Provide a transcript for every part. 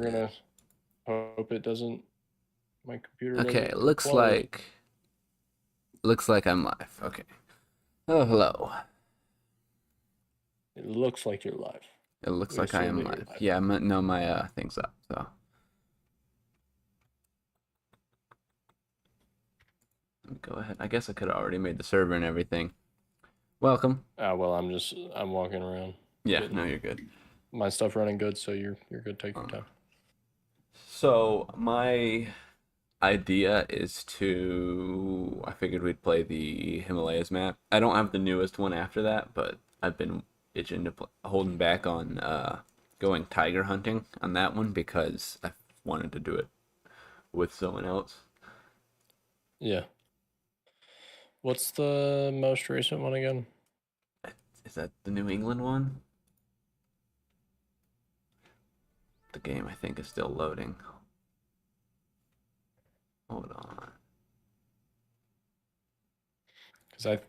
we're gonna hope it doesn't. My computer Okay, doesn't looks implode. like I'm live. Okay. Oh, hello. It looks like you're live. It looks We like I assume am that you're live. live. Yeah, no, my thing's up. So let me go ahead. I guess I could have already made the server and everything. Welcome. Well, I'm walking around, Yeah, no, getting you're good. my stuff running good, so you're good. Take your Um, time. so my idea is I figured we'd play the Himalayas map. I don't have the newest one after that, but I've been itching to holding back on going tiger hunting on that one because I wanted to do it with someone else. Yeah. What's the most recent one again? Is that the New England one? The game I think is still loading. Hold on. Because I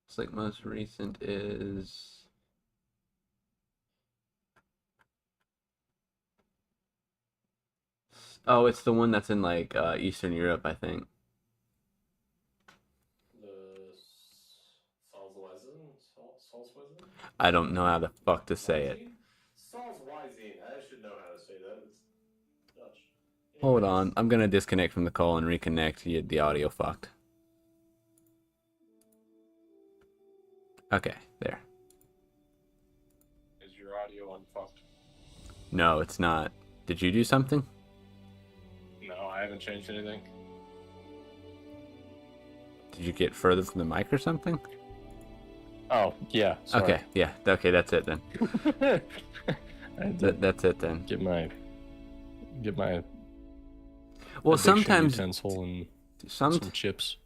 It's like most recent is oh, it's the one that's in like Eastern Europe, I think. the Salzweisen, Salzweisen, I don't know how the fuck to say it. Salzweisen. I should know how to say that. It's Dutch. Hold Anyways, on, I'm gonna disconnect from the call and reconnect. The audio fucked. Okay, there. is your audio unfucked? No, it's not. Did you do something? No, I haven't changed anything. Did you get further from the mic or something? Oh yeah. Sorry. Okay, yeah. Okay, that's it then. I had to That's it then. get my Well, addiction sometimes utensil and some some chips.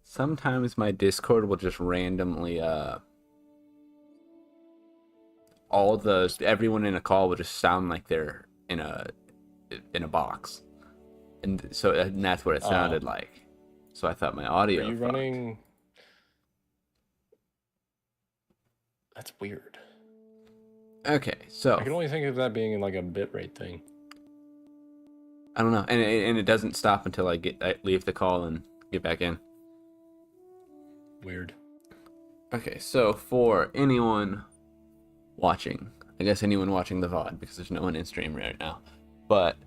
sometimes my Discord will just randomly everyone in a call will just sound like they're in a box, and that's what it sounded like. So I thought my audio. Are you fucked. running? That's weird. Okay, so I can only think of that being in like a bitrate thing. I don't know, and it doesn't stop until I leave the call and get back in. Weird. Okay, so for anyone watching, I guess anyone watching the VOD because there's no one in stream right now, but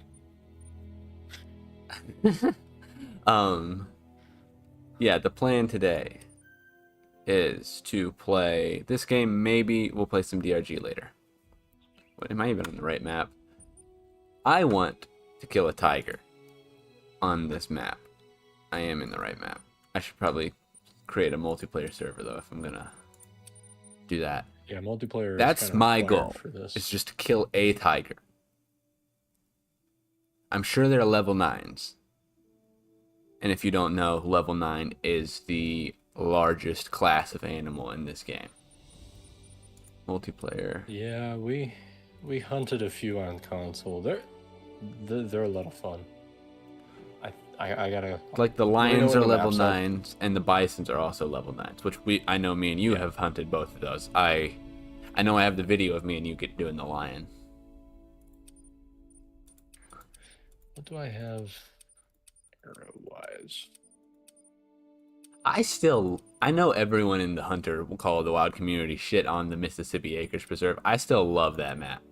yeah, the plan today is to play this game. Maybe we'll play some DRG later. What, am I even on the right map? I want to kill a tiger on this map. I am in the right map. I should probably create a multiplayer server though if I'm gonna do that. Yeah, multiplayer. That's is my required goal. for this. It's just to kill a tiger. I'm sure they're level 9s. And if you don't know, level 9 is the largest class of animal in this game. Multiplayer. Yeah, we hunted a few on console. They're a lot of fun. I gotta Like the let me know lions when are the level map's up. 9s and the bisons are also level 9s, which I know me and you Yeah. have hunted both of those. I know I have the video of me and you doing the lion. What do I have arrow wise? I know everyone in the Hunter will call the wild community shit on the Mississippi Acres Preserve. I still love that map.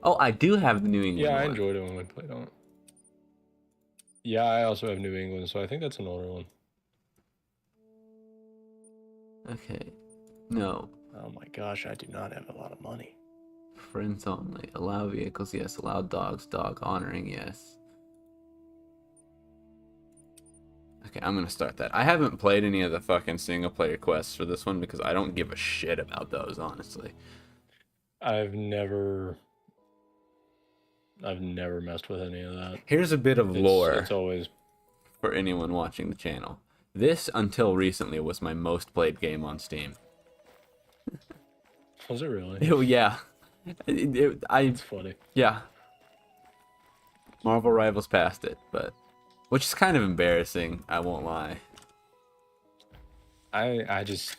Oh, I do have the New England Yeah, I one. enjoyed it when we played on it. Yeah, I also have New England, so I think that's an older one. Okay. No. Oh my gosh, I do not have a lot of money. Friends only. Allow vehicles, yes. Allow dogs. Dog honoring, yes. Okay, I'm gonna start that. I haven't played any of the fucking single player quests for this one because I don't give a shit about those, honestly. I've never messed with any of that. Here's a bit of lore It's always for anyone watching the channel. This, until recently, was my most played game on Steam. Was it really? Yeah. It's funny. Yeah. Marvel Rivals passed it, but which is kind of embarrassing, I won't lie. I just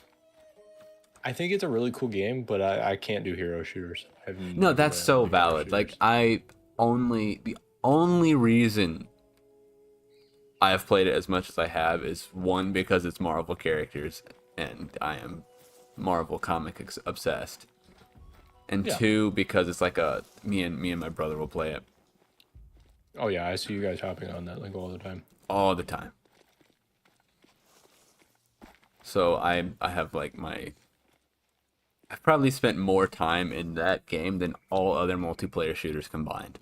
I think it's a really cool game, but I can't do hero shooters. I've No, never that's been able so to do hero valid. Like shooters. the only reason I have played it as much as I have is one because it's Marvel characters and I am Marvel comic obsessed, and Yeah. two because it's like a me and my brother will play it Oh yeah, I see you guys hopping on that like all the time. all the time. So I have like I've probably spent more time in that game than all other multiplayer shooters combined.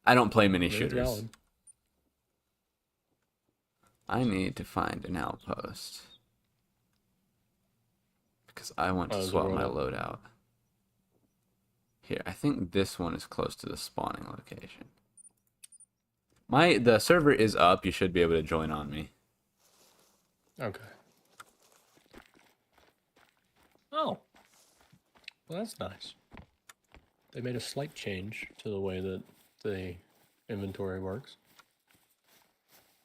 I don't play many I mean, it's shooters. valid. I need to find an outpost because I want to There's a swap my roll up. loadout. Here, I think this one is close to the spawning location. The server is up. You should be able to join on me. Okay. Oh. Well, that's nice. They made a slight change to the way that the inventory works.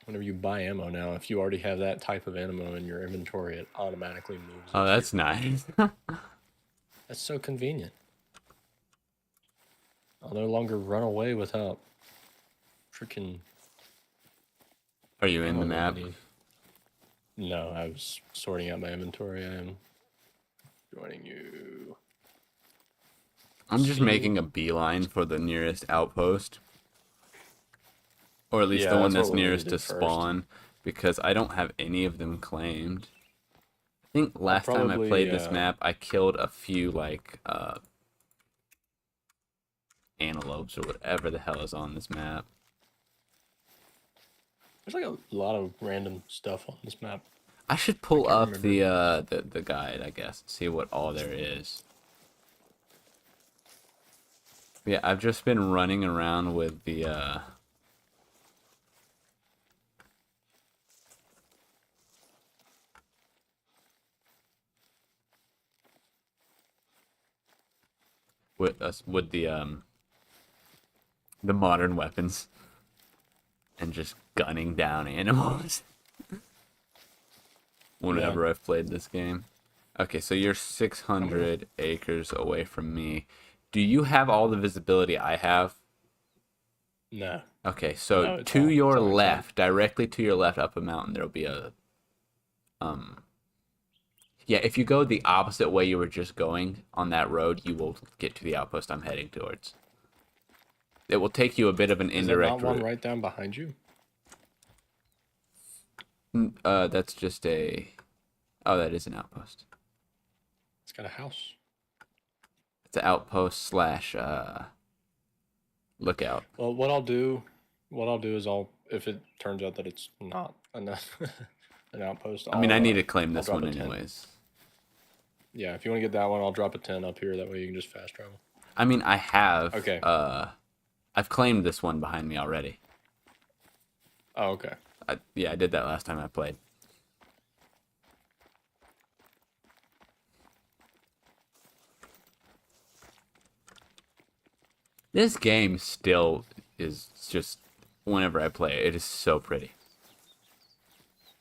Whenever you buy ammo now, if you already have that type of ammo in your inventory, it automatically moves. Oh, into that's your- nice. That's so convenient. I'll no longer run away without freaking Are you in ammo the that I map? need. No, I was sorting out my inventory. I am joining you. I'm just See? making a beeline for the nearest outpost. Or at least Yeah, the one that's that's what we need nearest to to do first. spawn. Because I don't have any of them claimed. I think last time I probably, played this map, I killed a few, like, antelopes or whatever the hell is on this map. There's like a lot of random stuff on this map. I should pull can't up remember. the guide, I guess, see what all there is. Yeah, I've just been running around with the with the modern weapons and just gunning down animals whenever I've played this game. Okay, so you're 600 acres away from me. Do you have all the visibility I have? No. Okay, so No, it's to all- your it's all left, directly to your left up a mountain, there'll be a yeah, if you go the opposite way you were just going on that road, you will get to the outpost I'm heading towards. It will take you a bit of an Is there indirect not one route. right down behind you? That's just a... Oh, that is an outpost. It's got a house. It's an outpost slash lookout. Well, what I'll do is if it turns out that it's not enough, an outpost. I mean, I need to I'll claim this drop one a tent. anyways. Yeah, if you want to get that one, I'll drop a tent up here. That way you can just fast travel. I mean, I have... Okay. I've claimed this one behind me already. Oh, okay. Yeah, I did that last time I played. This game still is just, whenever I play it, it is so pretty.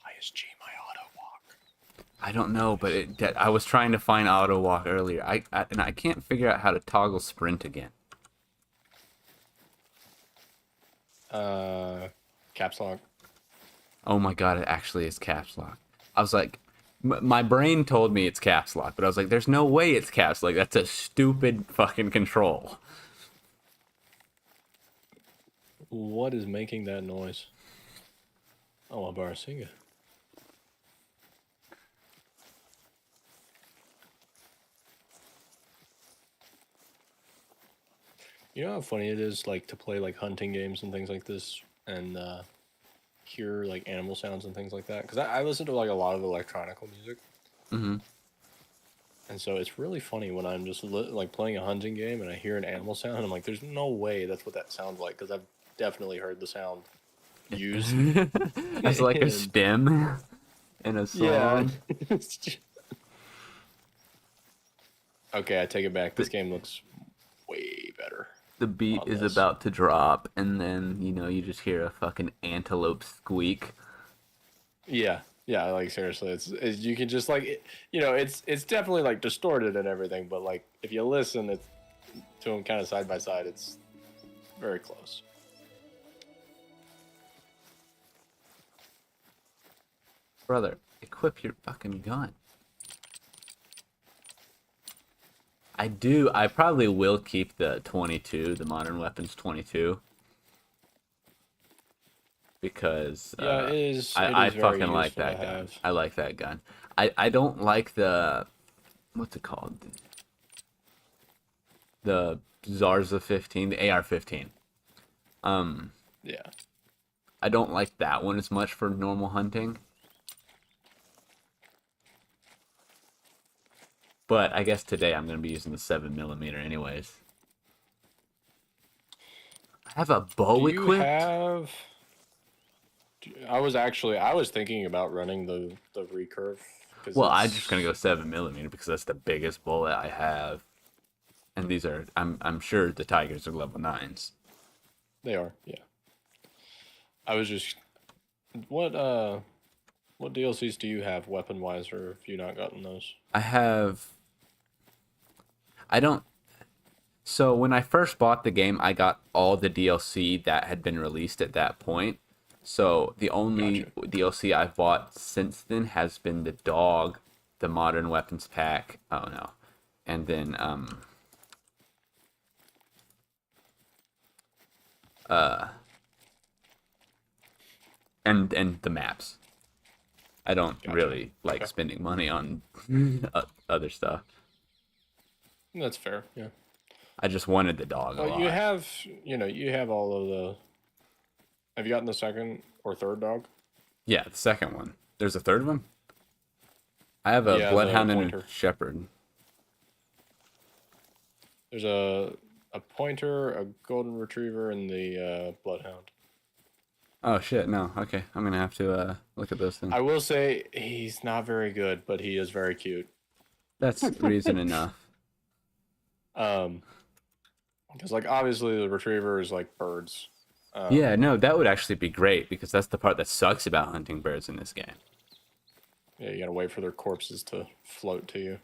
ISG my auto walk. I don't know, but I was trying to find auto walk earlier. And I can't figure out how to toggle sprint again. Caps lock. Oh my god, it actually is caps lock. I was like, my brain told me it's caps lock, but I was like, there's no way it's caps lock. That's a stupid fucking control. What is making that noise? Oh, a Barasinga. You know how funny it is, like, to play like hunting games and things like this, and hear like animal sounds and things like that. Because I listen to like a lot of electronical music, Mm-hmm. and so it's really funny when I'm just like playing a hunting game and I hear an animal sound. And I'm like, there's no way that's what that sounds like, because I've definitely heard the sound used. It's like a And- stem in a song. Okay, I take it back. This game looks way better. The beat On is this. about to drop, and then, you just hear a fucking antelope squeak. Yeah, Yeah, like seriously, it's you can just like you know it's definitely like distorted and everything, but like if you listen it's to them kind of side by side, it's very close. Brother, equip your fucking gun. I probably will keep the 22, the modern weapons 22. Because Yeah, it is. It I is very fucking like useful to that gun. have. I like that gun. I don't like the what's it called? The Zarza 15, the AR-15. Um, Yeah. I don't like that one as much for normal hunting. But I guess today I'm gonna be using the 7mm anyways. I have a Do bow you equipped. have? I was thinking about running the recurve because Well, I'm just gonna it's go 7mm because that's the biggest bullet I have. And these are I'm sure the Tigers are level 9s. they are, yeah. I was just what DLCs do you have weapon wise, or have you not gotten those? I have I don't So when I first bought the game, I got all the DLC that had been released at that point. So the only Gotcha. DLC I've bought since then has been the dog, the modern weapons pack. Oh no. And then uh and the maps. I don't Gotcha. really like Okay, spending money on other stuff. that's fair. Yeah. I just wanted the dog a Well, you lot. have you have all of the. Have you gotten the second or third dog? Yeah, the second one. There's a third one? I have a Yeah, the bloodhound and a pointer. shepherd. There's a pointer, a golden retriever, and the bloodhound. Oh shit, no. Okay, I'm gonna have to look at those things. I will say he's not very good, but he is very cute. That's reason enough. Um, because like obviously the retriever is like birds. Yeah, Um, no, that would actually be great because that's the part that sucks about hunting birds in this game. yeah, you gotta wait for their corpses to float to you.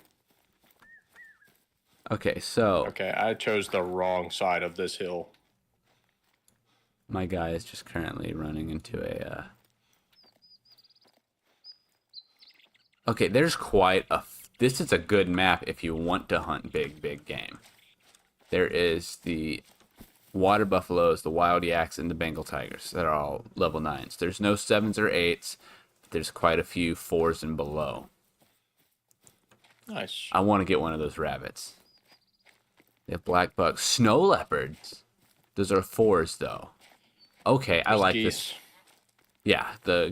Okay, so Okay, I chose the wrong side of this hill. my guy is just currently running into a. Okay, there's quite a. This is a good map if you want to hunt big game. There is the water buffaloes, the wild yaks, and the Bengal tigers that are all level 9s. There's no 7s or 8s. There's quite a few 4s and below. Nice. I want to get one of those rabbits. They have black bucks. Snow leopards. Those are 4s, though. Okay, I There's like geese. this. Yeah, the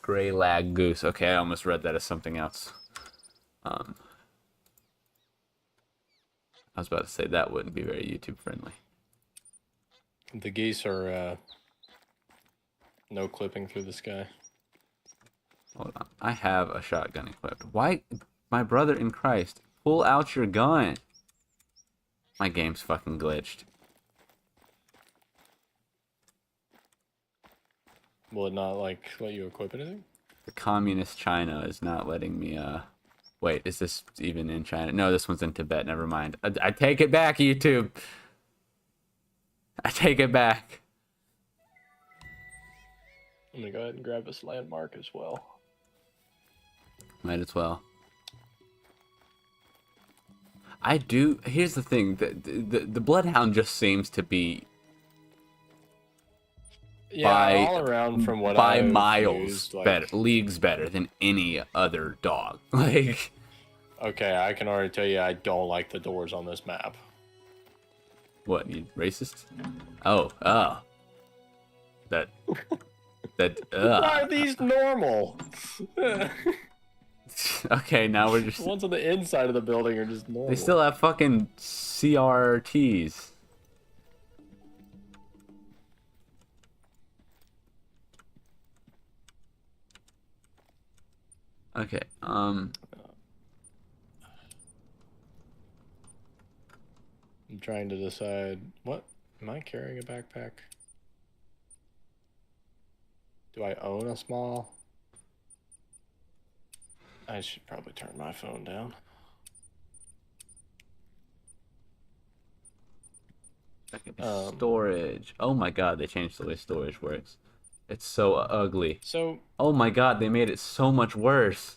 gray lag goose. Okay, I almost read that as something else. I was about to say that wouldn't be very YouTube friendly. The geese are no clipping through the sky. Hold on. I have a shotgun equipped. Why, my brother in Christ, pull out your gun. My game's fucking glitched. Will it not like let you equip anything? The communist China is not letting me, Wait, is this even in China? No, this one's in Tibet. Never mind. I take it back, YouTube. I take it back. I'm gonna go ahead and grab this landmark as well. Might as well. I do. Here's the thing: the Bloodhound just seems to be Yeah, all around from what by I've miles used, like, better, leagues better than any other dog. Like, okay, I can already tell you I don't like the doors on this map. what? You racist? Oh, that that. Why are these normal? The Okay, now we're just. ones on the inside of the building are just normal. They still have fucking CRTs. Okay. I'm trying to decide what am I carrying a backpack? Do I own a small I should probably turn my phone down. Storage. Oh my god, they changed the way storage works. It's so ugly. So Oh my god, they made it so much worse.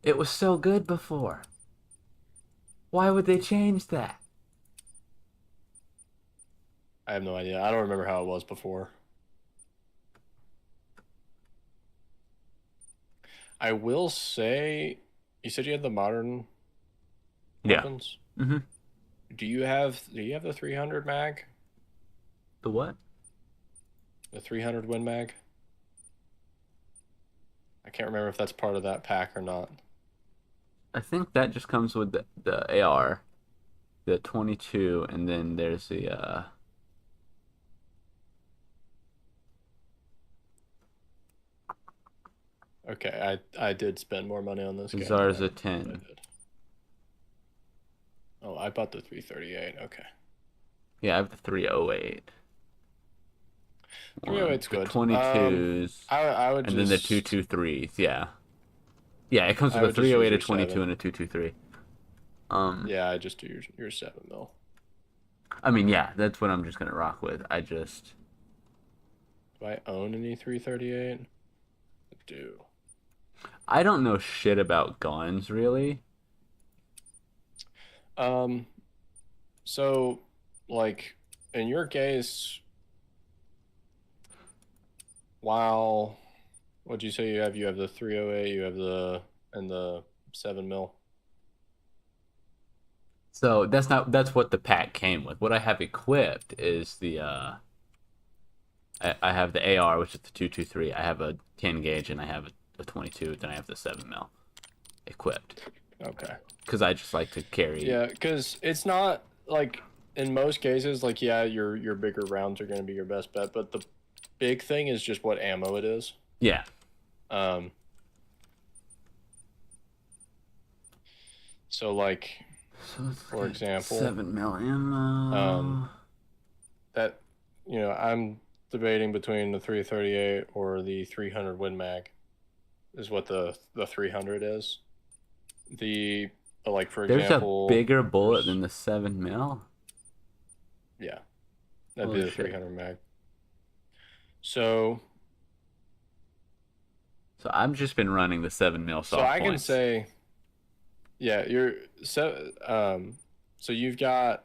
It was so good before. Why would they change that? I have no idea. I don't remember how it was before. I will say, you said you had the modern Yeah. weapons. Mm-hmm. Do you have the 300 mag? The what? The 300 Win mag? I can't remember if that's part of that pack or not. I think that just comes with the AR, the 22, and then there's the Okay, I did spend more money on this game. Zarza I 10. did. Oh, I bought the 338. Okay. Yeah, I have the 308. 308's The good. 22s, I would and then the just 223s. Yeah. Yeah, it comes I with a would just use 308, a your 22, 7. and a 223. Yeah, I just do your 7 mil. I mean, yeah, that's what I'm just gonna rock with. I just Do I own any 338? I do. I don't know shit about guns really. Um, so like in your case, while what'd you say you have? You have the 308, you have the 7 mil. So that's what the pack came with. What I have equipped is the I have the AR, which is the 223. I have a 10 gauge and I have a 22. Then I have the 7 mil equipped. Okay. Because I just like to carry. Yeah, because it's not like in most cases, like yeah, your bigger rounds are going to be your best bet, but the big thing is just what ammo it is. Yeah. Um. So like, So for example, 7 mil ammo. that I'm debating between the 338 or the 300 Win Mag, is what the 300 is. The like for There's a example, bigger bullet than the 7 mil. yeah, that'd be Holy the shit. 300 mag. So I've just been running the 7 mil so soft I can points. say, yeah, so you've got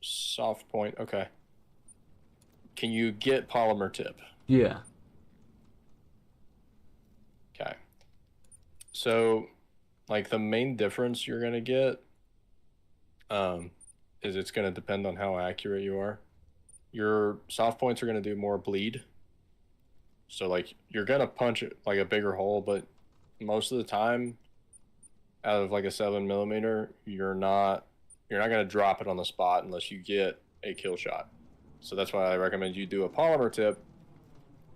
soft point. Okay, can you get polymer tip? Yeah. Okay, so like the main difference you're gonna get is it's gonna depend on how accurate you are. Your soft points are gonna do more bleed. So like you're gonna punch it like a bigger hole, but most of the time, out of like a 7 millimeter, you're not gonna drop it on the spot unless you get a kill shot. So that's why I recommend you do a polymer tip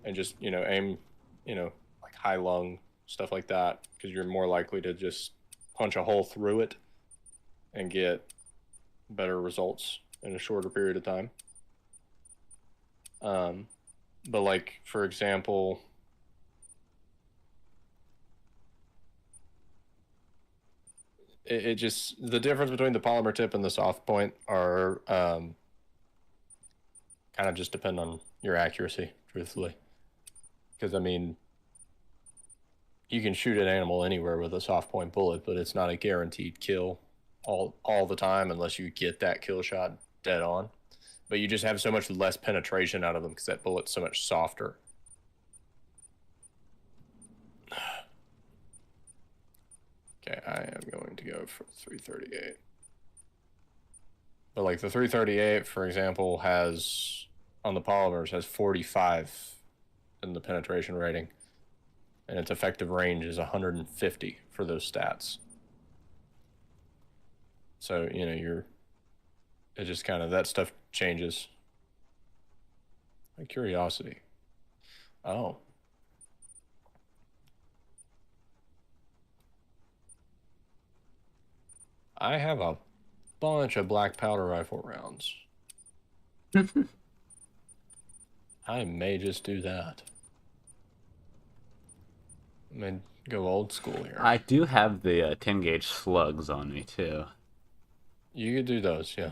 and just aim, like high lung stuff like that, because you're more likely to just punch a hole through it and get better results in a shorter period of time. But like for example, it just the difference between the polymer tip and the soft point are kind of just depend on your accuracy, truthfully. Because I mean, you can shoot an animal anywhere with a soft point bullet, but it's not a guaranteed kill all the time unless you get that kill shot dead on. But you just have so much less penetration out of them because that bullet's so much softer. Okay, I am going to go for 338. But like the 338, for example, has on the polymers has 45 in the penetration rating, and its effective range is 150 for those stats. So it just kind of that stuff changes. My curiosity. Oh, I have a bunch of black powder rifle rounds. I may just do that. I mean, Go old school here. I do have the 10 gauge slugs on me too. You could do those, yeah.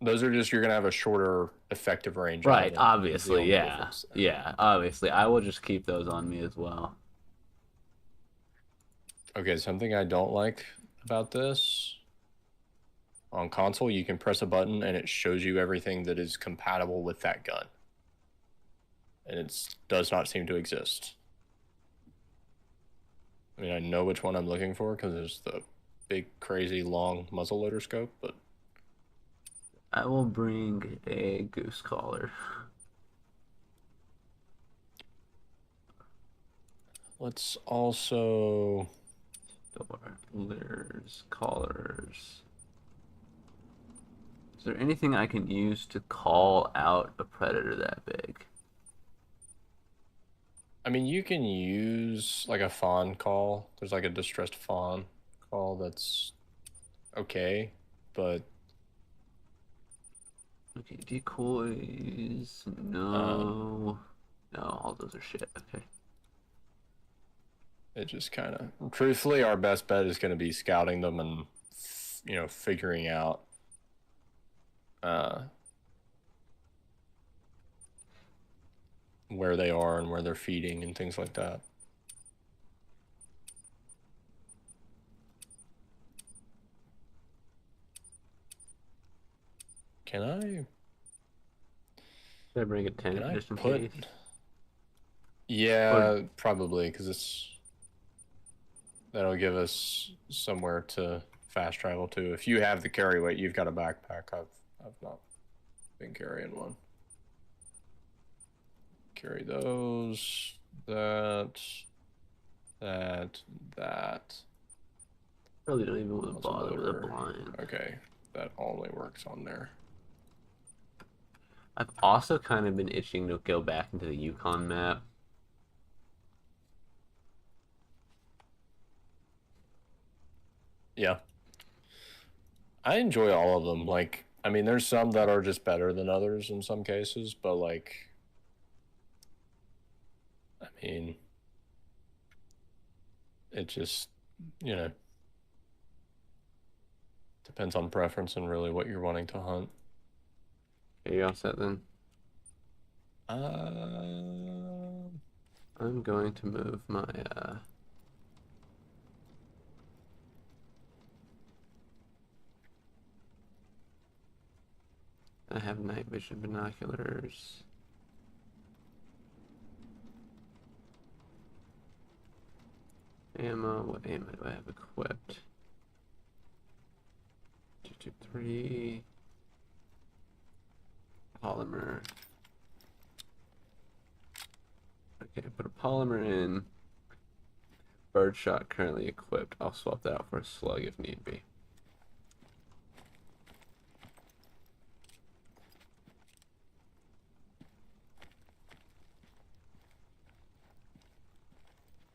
Those are just you're gonna have a shorter effective range out of Right, them. Is the obviously, only yeah. difference there. Yeah, obviously. I will just keep those on me as well. Okay, something I don't like about this. On console, you can press a button and it shows you everything that is compatible with that gun. And it does not seem to exist. I mean, I know which one I'm looking for because there's the big, crazy, long muzzleloader scope, but I will bring a goose collar. let's also... Door, litters, collars. Is there anything I can use to call out a predator that big? I mean, you can use like a fawn call. There's like a distressed fawn call that's okay, but Okay, decoys. No. No, all those are shit. Okay. it just kind of... Truthfully, our best bet is going to be scouting them and, figuring out where they are and where they're feeding and things like that. Can I... Should I bring a tent Can I just in put... case? Yeah, probably, because that'll give us somewhere to fast travel to. If you have the carry weight, you've got a backpack. I've not been carrying one. Carry those, that. Probably don't even want to bother with a Muzzleloader. blind. Okay, that only works on there. I've also kind of been itching to go back into the Yukon map. Yeah. I enjoy all of them. Like, I mean, there's some that are just better than others in some cases, but like, I mean, it just, depends on preference and really what you're wanting to hunt. Are you all set then? Um, I'm going to move my I have night vision binoculars. Ammo, what ammo do I have equipped? 223. Polymer. Okay, put a polymer in. Birdshot currently equipped. I'll swap that out for a slug if need be.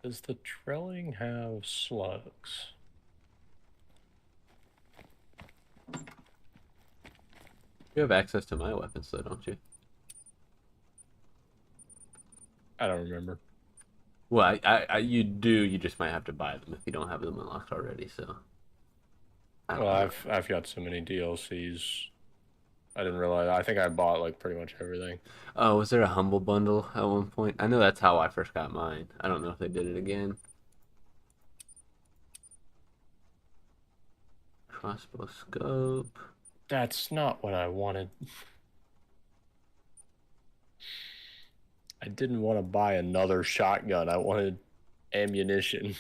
does the trelling have slugs? You have access to my weapons though, don't you? I don't remember. Well, you do. You just might have to buy them if you don't have them unlocked already. So. Well, I've got so many DLCs. I didn't realize. I think I bought like pretty much everything. Oh, was there a humble bundle at one point? I know that's how I first got mine. I don't know if they did it again. Crossbow scope. That's not what I wanted. I didn't want to buy another shotgun. I wanted ammunition.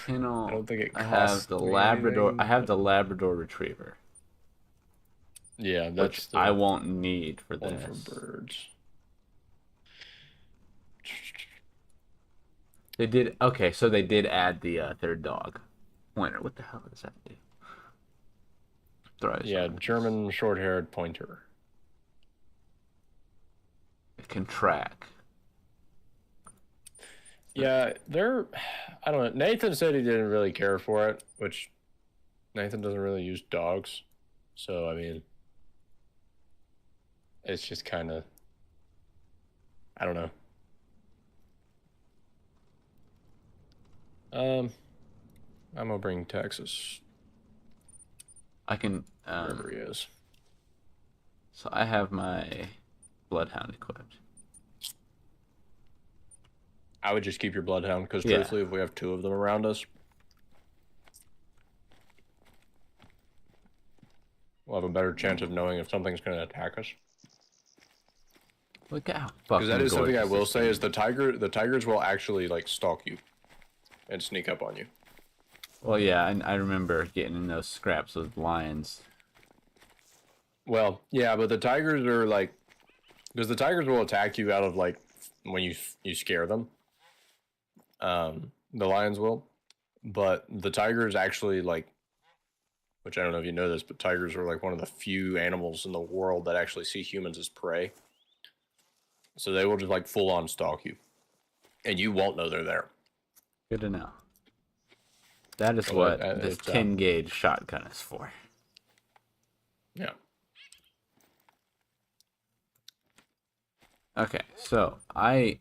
Kennel. I don't think it I costs have the me Labrador. anything, I have but- the Labrador Retriever, Yeah, which that's the I won't need for one this. for birds. They did. Okay, so they did add the third dog. Pointer. What the hell does that do? Thrice Yeah, on it. German short-haired pointer. It can track. Yeah, I don't know. Nathan said he didn't really care for it, which Nathan doesn't really use dogs. So, I mean, it's just kind of, I don't know. I'm gonna bring Texas I can. wherever he is. So I have my Bloodhound equipped. I would just keep your Bloodhound because Yeah. truthfully, if we have 2 of them around us, we'll have a better chance of knowing if something's going to attack us. Look out! Because that is something I will say is the. the tigers will actually like stalk you and sneak up on you. Well, yeah, I remember getting in those scraps with lions. Well, yeah, but the tigers are like, because the tigers will attack you out of like when you scare them. The lions will, but the tigers actually like, which I don't know if you know this, but tigers are like one of the few animals in the world that actually see humans as prey. So they will just like full on stalk you, and you won't know they're there. Good to know. That is So what this 10 gauge shotgun is for. Yeah. Okay, so I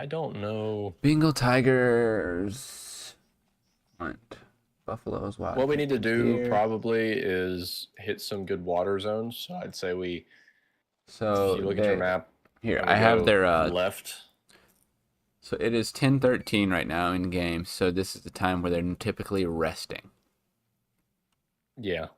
don't know. Bengal tigers hunt buffaloes. Wild. What we need to do probably is hit some good water zones. So I'd say we. So if you look at your map. Here, I have their left. So it is 10:13 right now in game. So this is the time where they're typically resting. Yeah.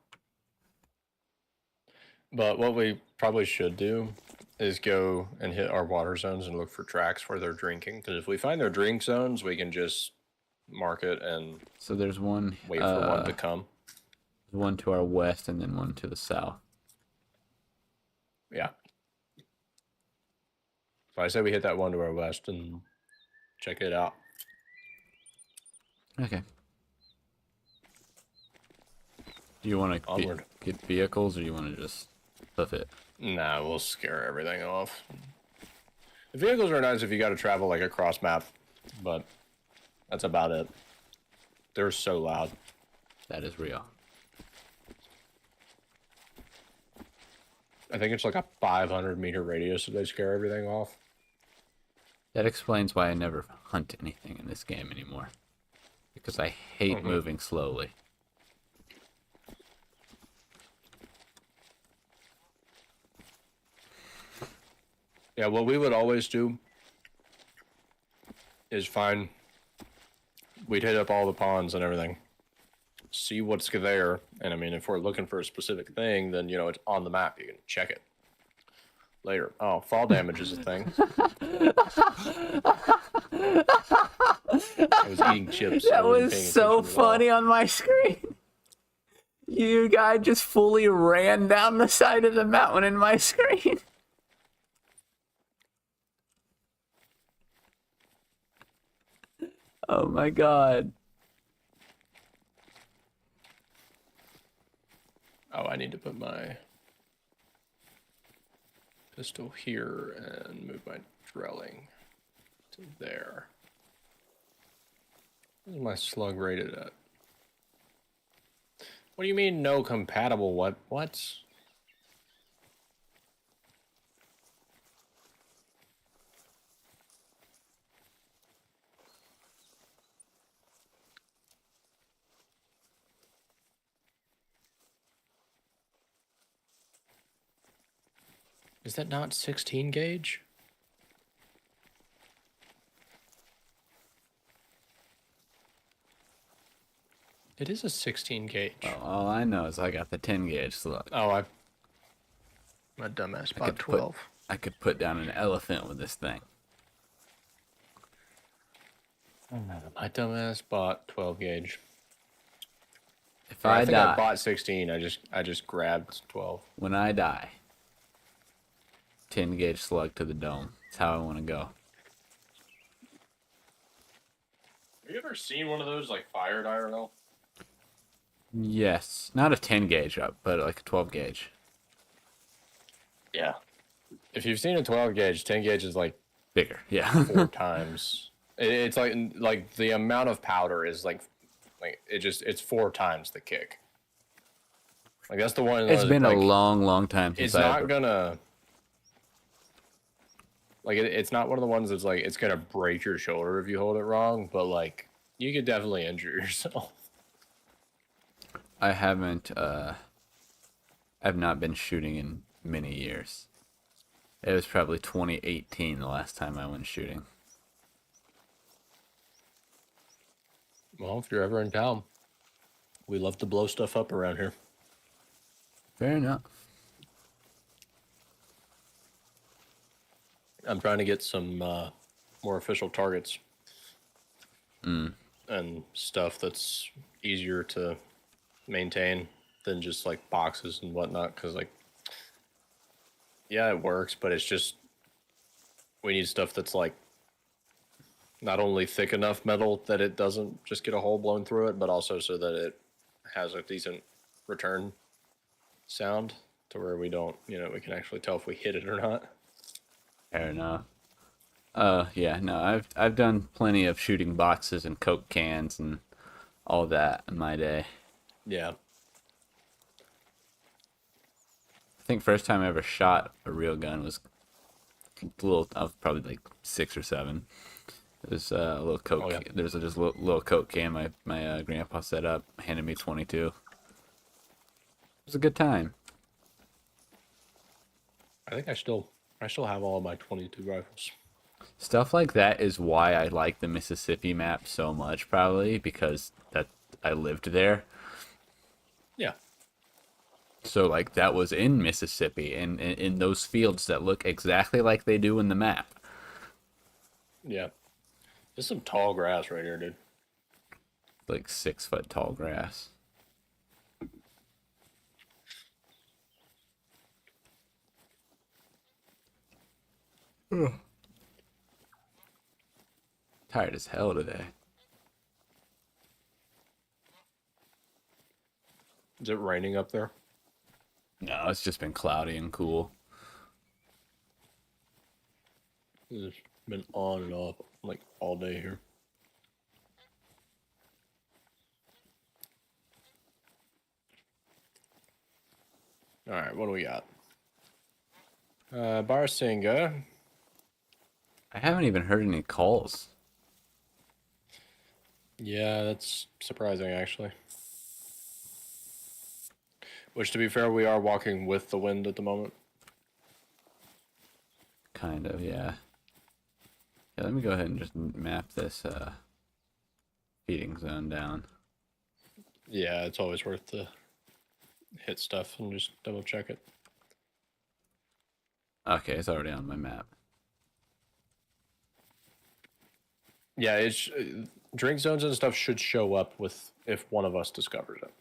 But what we probably should do is go and hit our water zones and look for tracks where they're drinking. Because if we find their drink zones, we can just mark it and. So there's one. Wait for one to come. One to our west and then one to the south. Yeah. So I say we hit that one to our west and check it out. Okay. Do you want to get vehicles or you want to just hoof it? Nah, we'll scare everything off. The vehicles are nice if you got to travel like across map, but that's about it. They're so loud. That is real. I think it's like a 500-meter radius so they scare everything off. That explains why I never hunt anything in this game anymore. Because I hate moving slowly. Yeah, what we would always do is we'd hit up all the ponds and everything, see what's there, and I mean, if we're looking for a specific thing, then, it's on the map, you can check it later. Oh, fall damage is a thing. I was eating chips. That was so funny on my screen. You guy just fully ran down the side of the mountain in my screen. Oh my god. Oh, I need to put my pistol here and move my drilling to there. Where's my slug rated at? What do you mean no compatible? What? Is that not 16 gauge? It is a 16 gauge. Oh, all I know is I got the 10 gauge slug. Oh, my dumbass bought 12. I could put down an elephant with this thing. My dumbass bought 12 gauge. If I think die, I bought 16. I just grabbed 12. when I die, 10 gauge slug to the dome. That's how I want to go. Have you ever seen one of those like fired IRL? Yes, not a 10 gauge up, but like a 12 gauge. Yeah. If you've seen a 12 gauge, 10 gauge is like Bigger, yeah. 4 times. It's like the amount of powder is like it's 4 times the kick. Like that's the one. It's been a long time since it's not gonna. Like it's not one of the ones that's like it's gonna break your shoulder if you hold it wrong, but like you could definitely injure yourself. I haven't. I've not been shooting in many years. It was probably 2018 the last time I went shooting. Well, if you're ever in town, we love to blow stuff up around here. Fair enough. I'm trying to get some more official targets and stuff that's easier to maintain than just like boxes and whatnot. Because like, yeah, it works, but it's just we need stuff that's like not only thick enough metal that it doesn't just get a hole blown through it, but also so that it has a decent return sound to where we don't, we can actually tell if we hit it or not. Fair enough. Yeah, no, I've done plenty of shooting boxes and Coke cans and all that in my day. Yeah. I think first time I ever shot a real gun was a little. I was probably like 6 or 7. It was a little Coke. Oh, yeah. There's just a little Coke can my grandpa set up, handed me 22. It was a good time. I think I still have all of my 22 rifles. Stuff like that is why I like the Mississippi map so much, probably because that I lived there. Yeah. So like that was in Mississippi and in those fields that look exactly like they do in the map. Yeah. There's some tall grass right here, dude. Like 6 foot tall grass. Ugh. Tired as hell today. Is it raining up there? No, it's just been cloudy and cool. It's been on and off like all day here. All right, what do we got? Barsinga. I haven't even heard any calls. Yeah, that's surprising actually. Which, to be fair, we are walking with the wind at the moment. Kind of, yeah. Yeah, let me go ahead and just map this feeding zone down. Yeah, it's always worth to hit stuff and just double check it. Okay, it's already on my map. Yeah, it's drink zones and stuff should show up with if one of us discovers it.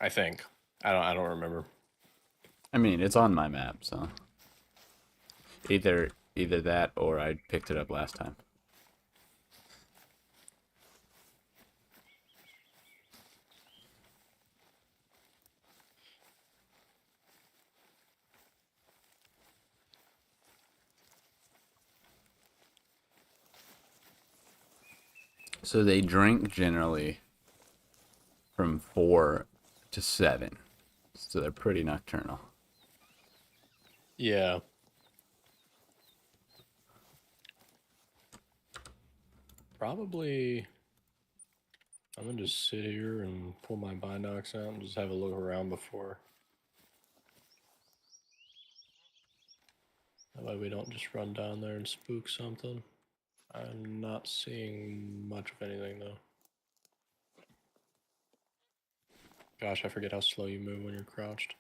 I think. I don't remember. I mean, it's on my map, so either that or I picked it up last time. So they drink generally from 4 to 7. So they're pretty nocturnal. Yeah. Probably. I'm gonna just sit here and pull my binocs out and just have a look around before. That way we don't just run down there and spook something. I'm not seeing much of anything though. Gosh, I forget how slow you move when you're crouched.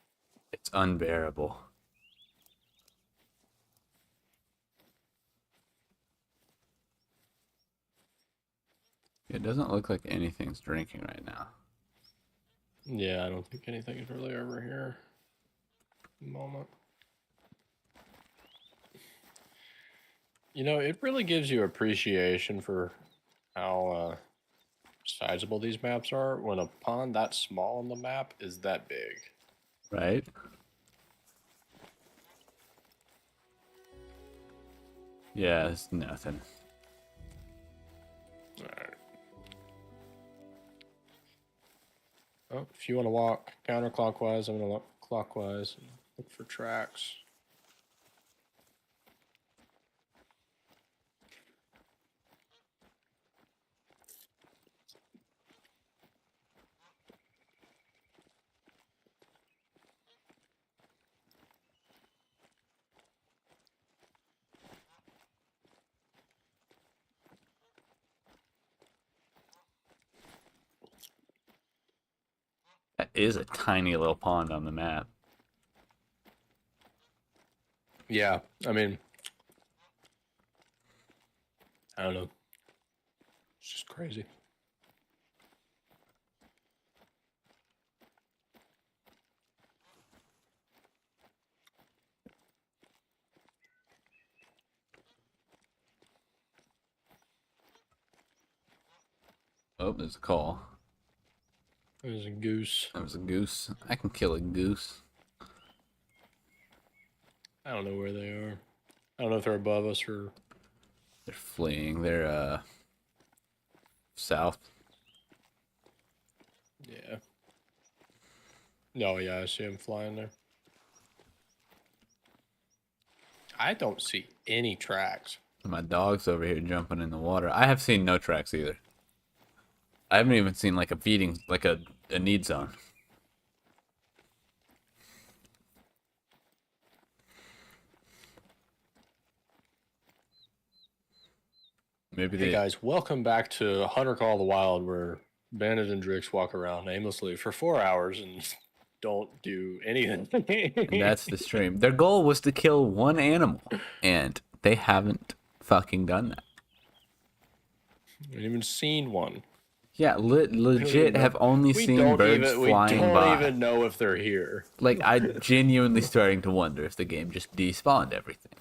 It's unbearable. It doesn't look like anything's drinking right now. Yeah, I don't think anything is really over here. Moment. You know, it really gives you appreciation for how sizable these maps are when a pond that small on the map is that big. Right? Yeah, it's nothing. Alright. Oh, if you want to walk counterclockwise, I'm gonna look clockwise and look for tracks. That is a tiny little pond on the map. Yeah, I mean, I don't know. It's just crazy. Oh, there's a call. There's a goose. That was a goose. I can kill a goose. I don't know where they are. I don't know if they're above us or... They're fleeing. They're, south. Yeah. No, yeah, I see them flying there. I don't see any tracks. My dog's over here jumping in the water. I have seen no tracks either. I haven't even seen like a feeding, like a need zone. Maybe Hey they. guys, welcome back to Hunter Call of the Wild, where Bandit and Drix walk around aimlessly for 4 hours and don't do anything. And that's the stream. Their goal was to kill one animal, and they haven't fucking done that. We haven't even seen one. Yeah, legit have only seen birds flying by. We don't even know if they're here. Like, I'm genuinely starting to wonder if the game just despawned everything.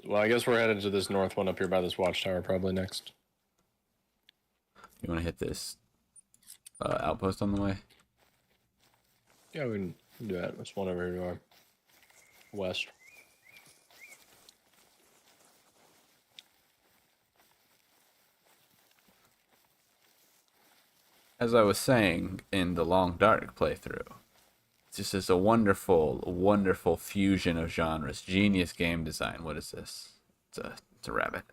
Well, I guess we're headed to this north one up here by this watchtower probably next. You want to hit this outpost on the way? Yeah, we can do that. There's one over here to our west. As I was saying in the Long Dark playthrough, this is a wonderful, wonderful fusion of genres. Genius game design. What is this? It's a rabbit.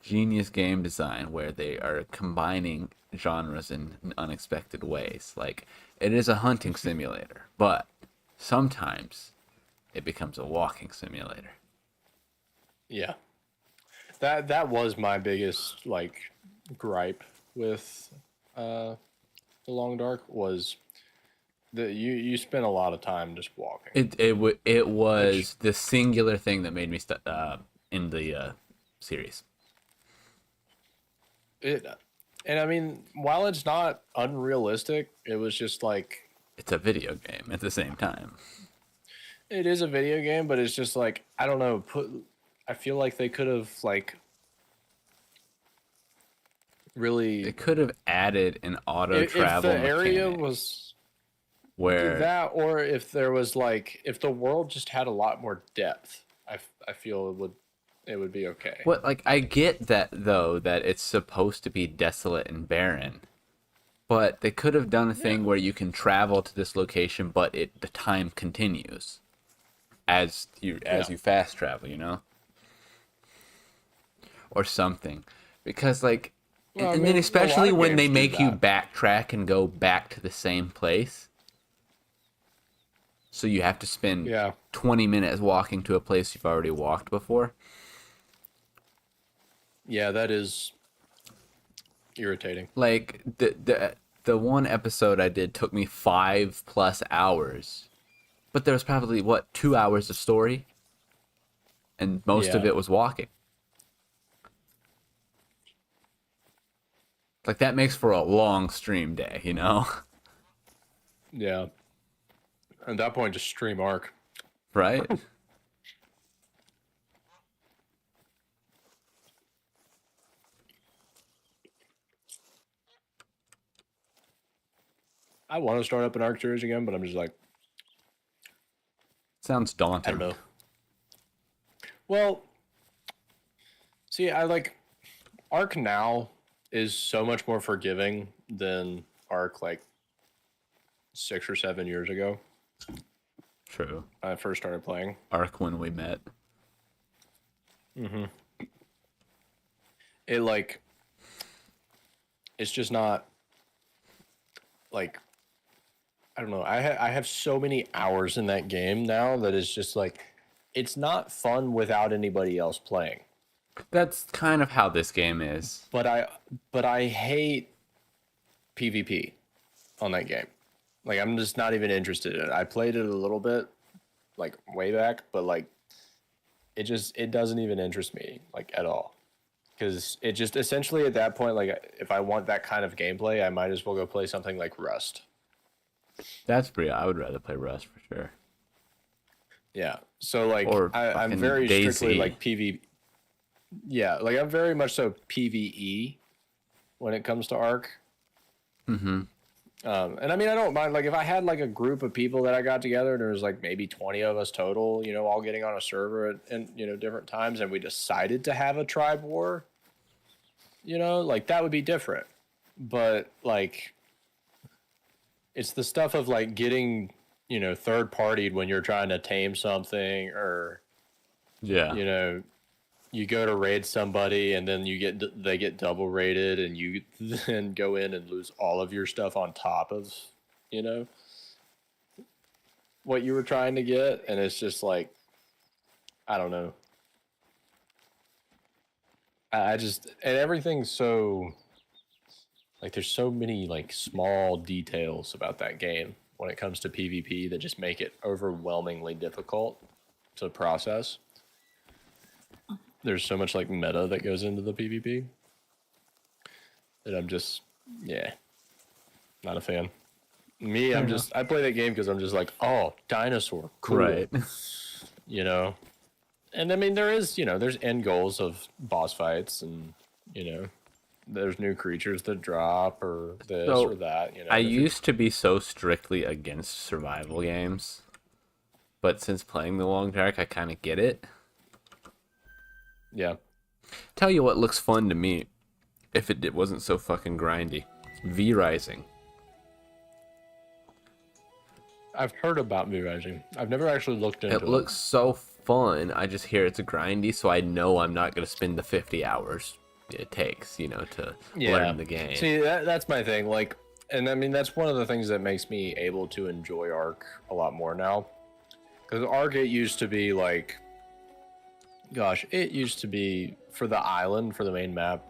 Genius game design where they are combining genres in unexpected ways. Like, it is a hunting simulator, but sometimes it becomes a walking simulator. Yeah. That was my biggest like gripe with the Long Dark was that you spent a lot of time just walking. It was the singular thing that made me in the series. And I mean, while it's not unrealistic, it was just like It's a video game at the same time. it is a video game, but it's just like I don't know. I feel like they could have like really. They could have added an auto travel if the area mechanic was where that, or if there was like if the world just had a lot more depth, I feel it would be okay. what like I get that though that it's supposed to be desolate and barren, but they could have done a thing where you can travel to this location, but the time continues as you fast travel, you know, or something, because like. Well, And I then mean, especially a lot of when they games do make you that. backtrack and go back to the same place. So you have to spend 20 minutes walking to a place you've already walked before. Yeah, that is irritating. Like the one episode I did took me 5+ hours. But there was probably 2 hours of story, and most of Yeah. it was walking. Like that makes for a long stream day, you know? Yeah. At that point, just stream Arc. Right? I want to start up an Arc series again, but I'm just like, Sounds daunting. I don't know. Well, see, I like Arc now is so much more forgiving than Ark like 6 or 7 years ago. True. When I first started playing. Ark when we met. Mm-hmm. It like, it's just not like, I don't know. I have so many hours in that game now that it's just like, it's not fun without anybody else playing. That's kind of how this game is. But I hate PvP on that game. Like, I'm just not even interested in it. I played it a little bit, like way back, but like it doesn't even interest me like at all. Because it just essentially at that point, like if I want that kind of gameplay, I might as well go play something like Rust. That's pretty. I would rather play Rust for sure. Yeah. So like Or I'm fucking very strictly DayZ. like PV. Yeah, like I'm very much so PVE when it comes to Ark. Mm-hmm. And I mean, I don't mind. Like, if I had like a group of people that I got together, and there was like maybe 20 of us total, all getting on a server at different times, and we decided to have a tribe war, like that would be different. But like, it's the stuff of like getting, third partied when you're trying to tame something, or Yeah. You go to raid somebody and then they get double rated, and you then go in and lose all of your stuff on top of you know what you were trying to get, and it's just like, I don't know. I just, and everything's so like, there's so many like small details about that game when it comes to PvP that just make it overwhelmingly difficult to process. There's so much like meta that goes into the PvP that I'm just, yeah, not a fan. Me, Fair I'm enough. just, I play that game because I'm just like, oh, dinosaur, cool, Right. you know? And I mean, there's end goals of boss fights, and, there's new creatures that drop, or this or So that, I and if you're, used to be so strictly against survival games, but since playing the Long Dark, I kind of get it. yeah, Tell you what looks fun to me, if it wasn't so fucking grindy. V Rising. I've heard about V Rising. I've never actually looked into It looks so fun. I just hear it's grindy, so I know I'm not gonna spend the 50 hours it takes, to Yeah. learn the game. See, that's my thing. Like, and I mean, that's one of the things that makes me able to enjoy Ark a lot more now. Because Ark, it used to be like, gosh, it used to be for the island, for the main map,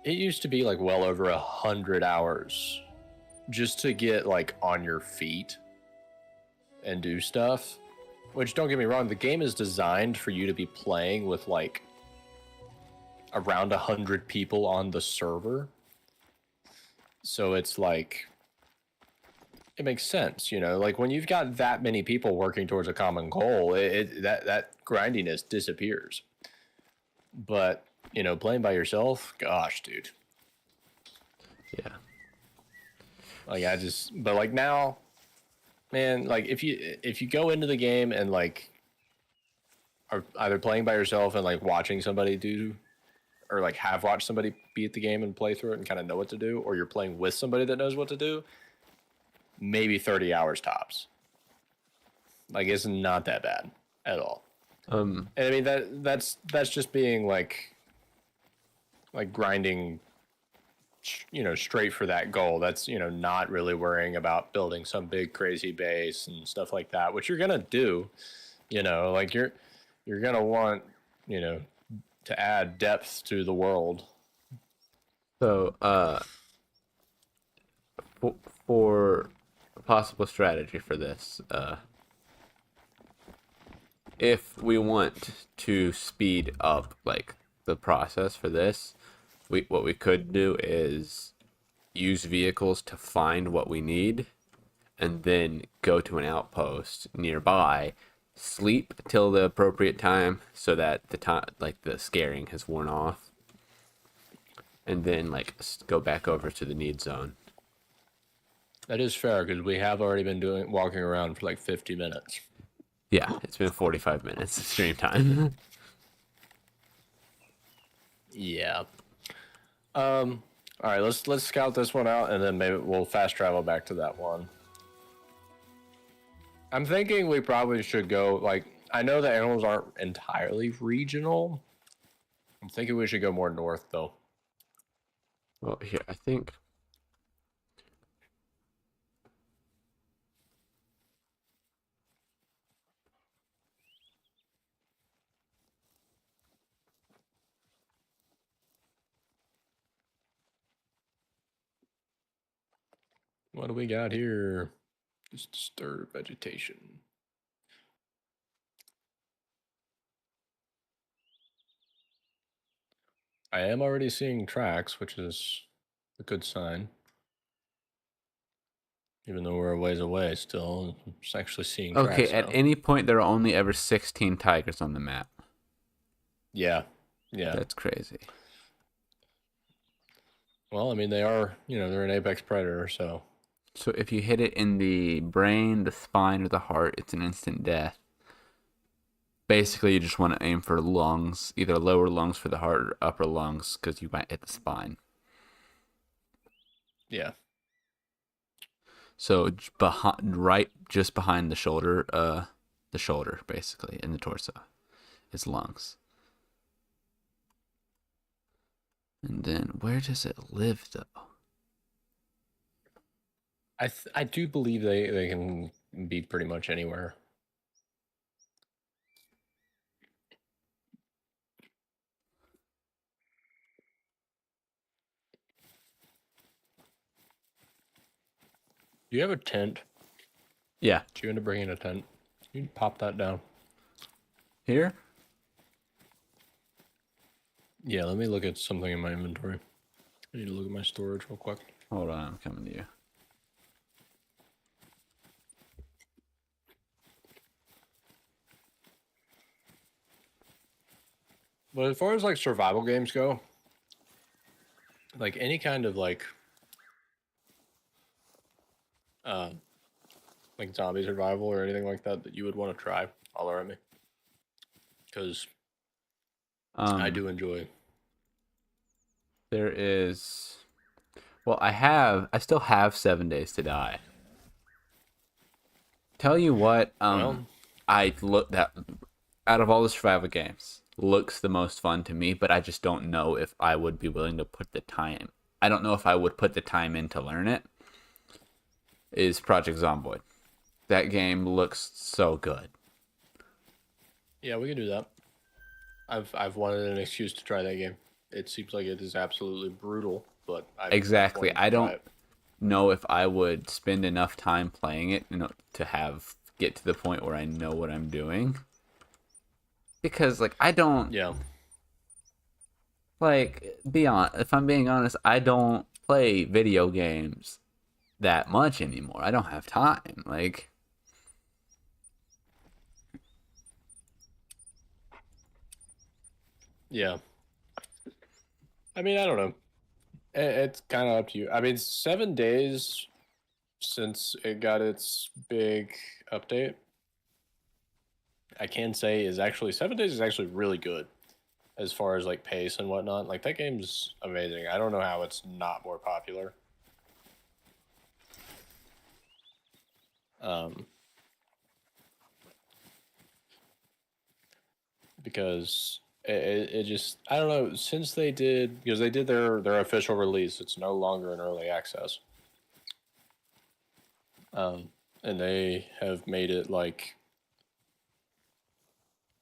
it used to be like well over 100 hours just to get like on your feet and do stuff. Which, don't get me wrong, the game is designed for you to be playing with like around 100 people on the server. So it's like, it makes sense, like when you've got that many people working towards a common goal, that grindiness disappears. But, playing by yourself, gosh, dude. Yeah. Like, but like now, man, like if you go into the game and like are either playing by yourself and like watching somebody do, or like have watched somebody beat the game and play through it and kind of know what to do, or you're playing with somebody that knows what to do, maybe 30 hours tops. Like, it's not that bad at all. And I mean, that's just being like grinding, straight for that goal. That's, not really worrying about building some big crazy base and stuff like that, which you're gonna do, like you're gonna want, to add depth to the world. So, for a possible strategy for this, if we want to speed up like the process for this, what we could do is use vehicles to find what we need, and then go to an outpost nearby, sleep till the appropriate time so that the time like the scaring has worn off, and then like go back over to the need zone. That is fair, because we have already been walking around for like 50 minutes. Yeah, it's been 45 minutes of stream time. Yeah. All right, let's scout this one out, and then maybe we'll fast travel back to that one. I'm thinking we probably should go, like, I know the animals aren't entirely regional. I'm thinking we should go more north, though. Well, here, I think. What do we got here? Just disturbed vegetation. I am already seeing tracks, which is a good sign. Even though we're a ways away still, I'm just actually seeing Okay, tracks at now. any point, there are only ever 16 tigers on the map. Yeah, yeah. That's crazy. Well, I mean, they are, they're an apex predator, so. So if you hit it in the brain, the spine, or the heart, it's an instant death. Basically, you just want to aim for lungs, either lower lungs for the heart or upper lungs, because you might hit the spine. Yeah. So just behind the shoulder, basically, in the torso, is lungs. And then where does it live, though? I do believe they can be pretty much anywhere. Do you have a tent? Yeah. Did you end up bringing a tent? You can pop that down. Here? Yeah, let me look at something in my inventory. I need to look at my storage real quick. Hold on, I'm coming to you. But as far as like survival games go, like any kind of like zombie survival or anything like that you would want to try, holler at me. Because I do enjoy. There is. Well, I still have 7 Days to Die. Tell you what, Well, I look that out of all the survival games, looks the most fun to me, but I just don't know if I would be willing to put the time. I don't know if I would put the time in to learn it. Is Project Zomboid. That game looks so good. yeah, we can do that. I've wanted an excuse to try that game. It seems like it is absolutely brutal, but Exactly. I don't know if I would spend enough time playing it, to get to the point where I know what I'm doing. Because like I don't if I'm being honest, I don't play video games that much anymore. I don't have time. Like yeah. I mean, I don't know. It's kind of up to you. I mean, 7 days since it got its big update, I can say 7 days is actually really good as far as like pace and whatnot. Like that game's amazing. I don't know how it's not more popular. Because it just, I don't know, since they did, because they did their official release, it's no longer in early access. And they have made it like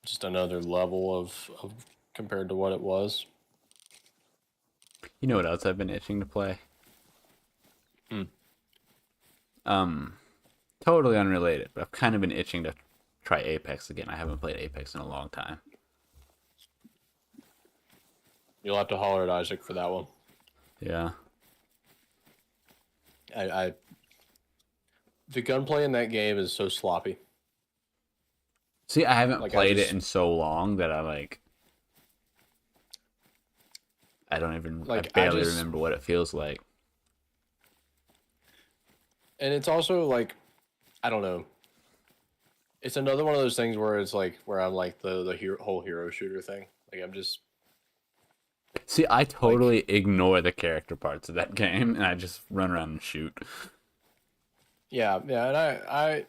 just another level of compared to what it was. you know what else I've been itching to play? Totally unrelated, but I've kind of been itching to try Apex again. I haven't played Apex in a long time. You'll have to holler at Isaac for that one. Yeah. The gunplay in that game is so sloppy. See, I haven't played it in so long that I don't even I barely remember what it feels like. And it's also like, I don't know. It's another one of those things where it's like where I'm like the whole hero shooter thing. Like I'm just See, I totally ignore the character parts of that game, and I just run around and shoot. Yeah, and I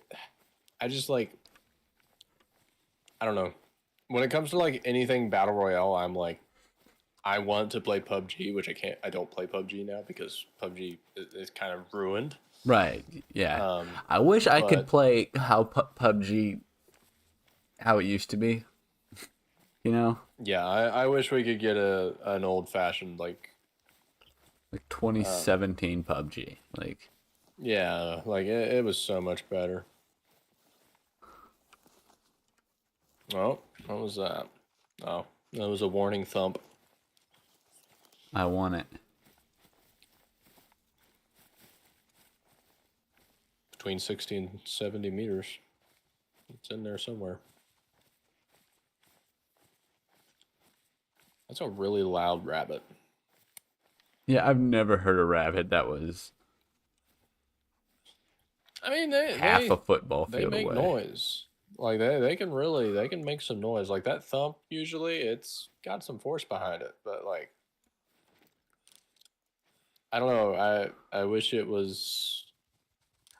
just like, I don't know. When it comes to like anything battle royale, I'm like, I want to play PUBG, which I can't. I don't play PUBG now because PUBG is kind of ruined. Right, yeah. Um, I wish I could but play how PUBG, how it used to be, you know? yeah, I wish we could get an old fashioned like, Like 2017 PUBG. Like, yeah, like it was so much better. Oh, what was that? Oh, that was a warning thump. I want it. Between 60 and 70 meters. It's in there somewhere. That's a really loud rabbit. Yeah, I've never heard a rabbit that was I mean, half a football they field make away. noise. Like they can make some noise. Like that thump usually it's got some force behind it, but like I don't know. I wish it was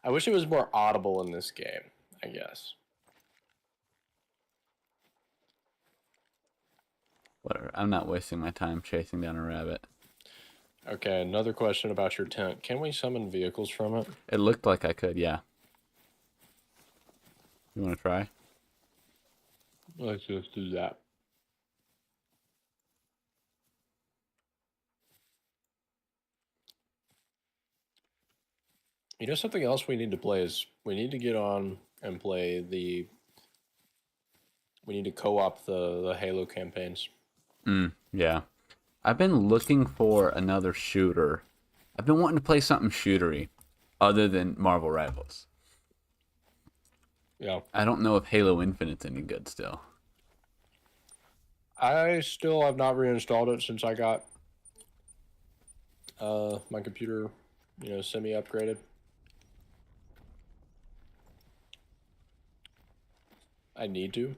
more audible in this game, I guess. Whatever. I'm not wasting my time chasing down a rabbit. Okay, another question about your tent. Can we summon vehicles from it? It looked like I could, yeah. You want to try? Let's just do that. You know, something else we need to play is we need to get on and play the. We need to co-op the Halo campaigns. Yeah. I've been looking for another shooter. I've been wanting to play something shootery other than Marvel Rivals. Yeah. I don't know if Halo Infinite's any good still. I still have not reinstalled it since I got my computer, semi upgraded. I need to.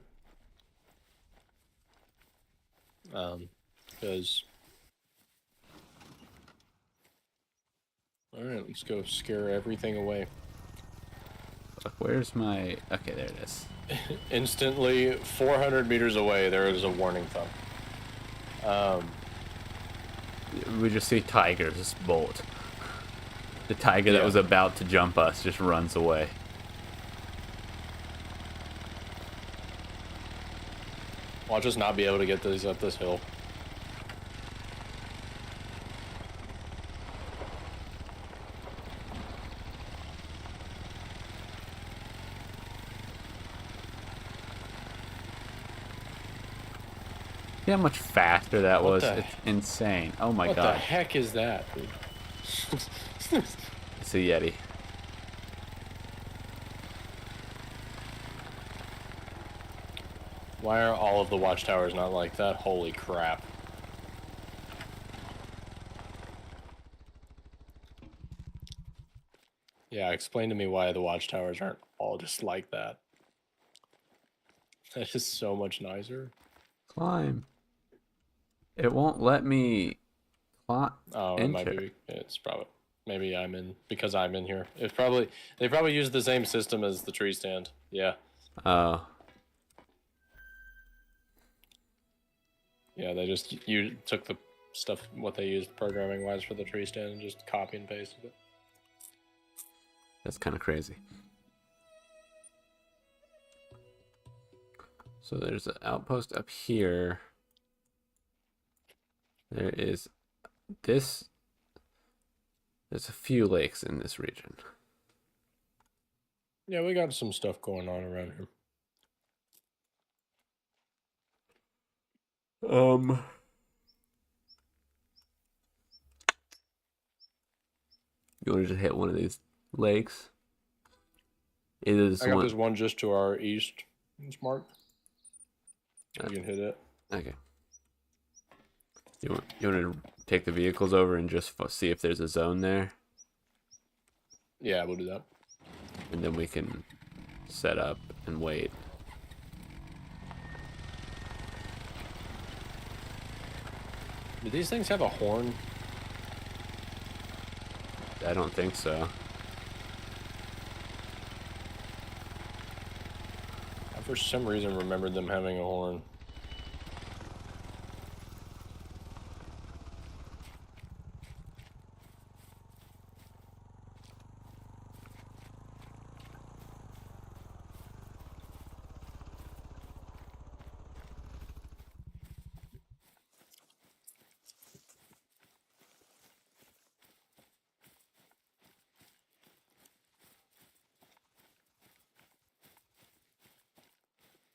Because all right, let's go scare everything away. Where's my... Okay, there it is. Instantly, 400 meters away, there is a warning thumb. We just see Tiger just bolt. The tiger that was about to jump us just runs away. Watch us not be able to get these up this hill. See how much faster that was? the- It's insane. Oh my What the god. heck is that, dude? It's a Yeti. Why are all of the watchtowers not like that? Holy crap. Yeah, explain to me why the watchtowers aren't all just like that. That is so much nicer. Climb. It won't let me climb. Oh, it might be. It's probably maybe I'm in because I'm in here. It's probably they probably use the same system as the tree stand. Yeah. Oh. Yeah, they just you took the stuff what they used programming wise for the tree stand and just copy and pasted it. That's kind of crazy. So there's an outpost up here. There is this. There's a few lakes in this region. Yeah, we got some stuff going on around here. You want to just hit one of these lakes? Either this I got one. this one just to our east. It's marked. You can hit it. Okay. You want to take the vehicles over and just see if there's a zone there, Yeah, we'll do that. and then we can set up and wait. Do these things have a horn? I don't think so. I, for some reason, remembered them having a horn.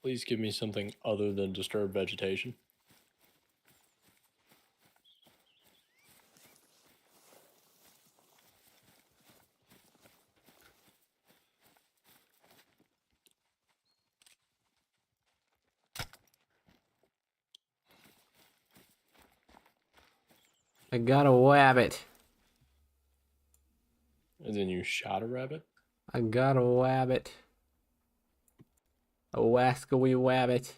Please give me something other than disturbed vegetation. I got a wabbit. And then you shot a rabbit? I got a wabbit. A wascally wabbit.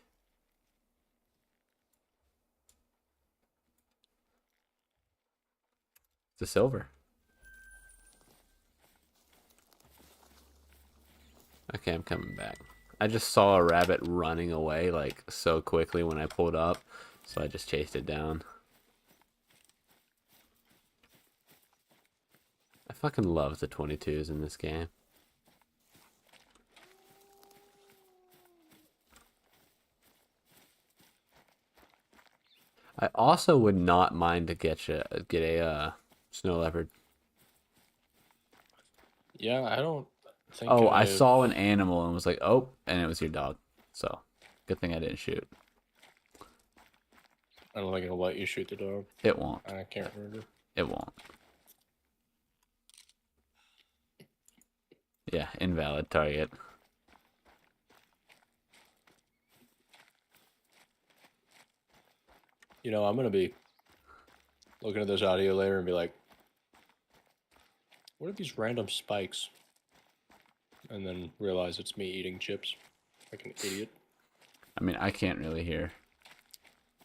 It's a silver. Okay, I'm coming back. I just saw a rabbit running away like so quickly when I pulled up, so I just chased it down. I fucking love the 22s in this game. I also would not mind to get a snow leopard. Yeah, I don't think. Oh, I saw an animal and was like, oh, and it was your dog. So, good thing I didn't shoot. I don't think it'll let you shoot the dog. It won't. I can't remember. It won't. Yeah, invalid target. You know, I'm gonna be looking at this audio later and be like, what are these random spikes? And then realize it's me eating chips like an idiot. I mean, I can't really hear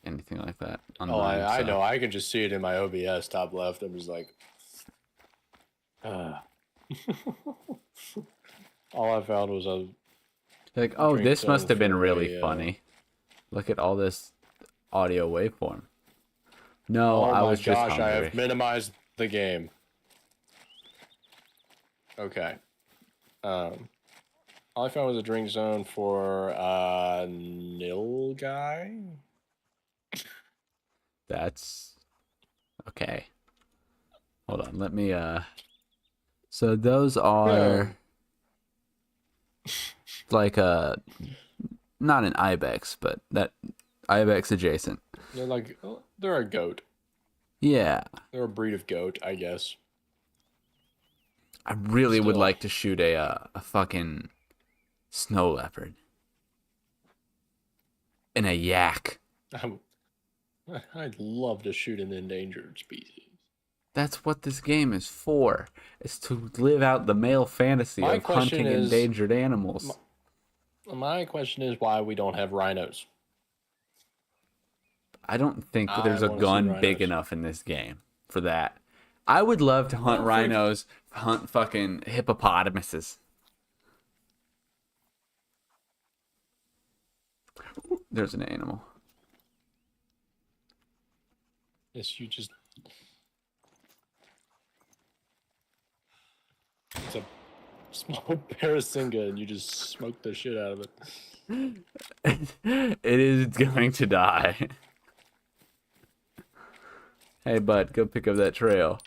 anything like that on Oh, mine, I so. know. I can just see it in my OBS top left. I'm just like, all I found was a. Like, oh, drink this must zone have been for really a, funny. Look at all this audio waveform. No, Oh I my was just gosh! I hungry. have minimized the game. Okay. All I found was a drink zone for nil guy. That's okay. Hold on, let me so those are like not an ibex, but that ibex adjacent. They're like, they're a goat. Yeah. They're a breed of goat, I guess. I really would Still. like to shoot a fucking snow leopard. And a yak. I'd love to shoot an endangered species. That's what this game is for. It's to live out the male fantasy My of question hunting is- endangered animals. My question is why we don't have rhinos. I don't think I there's a wanna see gun big rhinos. enough in this game for that. I would love to hunt Well, rhinos, hunt fucking hippopotamuses. Ooh, there's an animal. Yes, you just. It's a small parasinga, and you just smoke the shit out of it. It is going to die. Hey, bud, go pick up that trail.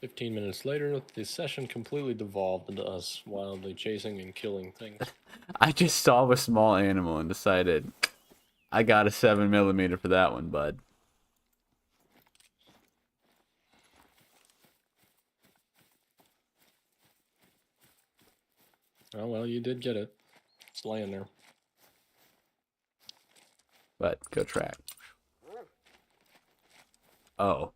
15 minutes later, the session completely devolved into us wildly chasing and killing things. I just saw a small animal and decided I got a 7mm for that one, bud. Oh, well, you did get it. It's laying there. But go track. Oh.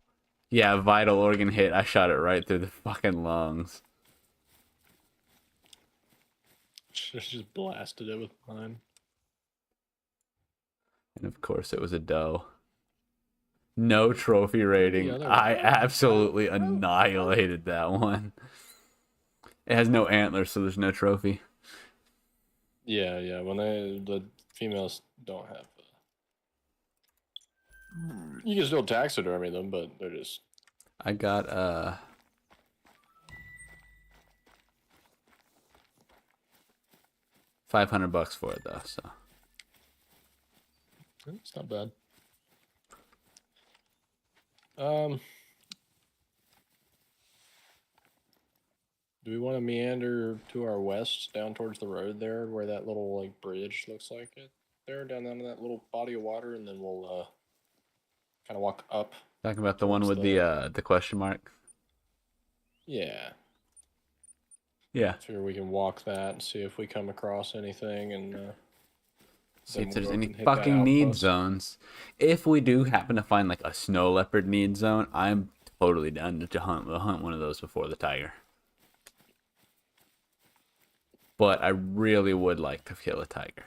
Yeah, vital organ hit. I shot it right through the fucking lungs. Just blasted it with mine. And of course it was a doe. No trophy rating. other I one. absolutely annihilated that one. It has no antlers, so there's no trophy. Yeah, yeah. When the females don't have. You can still taxidermy them, but they're just. I got 500 bucks for it though, so It's not bad. Um, do we want to meander to our west down towards the road there, where that little like bridge looks like it there, down that little body of water, and then we'll kind of walk up talking about the one towards with the question mark. yeah. Yeah. Figure we can walk that and see if we come across anything, and See if then there's we'll go any and hit that fucking need outpost. zones. If we do happen to find like a snow leopard need zone, I'm totally down to hunt one of those before the tiger. But I really would like to kill a tiger.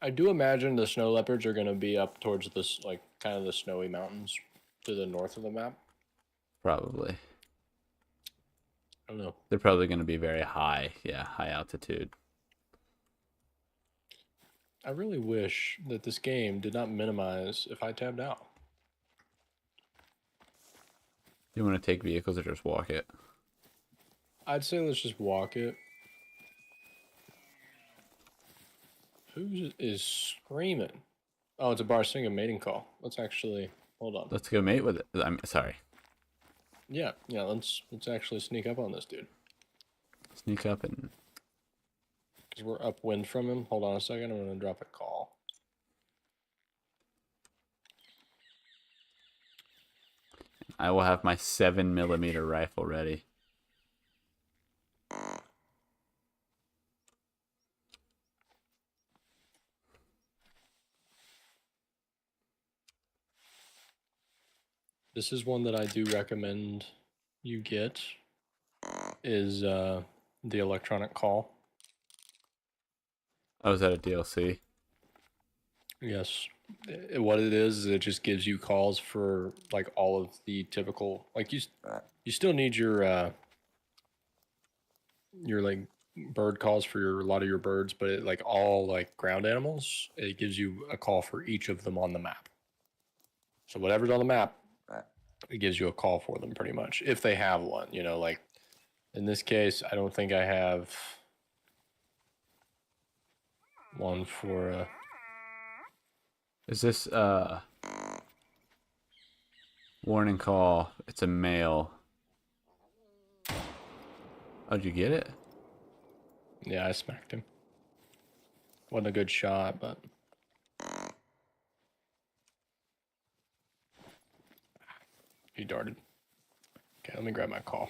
I do imagine the snow leopards are going to be up towards this, like, kind of the snowy mountains to the north of the map. Probably. I don't know. They're probably going to be very high. Yeah, high altitude. I really wish that this game did not minimize if I tabbed out. You want to take vehicles or just walk it? I'd say let's just walk it. Who is screaming? Oh, it's a Barsinga mating call. Let's actually hold on. Let's go mate with it. I'm sorry. Yeah, let's actually sneak up on this dude. Sneak up and Because we're upwind from him. Hold on a second. I'm going to drop a call. I will have my 7mm rifle ready. This is one that I do recommend you get. Is the electronic call. Oh, is that a DLC? Yes. What it is it just gives you calls for like all of the typical, like you still need your like bird calls for a lot of your birds, but it, like all like ground animals, it gives you a call for each of them on the map. So whatever's on the map, it gives you a call for them pretty much if they have one. Like in this case, I don't think I have one for. Is this warning call? It's a male. Oh, did you get it? Yeah, I smacked him. Wasn't a good shot, but he darted. Okay, let me grab my call.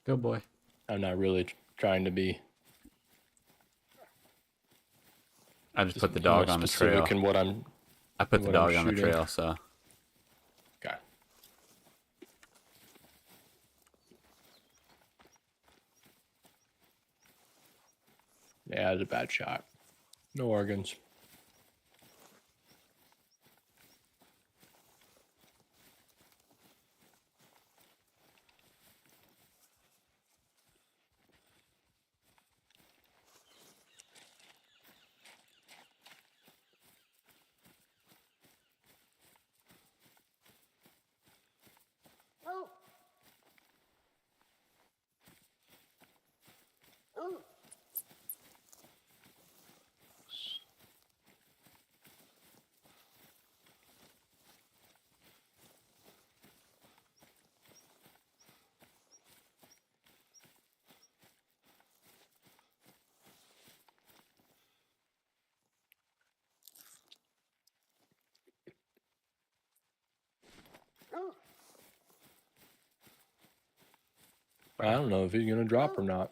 Go boy. I'm not really trying to be. I just put the dog on the trail. Specific in what I'm. I put the what dog I'm on the shooting. trail, so. Okay. Yeah, it's a bad shot. No organs. I don't know if he's gonna drop or not.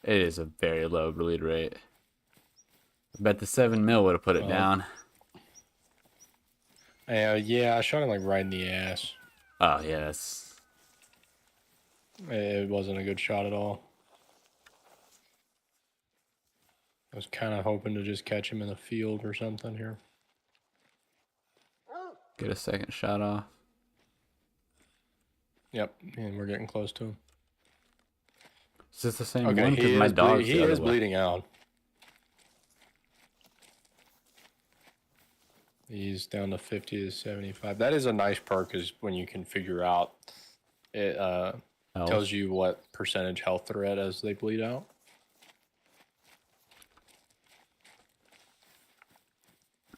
It is a very low bleed rate. I bet the 7mm would have put it down. Yeah, I shot him like right in the ass. Oh, yes. It wasn't a good shot at all. I was kind of hoping to just catch him in the field or something here. Get a second shot off. Yep, and we're getting close to him. Is this the same Okay, one? Because my dog's he the other is way. bleeding out. He's down to 50 to 75. That is a nice perk, is when you can figure out it tells you what percentage health they're at as they bleed out.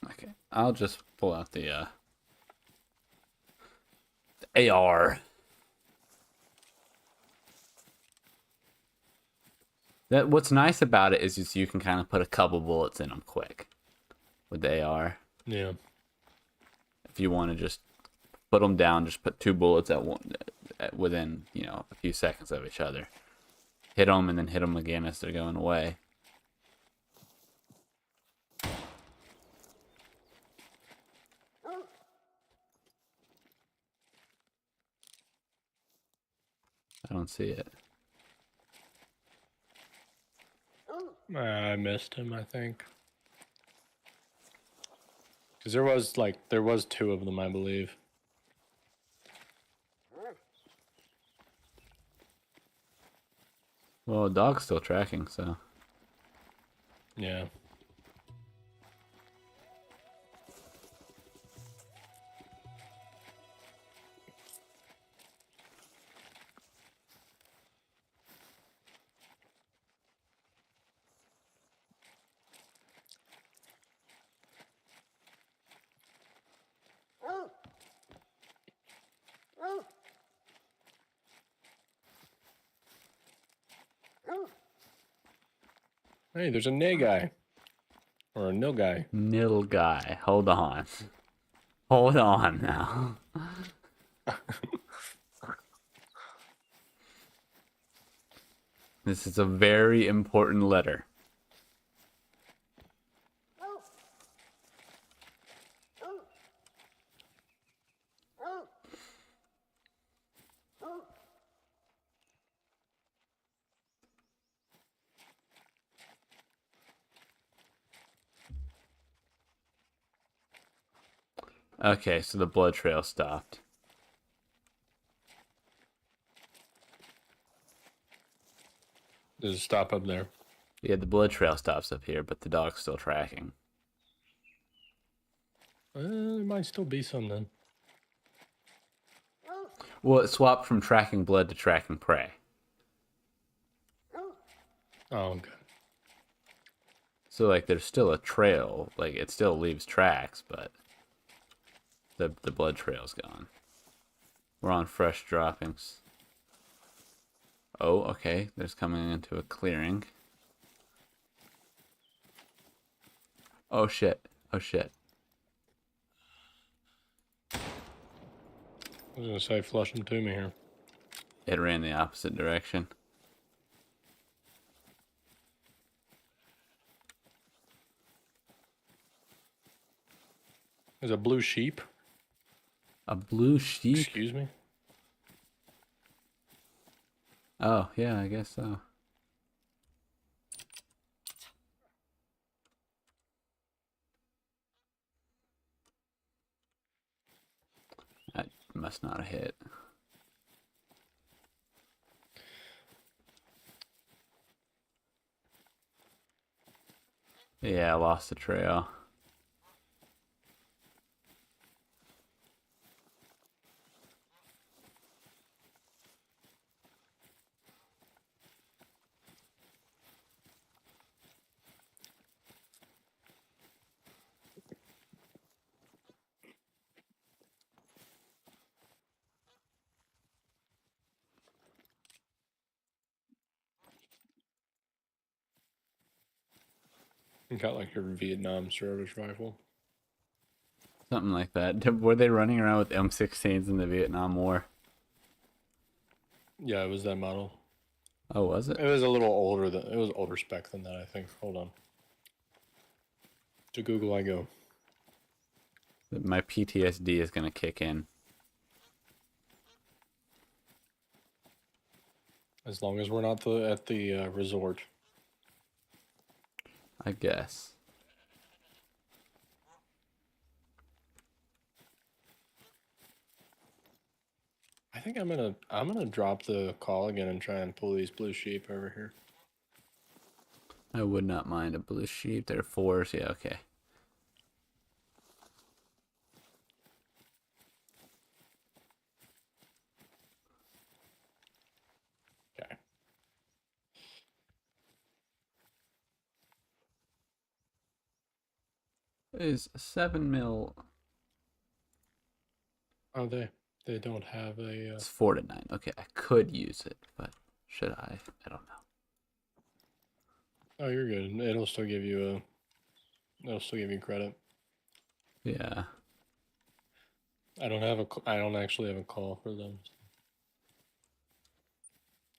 Okay, I'll just pull out the AR. What's nice about it is you can kind of put a couple bullets in them quick with the AR. Yeah. If you want to just put them down, just put 2 bullets within a few seconds of each other. Hit them and then hit them again as they're going away. I don't see it. I missed him, I think. Because there was 2 of them, I believe. Well, the dog's still tracking, so. Yeah. Hey, there's a nay guy. Or a nil guy. Nil guy. Hold on. Hold on now. This is a very important letter. Okay, so the blood trail stopped. Does it stop up there? Yeah, the blood trail stops up here, but the dog's still tracking. There might still be some then. Well, it swapped from tracking blood to tracking prey. Oh, okay. So, like, there's still a trail. Like, it still leaves tracks, but the blood trail's gone. We're on fresh droppings. Oh, okay. There's coming into a clearing. Oh, shit. Oh, shit. I was going to say, flush them to me here. It ran the opposite direction. There's a blue sheep. A blue sheep? Excuse me? Oh, yeah, I guess so. That must not have hit. Yeah, I lost the trail. You got like your Vietnam service rifle. Something like that. Were they running around with M16s in the Vietnam War? Yeah, it was that model. Oh, was it? It was a little older it was older spec than that, I think. Hold on. To Google I go. My PTSD is going to kick in. As long as we're not at the resort. I guess. I think I'm gonna drop the call again and try and pull these blue sheep over here. I would not mind a blue sheep. They're 4s. Yeah, okay. Okay. Is 7 mil. Oh, they don't have a. It's 4 to 9. Okay, I could use it, but should I? I don't know. Oh, you're good. It'll still give you a. It'll still give you credit. Yeah. I don't actually have a call for them.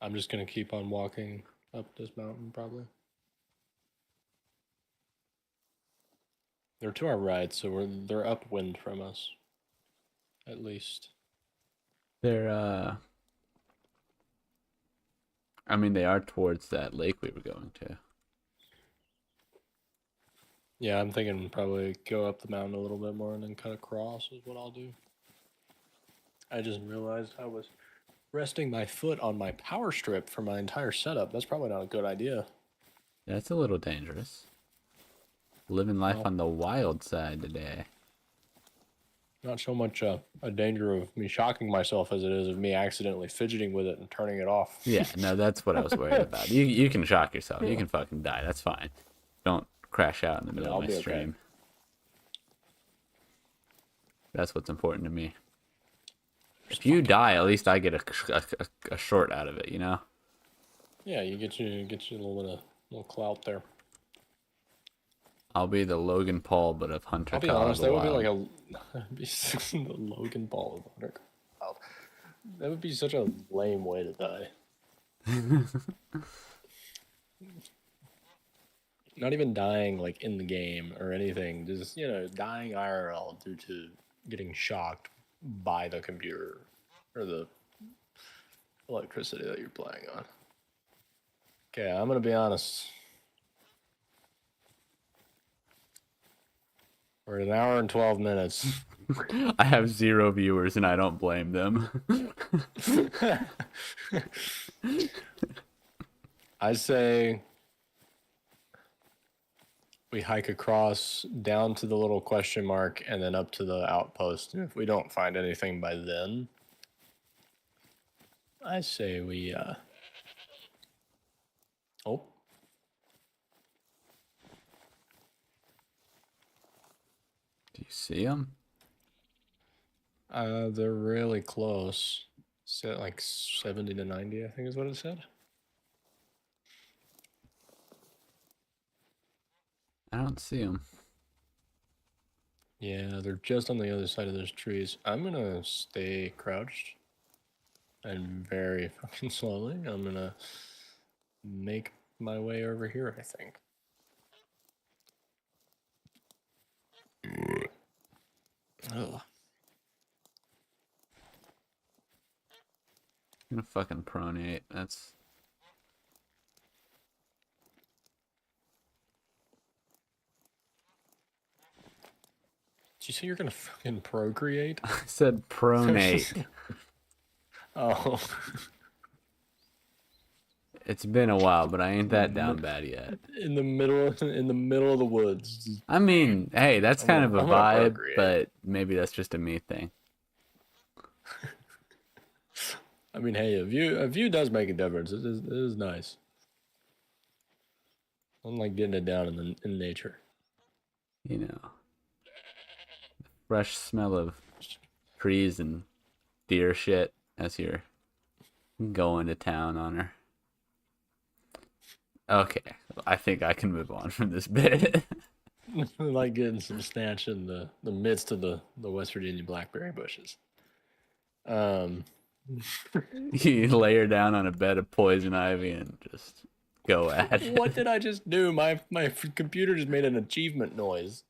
I'm just gonna keep on walking up this mountain, probably. They're to our right, so they're upwind from us. At least. They're I mean, they are towards that lake we were going to. Yeah, I'm thinking probably go up the mountain a little bit more and then cut across is what I'll do. I just realized I was resting my foot on my power strip for my entire setup. That's probably not a good idea. That's a little dangerous. Living life Well, on the wild side today. not so much a danger of me shocking myself as it is of me accidentally fidgeting with it and turning it off. Yeah, no, that's what I was worried about. You can shock yourself. You can fucking die. That's fine. Don't crash out in the middle I'll of be my okay. stream. That's what's important to me. If you die, at least I get a short out of it, you know? Yeah, you get you a little bit of little clout there. I'll be the Logan Paul, but of Hunter I'll be Call of honest, the that would be Wild. like the Logan Paul of Hunter. Wow. That would be such a lame way to die. Not even dying like in the game or anything, just dying IRL due to getting shocked by the computer or the electricity that you're playing on. Okay, I'm gonna be honest. We're at an hour and 12 minutes. I have 0 viewers, and I don't blame them. I say we hike across down to the little question mark and then up to the outpost. And if we don't find anything by then, I say we oh. Do you see them? They're really close. Set like 70 to 90, I think is what it said. I don't see them. Yeah, they're just on the other side of those trees. I'm gonna stay crouched and very fucking slowly. I'm gonna make my way over here, I think. Oh. I'm gonna fucking pronate. That's. Did you say you're gonna fucking procreate? I said pronate. Oh. It's been a while, but I ain't that down bad yet. In the middle of the woods. I mean, hey, that's kind of a I'm gonna vibe, procreate. but maybe that's just a me thing. I mean, hey, a view does make a difference. It is nice. I like getting it down in nature. You know, the fresh smell of trees and deer shit as you're going to town on her. Okay, I think I can move on from this bit. Like getting some snatch in the midst of the West Virginia blackberry bushes. You lay her down on a bed of poison ivy and just go at it. What did I just do? My computer just made an achievement noise.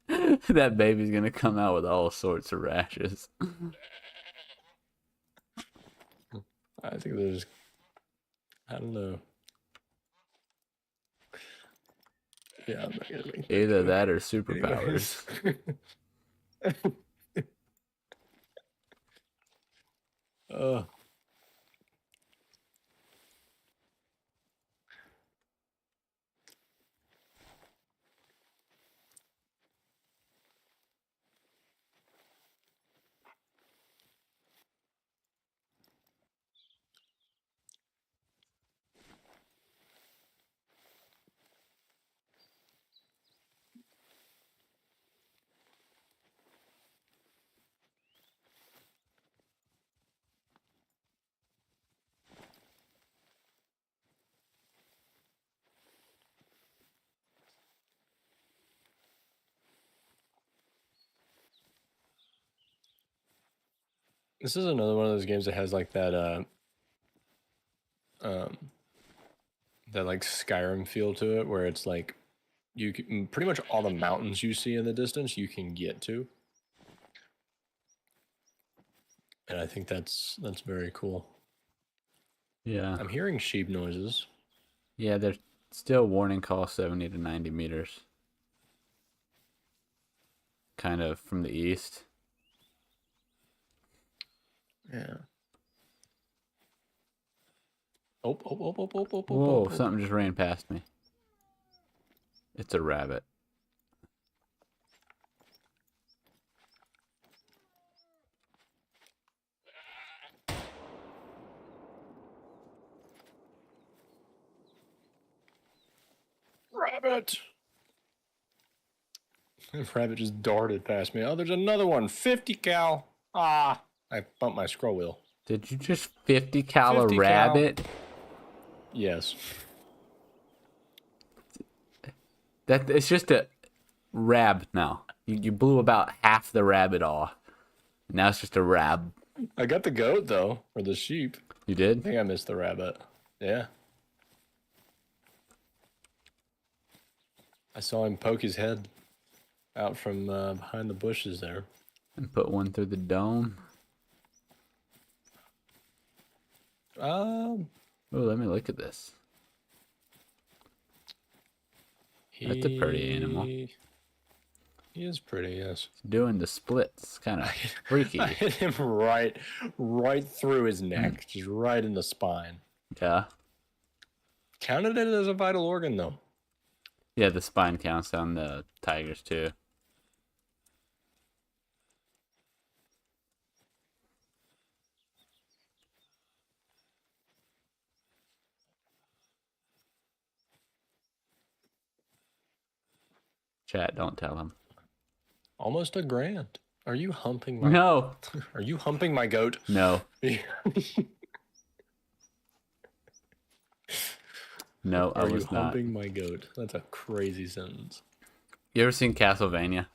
That baby's gonna come out with all sorts of rashes. I think there's, I don't know. Yeah, I'm not gonna make that Either joke. that or superpowers. Anyways. uh, this is another one of those games that has like um, that like Skyrim feel to it, where it's like you can pretty much all the mountains you see in the distance you can get to, and I think that's very cool. Yeah. I'm hearing sheep noises. Yeah, they're still warning call 70 to 90 meters. Kind of from the east. Yeah. Oh, oh, oh, oh, oh, oh, Whoa, oh, oh. something just ran past me. It's a rabbit. Rabbit! Rabbit just darted past me. Oh, there's another one. 50 cal. Ah, I bumped my scroll wheel. Did you just 50 cal a 50 cal. rabbit? Yes. That it's just a rab now. You blew about half the rabbit off. Now it's just a rab. I got the goat, though, or the sheep. You I did? think I missed the rabbit. Yeah. I saw him poke his head out from behind the bushes there. And put one through the dome. Um, Oh, let me look at this. That's a pretty animal. He is pretty, yes. It's doing the splits. Kind of freaky. I hit him right through his neck, just right in the spine. Yeah. Counted it as a vital organ, though. Yeah, the spine counts on the tigers too. Chat, don't tell him. Almost $1,000. Are you humping my? No. Are you humping my goat? No. No, I Are you was not. humping my goat? That's a crazy sentence. You ever seen Castlevania?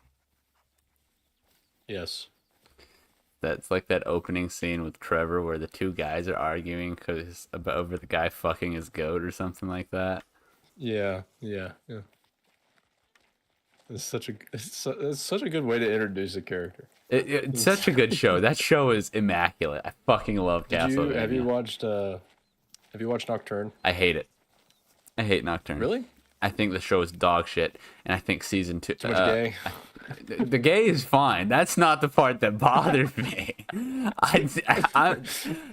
Yes. That's like that opening scene with Trevor where the two guys are arguing over the guy fucking his goat or something like that. Yeah. It's such a good way to introduce a character. It's such a good show. That show is immaculate. I fucking love Castlevania. Have you watched Nocturne? I hate it. I hate Nocturne. Really? I think the show is dog shit, and I think season 2. Too much gay. The gay is fine. That's not the part that bothered me.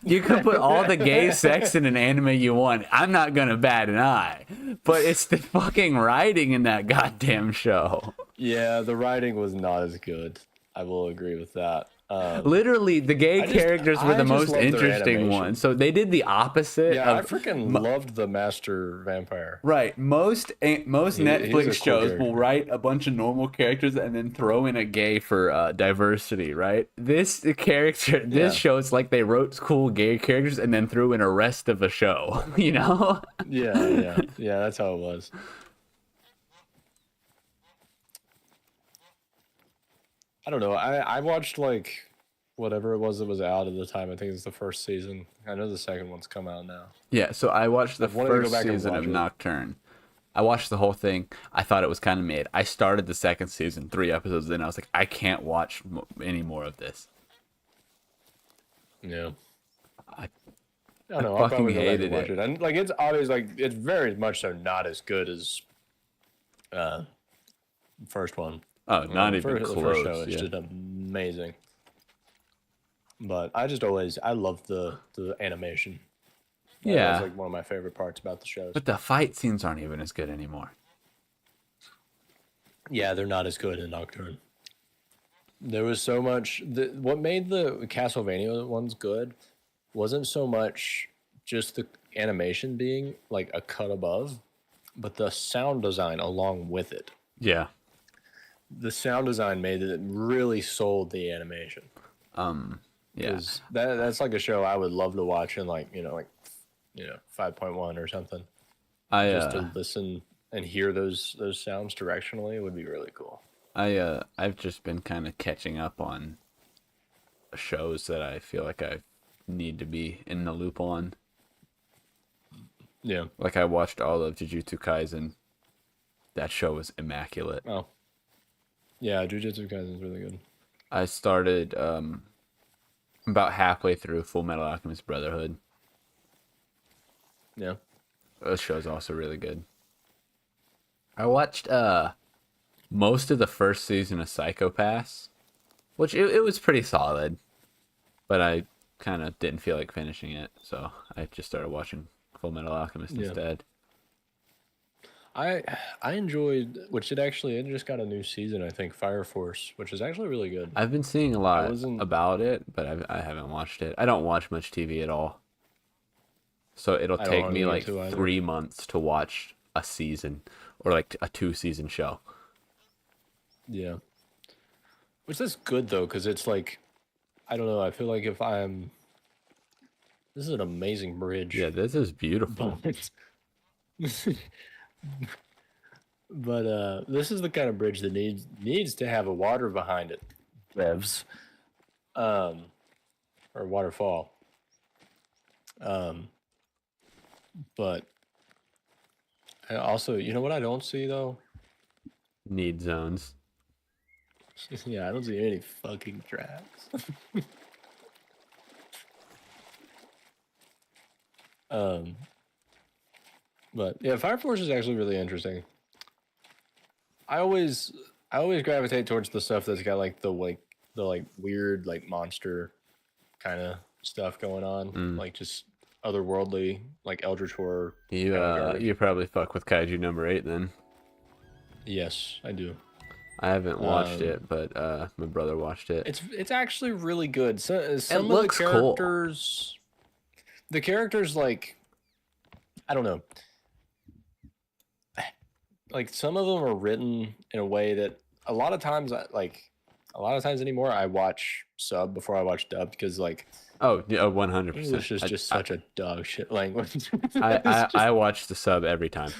You can put all the gay sex in an anime you want. I'm not gonna bat an eye, but it's the fucking writing in that goddamn show. Yeah, the writing was not as good. I will agree with that. Literally, the gay characters were I the just most love their interesting animation. ones. So they did the opposite. Yeah, I of, freaking loved the Master Vampire. Right. Most he's a Netflix cool shows character. will write a bunch of normal characters and then throw in a gay for diversity, right? This show, it's like they wrote cool gay characters and then threw in a rest of a show, you know? Yeah, that's how it was. I don't know. I watched like whatever it was that was out at the time. I think it's the first season. I know the second one's come out now. Yeah, so I watched the wanted to go first back and season watch of it. Nocturne. I watched the whole thing. I thought it was kind of mid. I started the second season, 3 episodes in. I was like, I can't watch any more of this. Yeah. I don't know. I'll fucking probably go back and hated watch it. it. And like, it's obvious, like it's very much so not as good as the first one. Oh, not even The first show close. is Yeah. just amazing. But I love the animation. That's Yeah. like one of my favorite parts about the shows. But the fight scenes aren't even as good anymore. Yeah, they're not as good in Nocturne. There was so much. What made the Castlevania ones good wasn't so much just the animation being like a cut above, but the sound design along with it. Yeah. The sound design made it really sold the animation. Yeah. 'Cause that's like a show I would love to watch in like 5.1 or something. Just to I listen and hear those sounds directionally would be really cool. I've just been kind of catching up on shows that I feel like I need to be in the loop on. Yeah. Like I watched all of Jujutsu Kaisen. That show was immaculate. Oh. Yeah, Jujutsu Kaisen is really good. I started about halfway through Full Metal Alchemist Brotherhood. Yeah. That show's also really good. I watched most of the first season of Psycho Pass, which it was pretty solid, but I kind of didn't feel like finishing it, so I just started watching Full Metal Alchemist instead. I enjoyed, it just got a new season, I think, Fire Force, which is actually really good. I've been seeing a lot wasn't- about it, but I haven't watched it. I don't watch much TV at all, so it'll I don't take wanna me get like to either. 3 months to watch a season or like a 2-season show. Yeah. Which is good though, because it's like, I don't know, I feel like if I'm, this is an amazing bridge. Yeah, this is beautiful. But this is the kind of bridge that needs to have a water behind it. Revs. Or waterfall. But I also, you know what I don't see though? Need zones. Yeah, I don't see any fucking tracks. But yeah, Fire Force is actually really interesting. I always gravitate towards the stuff that's got like the weird like monster kind of stuff going on, like just otherworldly, like eldritch horror. You probably fuck with Kaiju number 8 then. Yes, I do. I haven't watched it, but my brother watched it. It's actually really good. So, some of looks the cool. characters, the characters like, I don't know. Like some of them are written in a way that a lot of times anymore I watch sub before I watch dub because like Oh, yeah, 100%. English is just such a dog shit language. I watch the sub every time.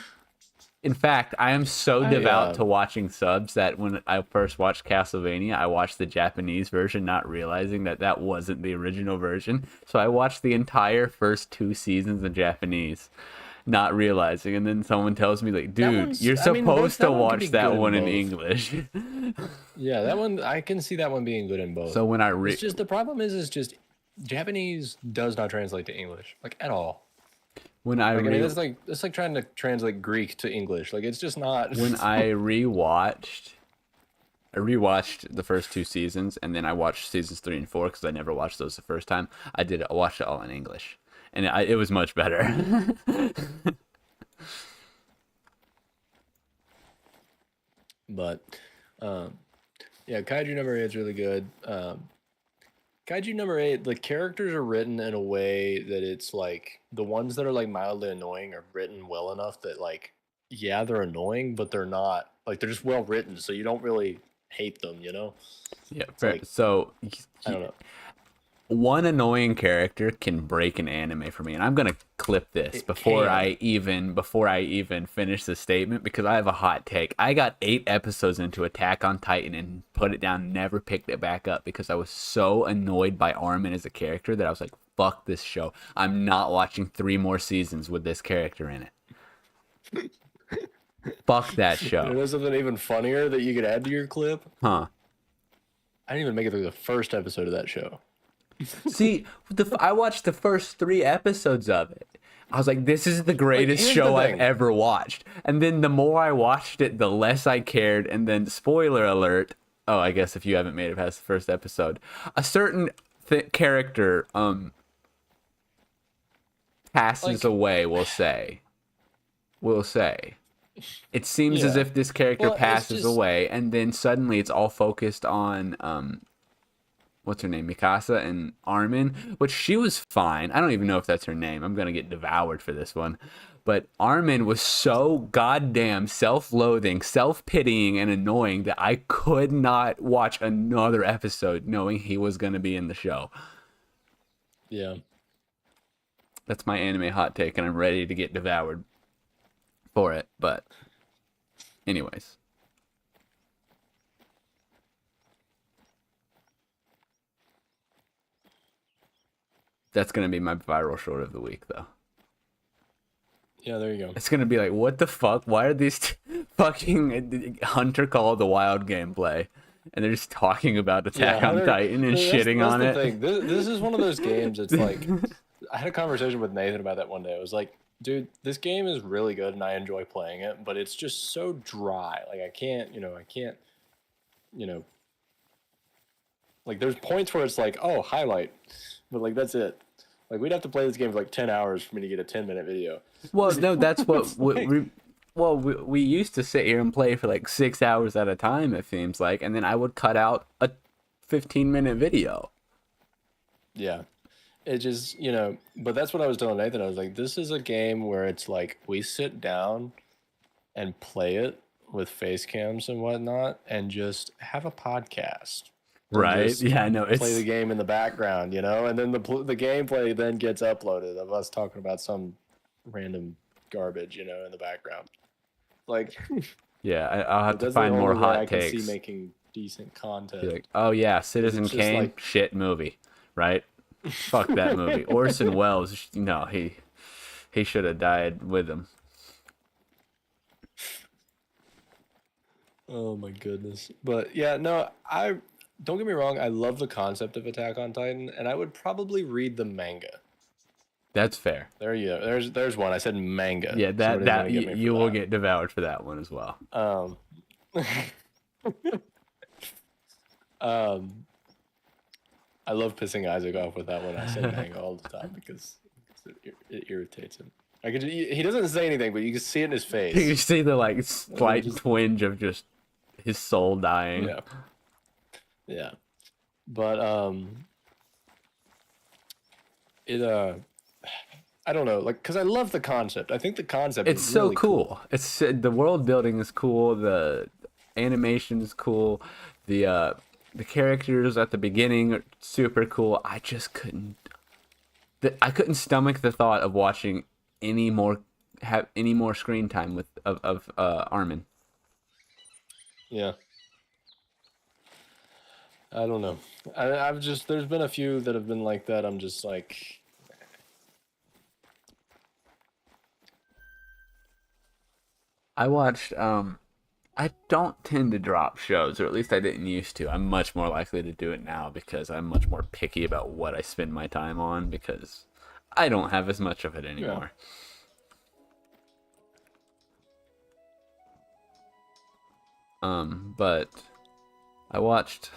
In fact, I am so devout to watching subs that when I first watched Castlevania, I watched the Japanese version, not realizing that wasn't the original version. So I watched the entire first 2 seasons in Japanese, not realizing. And then someone tells me, like, dude, you're supposed to watch that one in English. Yeah, that one, I can see that one being good in both. So when it's just, the problem is just Japanese does not translate to English, like, at all. When it's like trying to translate Greek to English. Like, it's just not. When I rewatched the first 2 seasons, and then I watched seasons 3 and 4 because I never watched those the first time. I watched it all in English, and it was much better. But, yeah, Kaiju number 8 is really good. Kaiju number 8, the characters are written in a way that it's like the ones that are like mildly annoying are written well enough that like, yeah, they're annoying, but they're not like, they're just well written, so you don't really hate them, you know? Yeah, fair. So I don't know. One annoying character can break an anime for me, and I'm gonna clip this before I even finish the statement because I have a hot take. I got 8 episodes into Attack on Titan and put it down, never picked it back up because I was so annoyed by Armin as a character that I was like, "Fuck this show! I'm not watching 3 more seasons with this character in it." Fuck that show. There's something even funnier that you could add to your clip. Huh? I didn't even make it through the first episode of that show. See, I watched the first 3 episodes of it. I was like, this is the greatest here's show the I've thing. ever watched. And then the more I watched it, the less I cared. And then, spoiler alert. Oh, I guess if you haven't made it past the first episode, a certain character passes Like, away. We'll say. It seems as yeah. if this character Well, it's passes just away, and then suddenly it's all focused on what's her name, Mikasa and Armin, which she was fine. I don't even know if that's her name. I'm gonna get devoured for this one. But Armin was so goddamn self-loathing, self-pitying, and annoying that I could not watch another episode knowing he was gonna be in the show. yeah. That's my anime hot take, and I'm ready to get devoured for it. But anyways. That's going to be my viral short of the week, though. Yeah, there you go. It's going to be like, what the fuck? Why are these fucking Hunter Call the Wild gameplay? And they're just talking about Attack on Titan and shitting on that's it. the thing. This is one of those games. It's like, I had a conversation with Nathan about that one day. It was like, dude, this game is really good and I enjoy playing it, but it's just so dry. Like, I can't, like there's points where it's like, oh, highlight, but like that's it. Like we'd have to play this game for like 10 hours for me to get a 10-minute video. Well, no, that's what we used to sit here and play for like 6 hours at a time, it seems like, and then I would cut out a 15-minute video. Yeah. It just, but that's what I was telling Nathan. I was like, this is a game where it's like we sit down and play it with face cams and whatnot and just have a podcast. Right? Yeah, I know. Play the game in the background, and then the gameplay then gets uploaded of us talking about some random garbage, in the background. Like, yeah, I'll have to that's find the more only way hot I can takes. see making decent content. Be like, oh yeah, Citizen It's just Kane, like- shit movie, right? Fuck that movie. Orson Welles, no, he should have died with him. Oh my goodness. But yeah, no, I don't get me wrong, I love the concept of Attack on Titan, and I would probably read the manga. That's fair. There you go. There's one. I said manga. Yeah, Somebody's that gonna get me for you will that. get devoured for that one as well. I love pissing Isaac off with that one. I say manga all the time because it irritates him. He doesn't say anything, but you can see it in his face. You see the like slight twinge of just his soul dying. Yeah. Yeah. But I don't know, like, because I love the concept. I think the concept It's is so really cool. It's the world building is cool. The animation is cool. The characters at the beginning are super cool. I just couldn't. I couldn't stomach the thought of watching any more screen time with Armin. Yeah. I don't know. I've just, there's been a few that have been like that. I'm just like, I watched I don't tend to drop shows, or at least I didn't used to. I'm much more likely to do it now because I'm much more picky about what I spend my time on because I don't have as much of it anymore. But I watched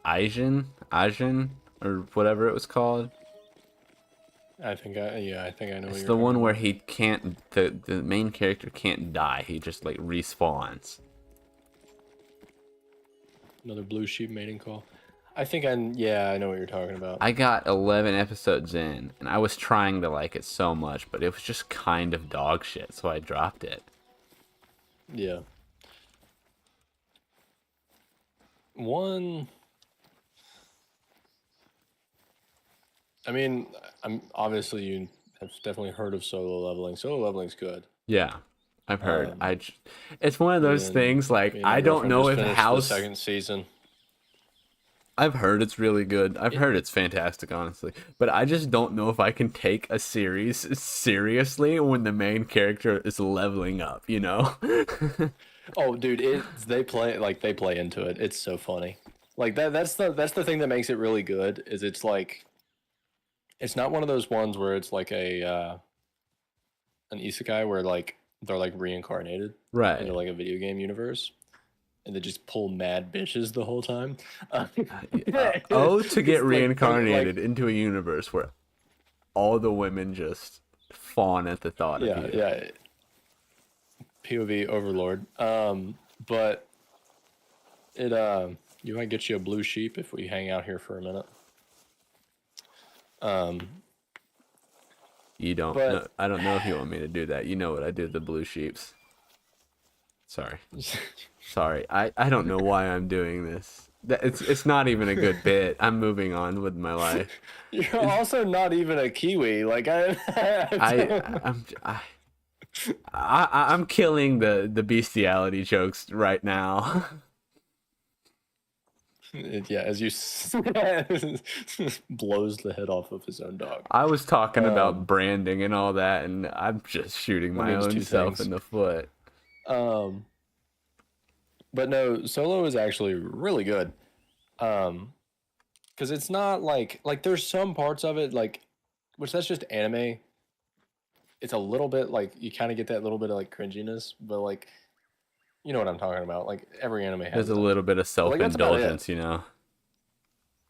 Ajin, or whatever it was called. I think I know. It's what you're the talking one about. where he can't, the main character can't die. He just like respawns. Another blue sheep mating call. I know what you're talking about. I got 11 episodes in, and I was trying to like it so much, but it was just kind of dog shit, so I dropped it. Yeah. I'm obviously you have definitely heard of solo leveling. Solo leveling's good. Yeah, I've heard. It's one of those And things like me and my I don't girlfriend know just if finished how. the second season. I've heard it's really good. I've heard it's fantastic, honestly. But I just don't know if I can take a series seriously when the main character is leveling up, you know? Oh, dude, they play into it. It's so funny. Like that's the thing that makes it really good is it's like it's not one of those ones where it's like a an isekai where like they're like reincarnated Right. into like a video game universe and they just pull mad bitches the whole time. To get It's reincarnated into a universe where all the women just fawn at the thought of yeah, you. yeah. POV overlord. But it you might get you a blue sheep if we hang out here for a minute. You don't But know, I don't know if you want me to do that. You know what I do to the blue sheeps. Sorry. Sorry. I don't know why I'm doing this. It's not even a good bit. I'm moving on with my life. you're also not even a Kiwi. Like I'm killing the bestiality jokes right now. yeah, as you blows the head off of his own dog. I was talking about branding and all that, and I'm just shooting my means own two self things. in the foot. But no, Solo is actually really good. Because it's not like there's some parts of it like, which that's just anime. It's a little bit like you kind of get that little bit of like cringiness, but like you know what I'm talking about. Like every anime has There's a that. little bit of But, like that's about it. self-indulgence, you know.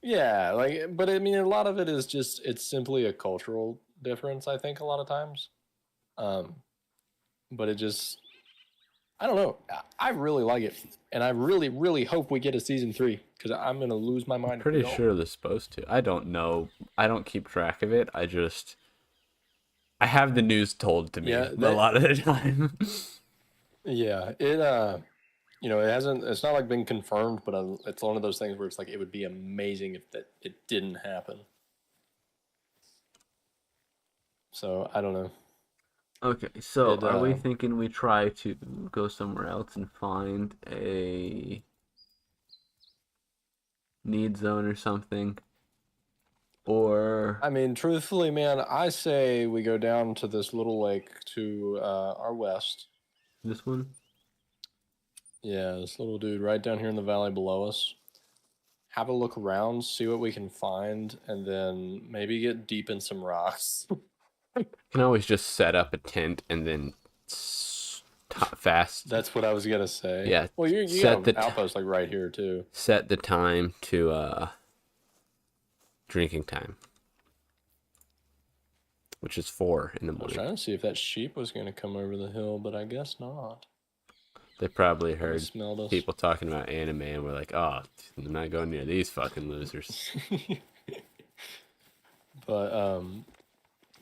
Yeah, like but I mean a lot of it is just it's simply a cultural difference. I think a lot of times. Um, but it just I don't know. I really like it, and I really, really hope we get a season 3 because I'm gonna lose my mind if we Pretty don't. sure they're supposed to. I don't know. I don't keep track of it. I have the news told to me Yeah, a lot of the time. yeah. It you know, it hasn't. It's not like been confirmed, but it's one of those things where it's like it would be amazing if that it didn't happen. So I don't know. Okay, so It are we thinking we try to go somewhere else and find a need zone or something? Or I mean, truthfully, man, I say we go down to this little lake to our west. this one? Yeah, this little dude right down here in the valley below us. Have a look around, see what we can find, and then maybe get deep in some rocks. Can always just set up a tent and then fast. That's what I was gonna say. Yeah, Well, you set got the an outpost like right here too. set the time to drinking time, which is 4 in the I was morning. trying to see if that sheep was gonna come over the hill, but I guess not. They probably They heard smelled us. people talking about anime and were like, "Oh, I'm not going near these fucking losers." But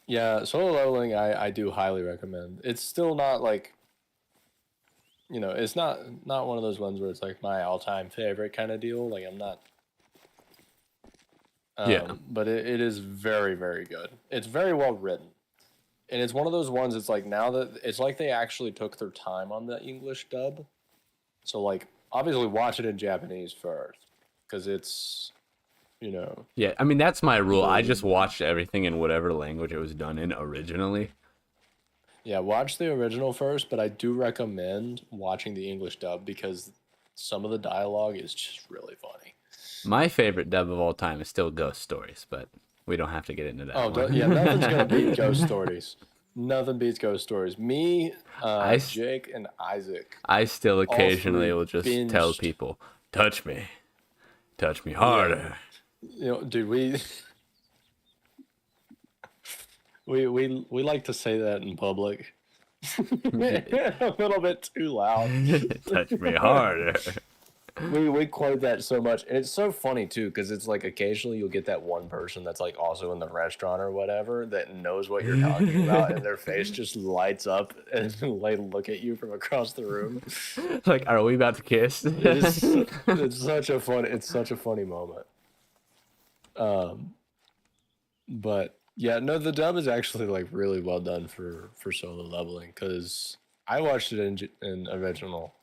yeah, solo leveling I do highly recommend. It's still not like you know, it's not one of those ones where it's like my all-time favorite kind of deal. Like I'm not Yeah. but it is very, very good. It's very well written. And it's one of those ones it's like now that it's like they actually took their time on the English dub. So like obviously watch it in Japanese first cuz it's you know, Yeah, I mean that's my rule. I just watched everything in whatever language it was done in originally. yeah, watch the original first, but I do recommend watching the English dub because some of the dialogue is just really funny. My favorite dub of all time is still Ghost Stories, but we don't have to get into that one. Yeah, nothing's gonna beat Ghost Stories. Nothing beats Ghost Stories. Me, Jake, and Isaac. I still occasionally three will just tell binged. people, touch me harder. You know, dude, we like to say that in public. A little bit too loud. Touch me harder. We quote that so much, and it's so funny too because it's like occasionally you'll get that one person that's like also in the restaurant or whatever that knows what you're talking about, and their face just lights up and they look at you from across the room. Like, are we about to kiss? It's such a funny moment. But yeah, no, the dub is actually like really well done for solo leveling because I watched it in original.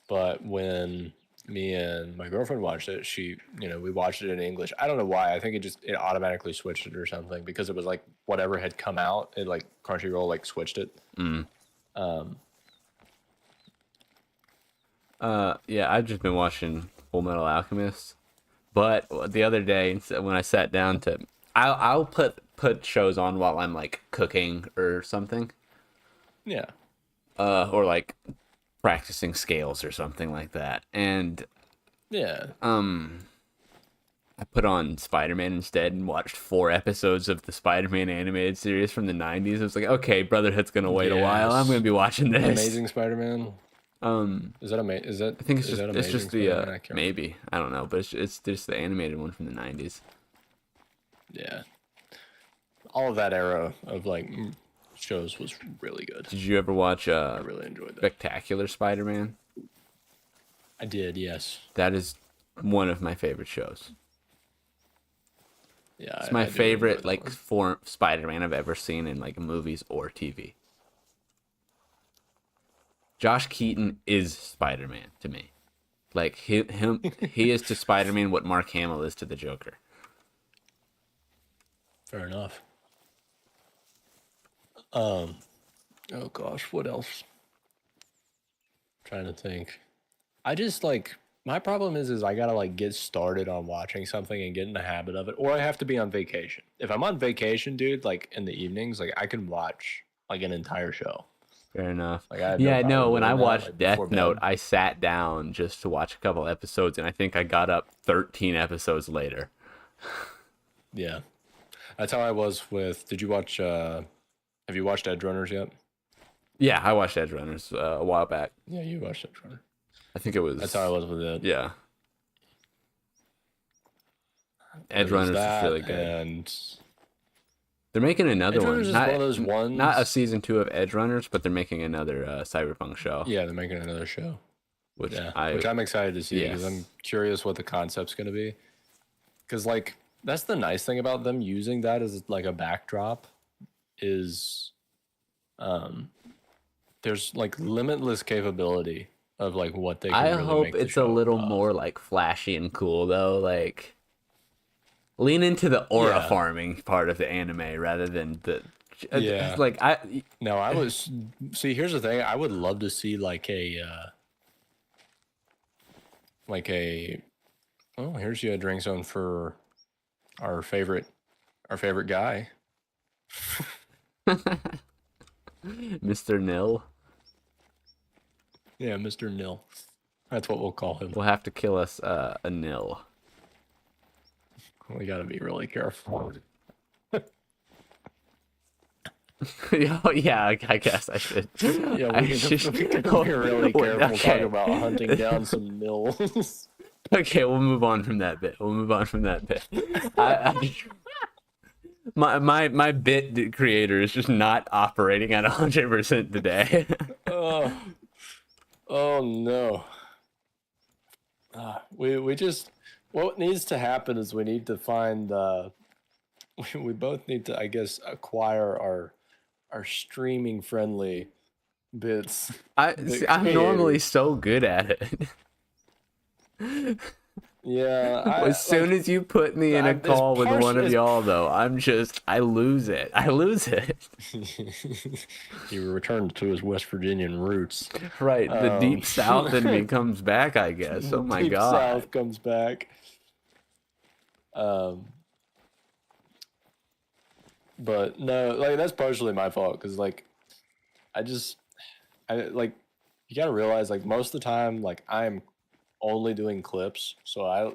But when me and my girlfriend watched it, we watched it in English. I don't know why. I think it automatically switched it or something because it was like whatever had come out. It like Crunchyroll like switched it. Yeah, I've just been watching Full Metal Alchemist. But the other day, when I sat down to, I'll put shows on while I'm like cooking or something, Yeah. or like practicing scales or something like that. And Yeah. I put on Spider-Man instead and watched 4 episodes of the Spider-Man animated series from the 90s. I was like, okay, Brotherhood's gonna wait a while. I'm gonna be watching this. Amazing Spider-Man. Is that I think it's is just that it's Amazing just the Spider-Man? I can't remember. maybe I don't know, but it's just the animated one from the 90s. Yeah. All of that era of like shows was really good. Did you ever watch I really enjoyed that. Spectacular Spider-Man? I did, yes. That is one of my favorite shows. Yeah, It's my I do favorite enjoy that like one. form Spider-Man I've ever seen in like movies or TV. Josh Keaton is Spider-Man to me. Like he is to Spider-Man what Mark Hamill is to the Joker. Fair enough. Oh gosh, what else? Trying to think. I just like my problem is I gotta like get started on watching something and get in the habit of it, or I have to be on vacation. If I'm on vacation, dude, like in the evenings, like I can watch like an entire show. Fair enough. Like I have no Yeah, no, problem when I doing that, watched like before Death Note, bed. I sat down just to watch a couple episodes and I think I got up 13 episodes later. Yeah, that's how I was with. Did you watch? Have you watched Edge Runners yet? Yeah, I watched Edge Runners a while back. Yeah, you watched Edge Runner. I think it was That's how I was with it. Yeah. Edge It was Runners is that, really good. and They're making another Edge one. Runners is Not, one of those ones. not a season 2 of Edge Runners, but they're making another Cyberpunk show. Yeah, they're making another show. Which Yeah, which I'm excited to see because Yes. I'm curious what the concept's going to be. Because like that's the nice thing about them using that as like a backdrop is, there's like limitless capability of like what they can I really hope make the it's a show little of. more like flashy and cool though. Like lean into the aura Yeah. farming part of the anime rather than the Yeah. like I No, I was see. Here's the thing. I would love to see like a like a. Oh, here's your drink zone for our favorite guy. Mr. Nil Yeah, Mr. Nil. That's what we'll call him. will have to kill us a nil. We got to be really careful. Oh yeah, I guess I should. Yeah, I we should- can be really careful Okay. talking about hunting down some nils. Okay, we'll move on from that bit. My bit creator is just not operating at 100% today. Oh, oh no. We just what needs to happen is we need to find we both need to I guess acquire our streaming friendly bits. I'm normally so good at it. Yeah, As soon as you put me in a it's call with one of it's- y'all, though, I lose it. he returned to his West Virginian roots. Right, the deep south in me comes back, I guess. Oh my Deep god. South comes back. But no, like that's partially my fault because like I like you gotta realize like most of the time like I'm only doing clips, so I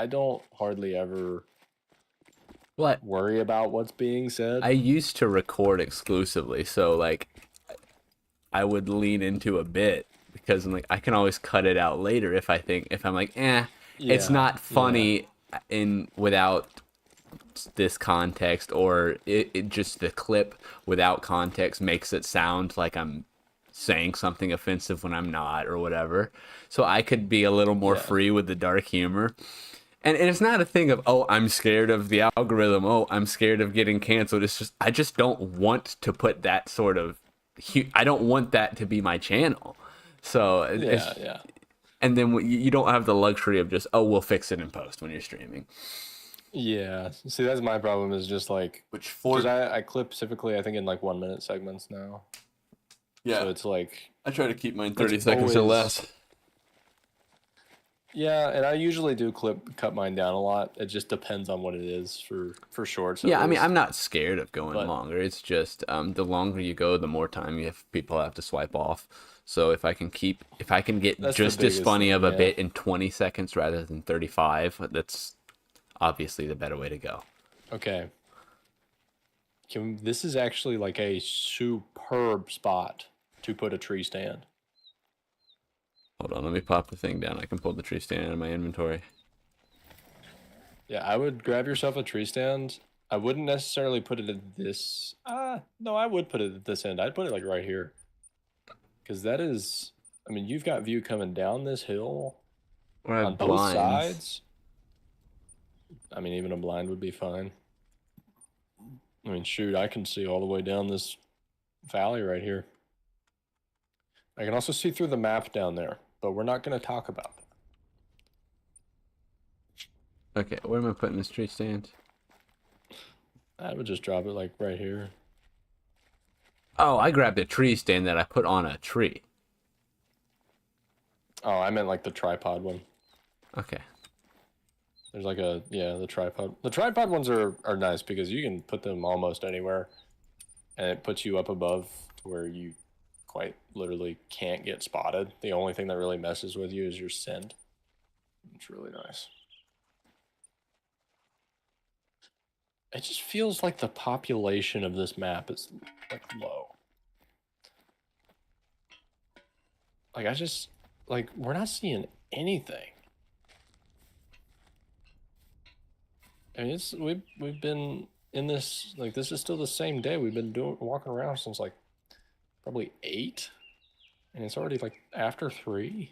don't hardly ever What? worry about what's being said. I used to record exclusively, so like I would lean into a bit because I'm like I can always cut it out later if I'm like, it's Yeah, not funny in without this context, or it just the clip without context makes it sound like I'm saying something offensive when I'm not or whatever. So I could be a little more free with the dark humor. And it's not a thing of, oh, I'm scared of the algorithm. Oh, I'm scared of getting canceled. It's just, I just don't want to put that sort of, I don't want that to be my channel. So, yeah. And then you don't have the luxury of just, oh, we'll fix it in post when you're streaming. Yeah. See, that's my problem is just like, Which because I clip typically, I think in like 1 minute segments now. yeah, So it's like, I try to keep mine it's 30 seconds or less. Yeah, and I usually do cut mine down a lot. It just depends on what it is for shorts at Yeah, I mean, I'm least. not scared of going But longer. It's just the longer you go, the more time people have to swipe off. So if I can get that's the just as biggest funny thing, of a yeah. bit in 20 seconds rather than 35, that's obviously the better way to go. Okay. This is actually like a superb spot to put a tree stand. Hold on, let me pop the thing down. I can pull the tree stand out of my inventory. Yeah, I would grab yourself a tree stand. I wouldn't necessarily put it at this. No, I would put it at this end. I'd put it like right here. Because that is, I mean, you've got view coming down this hill Or I on have both blinds. sides. I mean, even a blind would be fine. I mean, shoot, I can see all the way down this valley right here. I can also see through the map down there, but we're not going to talk about that. Okay, where am I putting this tree stand? I would just drop it like right here. Oh, I grabbed a tree stand that I put on a tree. Oh, I meant like the tripod one. Okay. There's like the tripod. The tripod ones are nice because you can put them almost anywhere, and it puts you up above to where you quite literally can't get spotted. The only thing that really messes with you is your scent. It's really nice. It just feels like the population of this map is like low. Like we're not seeing anything. I mean, we've been in this, like, this is still the same day. We've been walking around since like probably 8, and it's already like after 3.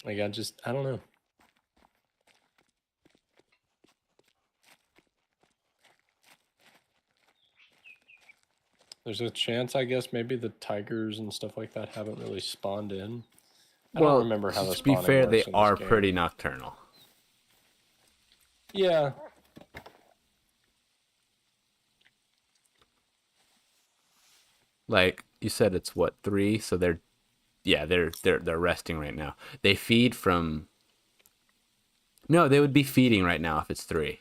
Like I don't know. There's a chance, I guess, maybe the tigers and stuff like that haven't really spawned in. I don't Well, remember how the to be spawning fair, they works in this are game. pretty nocturnal. Yeah. Like you said, it's what, 3? So they're resting right now. They feed from. No, they would be feeding right now if it's 3.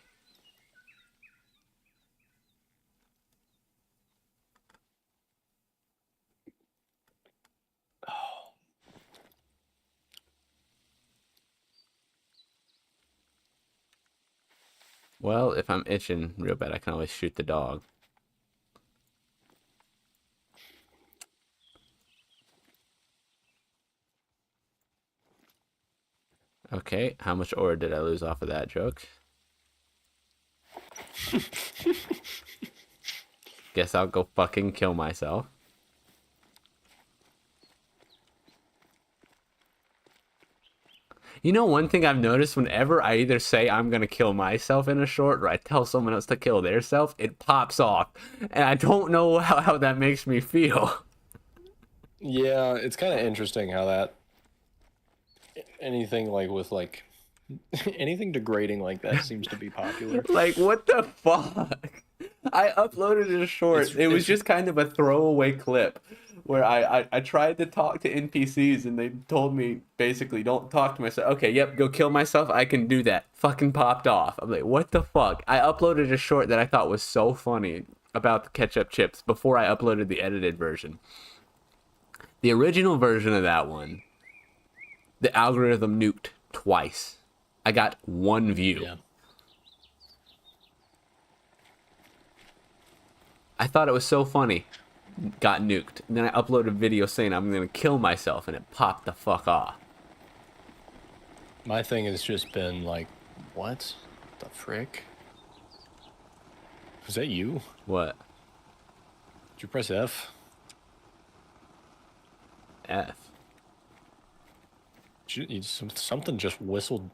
Well, if I'm itching real bad, I can always shoot the dog. Okay, how much ore did I lose off of that joke? Guess I'll go fucking kill myself. You know, one thing I've noticed whenever I either say I'm gonna kill myself in a short or I tell someone else to kill their self, it pops off. And I don't know how that makes me feel. Yeah, it's kind of interesting how that anything like with like anything degrading like that seems to be popular. Like, what the fuck? I uploaded a short. It was just kind of a throwaway clip where I tried to talk to NPCs and they told me basically don't talk to myself. Okay, yep, go kill myself. I can do that. Fucking popped off. I'm like, what the fuck? I uploaded a short that I thought was so funny about the ketchup chips before I uploaded the edited version. The original version of that one, the algorithm nuked twice. I got 1 view. Yeah. I thought it was so funny. Got nuked. And then I uploaded a video saying I'm going to kill myself and it popped the fuck off. My thing has just been like, what the frick? Was that you? What? Did you press F? F. Something just whistled.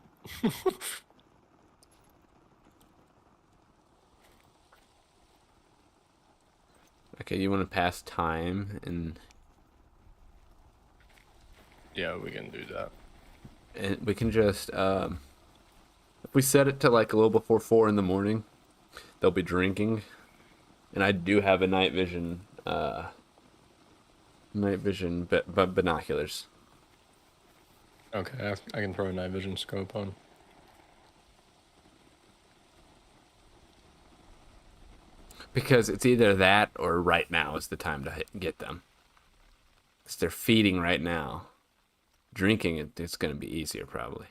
Okay, you want to pass time and Yeah, we can do that. we can just if we set it to like a little before 4 in the morning, they'll be drinking. And I do have a night vision Night vision, but binoculars. Okay, I can throw a night vision scope on. Because it's either that or right now is the time to get them. Because they're feeding right now. Drinking, it's going to be easier probably.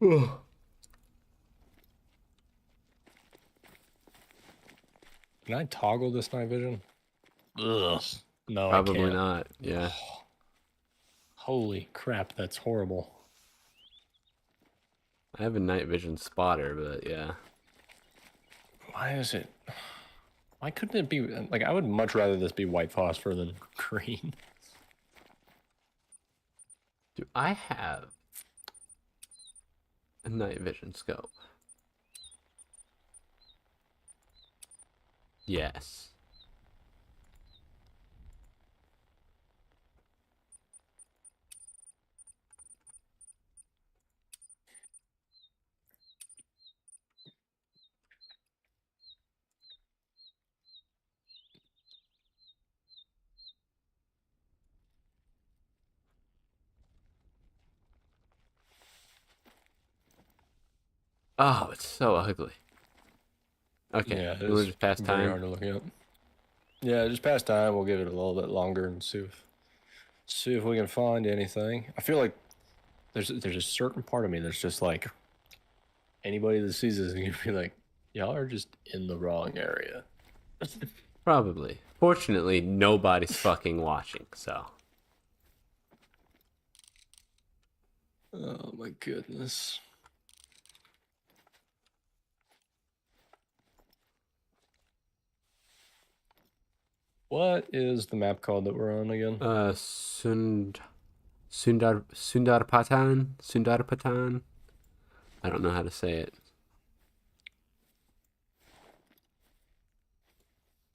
Ugh. Can I toggle this night vision? Ugh. No, I Probably can't. not. Yeah. Holy crap, that's horrible. I have a night vision spotter, but yeah. Why is it? Why couldn't it be like? I would much rather this be white phosphor than green. Do I have a night vision scope? Yes. Oh, it's so ugly. Okay, Yeah, we're it's just past very time. hard to look at. Yeah, just past time. We'll give it a little bit longer and see if we can find anything. I feel like there's a certain part of me that's just like anybody that sees this is gonna be like, y'all are just in the wrong area. Probably. Fortunately, nobody's fucking watching, so. Oh my goodness. What is the map called that we're on again? Sundarpatan. I don't know how to say it.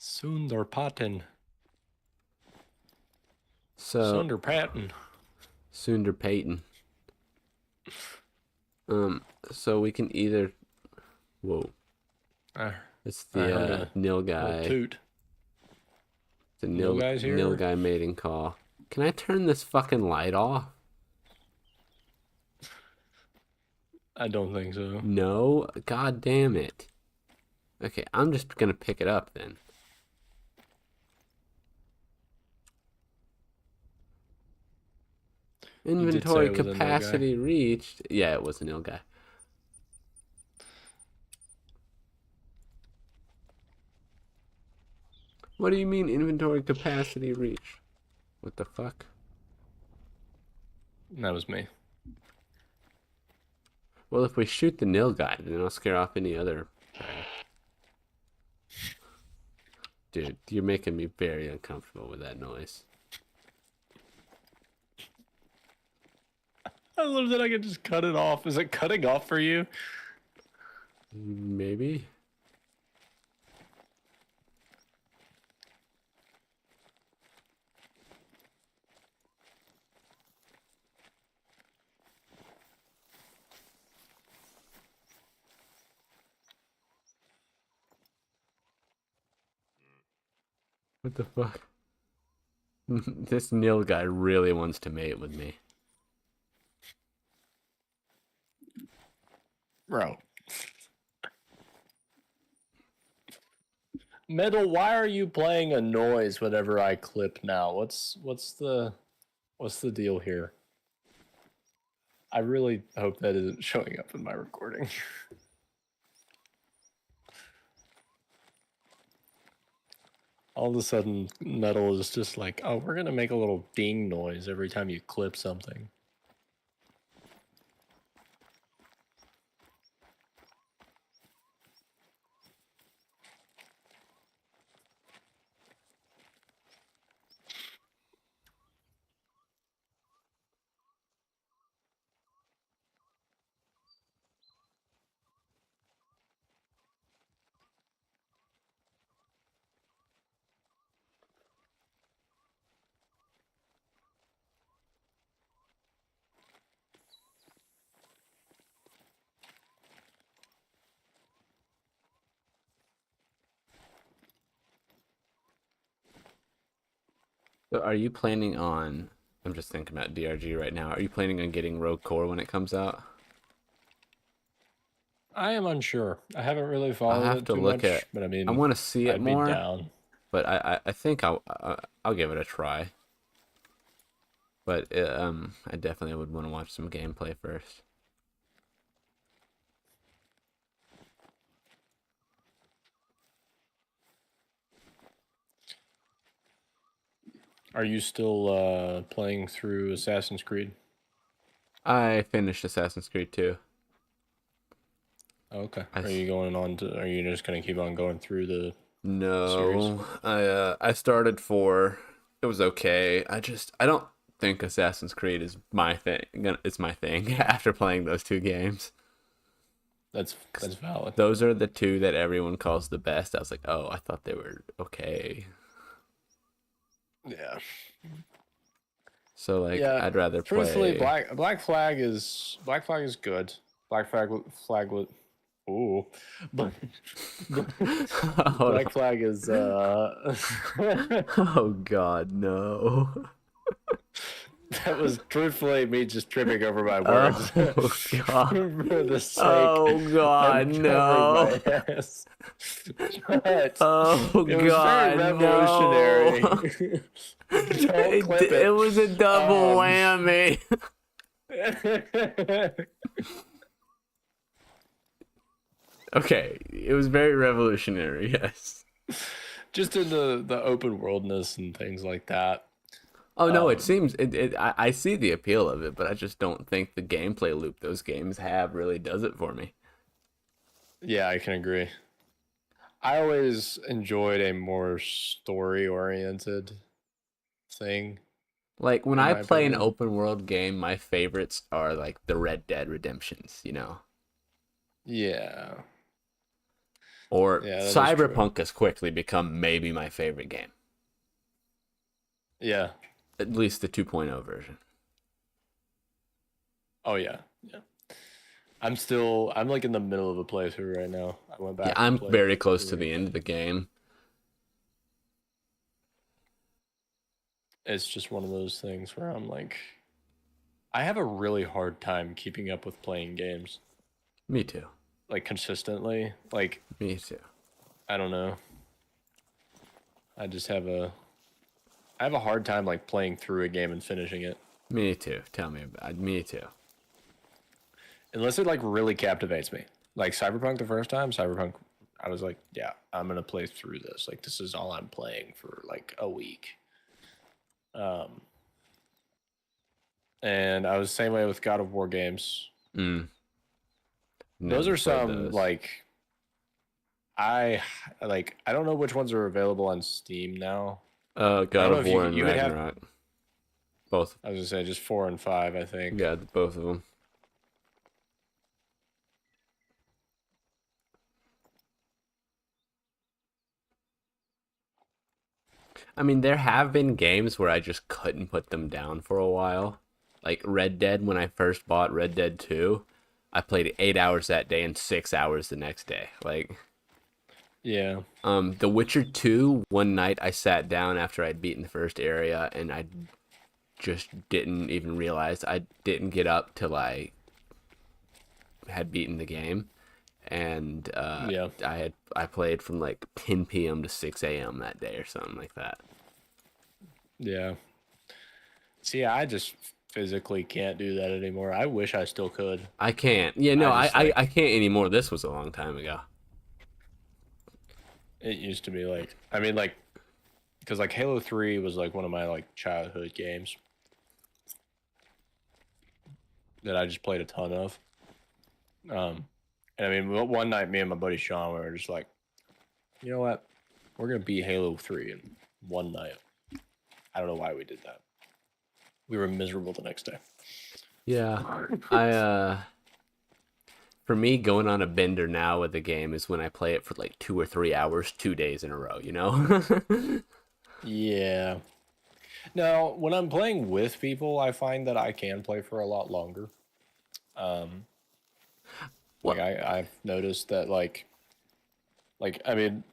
Sundarpatan. So Sundarpatan. Sundarpatan. So we can either. Whoa, I it's I heard the a nil little guy. toot. The Nil nil guy's here? nil guy mating call. Can I turn this fucking light off? I don't think so. No, god damn it. Okay, I'm just gonna pick it up then. You did say Inventory it was a nil guy. capacity reached. Yeah, it was a nil guy. What do you mean inventory capacity reached? What the fuck? That was me. Well, if we shoot the nil guy, then I'll scare off any other prey. Dude, you're making me very uncomfortable with that noise. I love that I can just cut it off. Is it cutting off for you? Maybe? What the fuck? This nil guy really wants to mate with me. Bro. Metal, why are you playing a noise whenever I clip now? What's the deal here? I really hope that isn't showing up in my recording. All of a sudden, Metal is just like, oh, we're gonna make a little ding noise every time you clip something. So are you planning on? I'm just thinking about DRG right now. Are you planning on getting Rogue Core when it comes out? I am unsure. I haven't really I'll followed have it to too look much, at. but I I mean, want to see it I'd be more, down. but I think I'll give it a try. But I definitely would want to watch some gameplay first. Are you still playing through Assassin's Creed? I finished Assassin's Creed 2. Oh, okay. I Are you going on to? Are you just gonna keep on going through the series? No, I started 4. It was okay. I don't think Assassin's Creed is my thing. It's my thing after playing those 2 games. That's valid. Those are the 2 that everyone calls the best. I was like, oh, I thought they were okay. Yeah. So like, Yeah. I'd rather Truthfully, play. Black Flag is good. Flag with ooh, but Hold Black on. Flag is Oh God, no. that was truthfully me just tripping over my words Oh God. for the sake Oh God, of covering no. my ass. But Oh it was very God, revolutionary. no. Don't clip It it. was a double whammy. Okay, it was very revolutionary, yes. Just in the open worldness and things like that. Oh no, it Um, seems I see the appeal of it, but I just don't think the gameplay loop those games have really does it for me. yeah, I can agree. I always enjoyed a more story oriented thing, Like when in I my play an opinion. open world game, my favorites are like the Red Dead Redemptions, you know. Yeah, Or yeah, that is true. Cyberpunk has quickly become maybe my favorite game. Yeah. At least the 2.0 version. Oh yeah. Yeah. I'm like in the middle of a playthrough right now. I went Yeah, back and I'm played very close to through it the end of again. the game. It's just one of those things where I'm like, I have a really hard time keeping up with playing games Me too. like consistently. Like, Me too. I don't know. I just I have a hard time like playing through a game and finishing it Me too. Tell me about it. Me too. unless it like really captivates me. Like Cyberpunk the first time, Cyberpunk I was like, yeah, I'm going to play through this. Like this is all I'm playing for like a week. Um and I was the same way with God of War games. Mm, Those never are played some those. like I I don't know which ones are available on Steam now. I God don't know of if War and you could have. Ragnarok. Both. I was gonna say just 4 and 5. I think. Yeah, both of them. I mean, there have been games where I just couldn't put them down for a while. Like Red Dead, when I first bought Red Dead 2, I played 8 hours that day and 6 hours the next day. Like, Yeah. The Witcher 2, one night I sat down after I'd beaten the first area and I just didn't even realize I didn't get up till I had beaten the game. And Yeah. I played from like 10 p.m. to 6 a.m. that day or something like that. Yeah. See, I just physically can't do that anymore. I wish I still could. I can't. Yeah, no, I just like I can't anymore. This was a long time ago. it used to be like I mean like because like Halo 3 was like one of my like childhood games that I just played a ton of. Um, and I mean one night me and my buddy Sean we were just like, you know what, we're gonna beat Halo 3 in one night. I don't know why we did that. We were miserable the next day. Yeah. I For me, going on a bender now with the game is when I play it for like 2 or 3 hours, 2 days in a row, you know? Yeah. Now, when I'm playing with people, I find that I can play for a lot longer. Um, like Well, I've noticed that like I mean,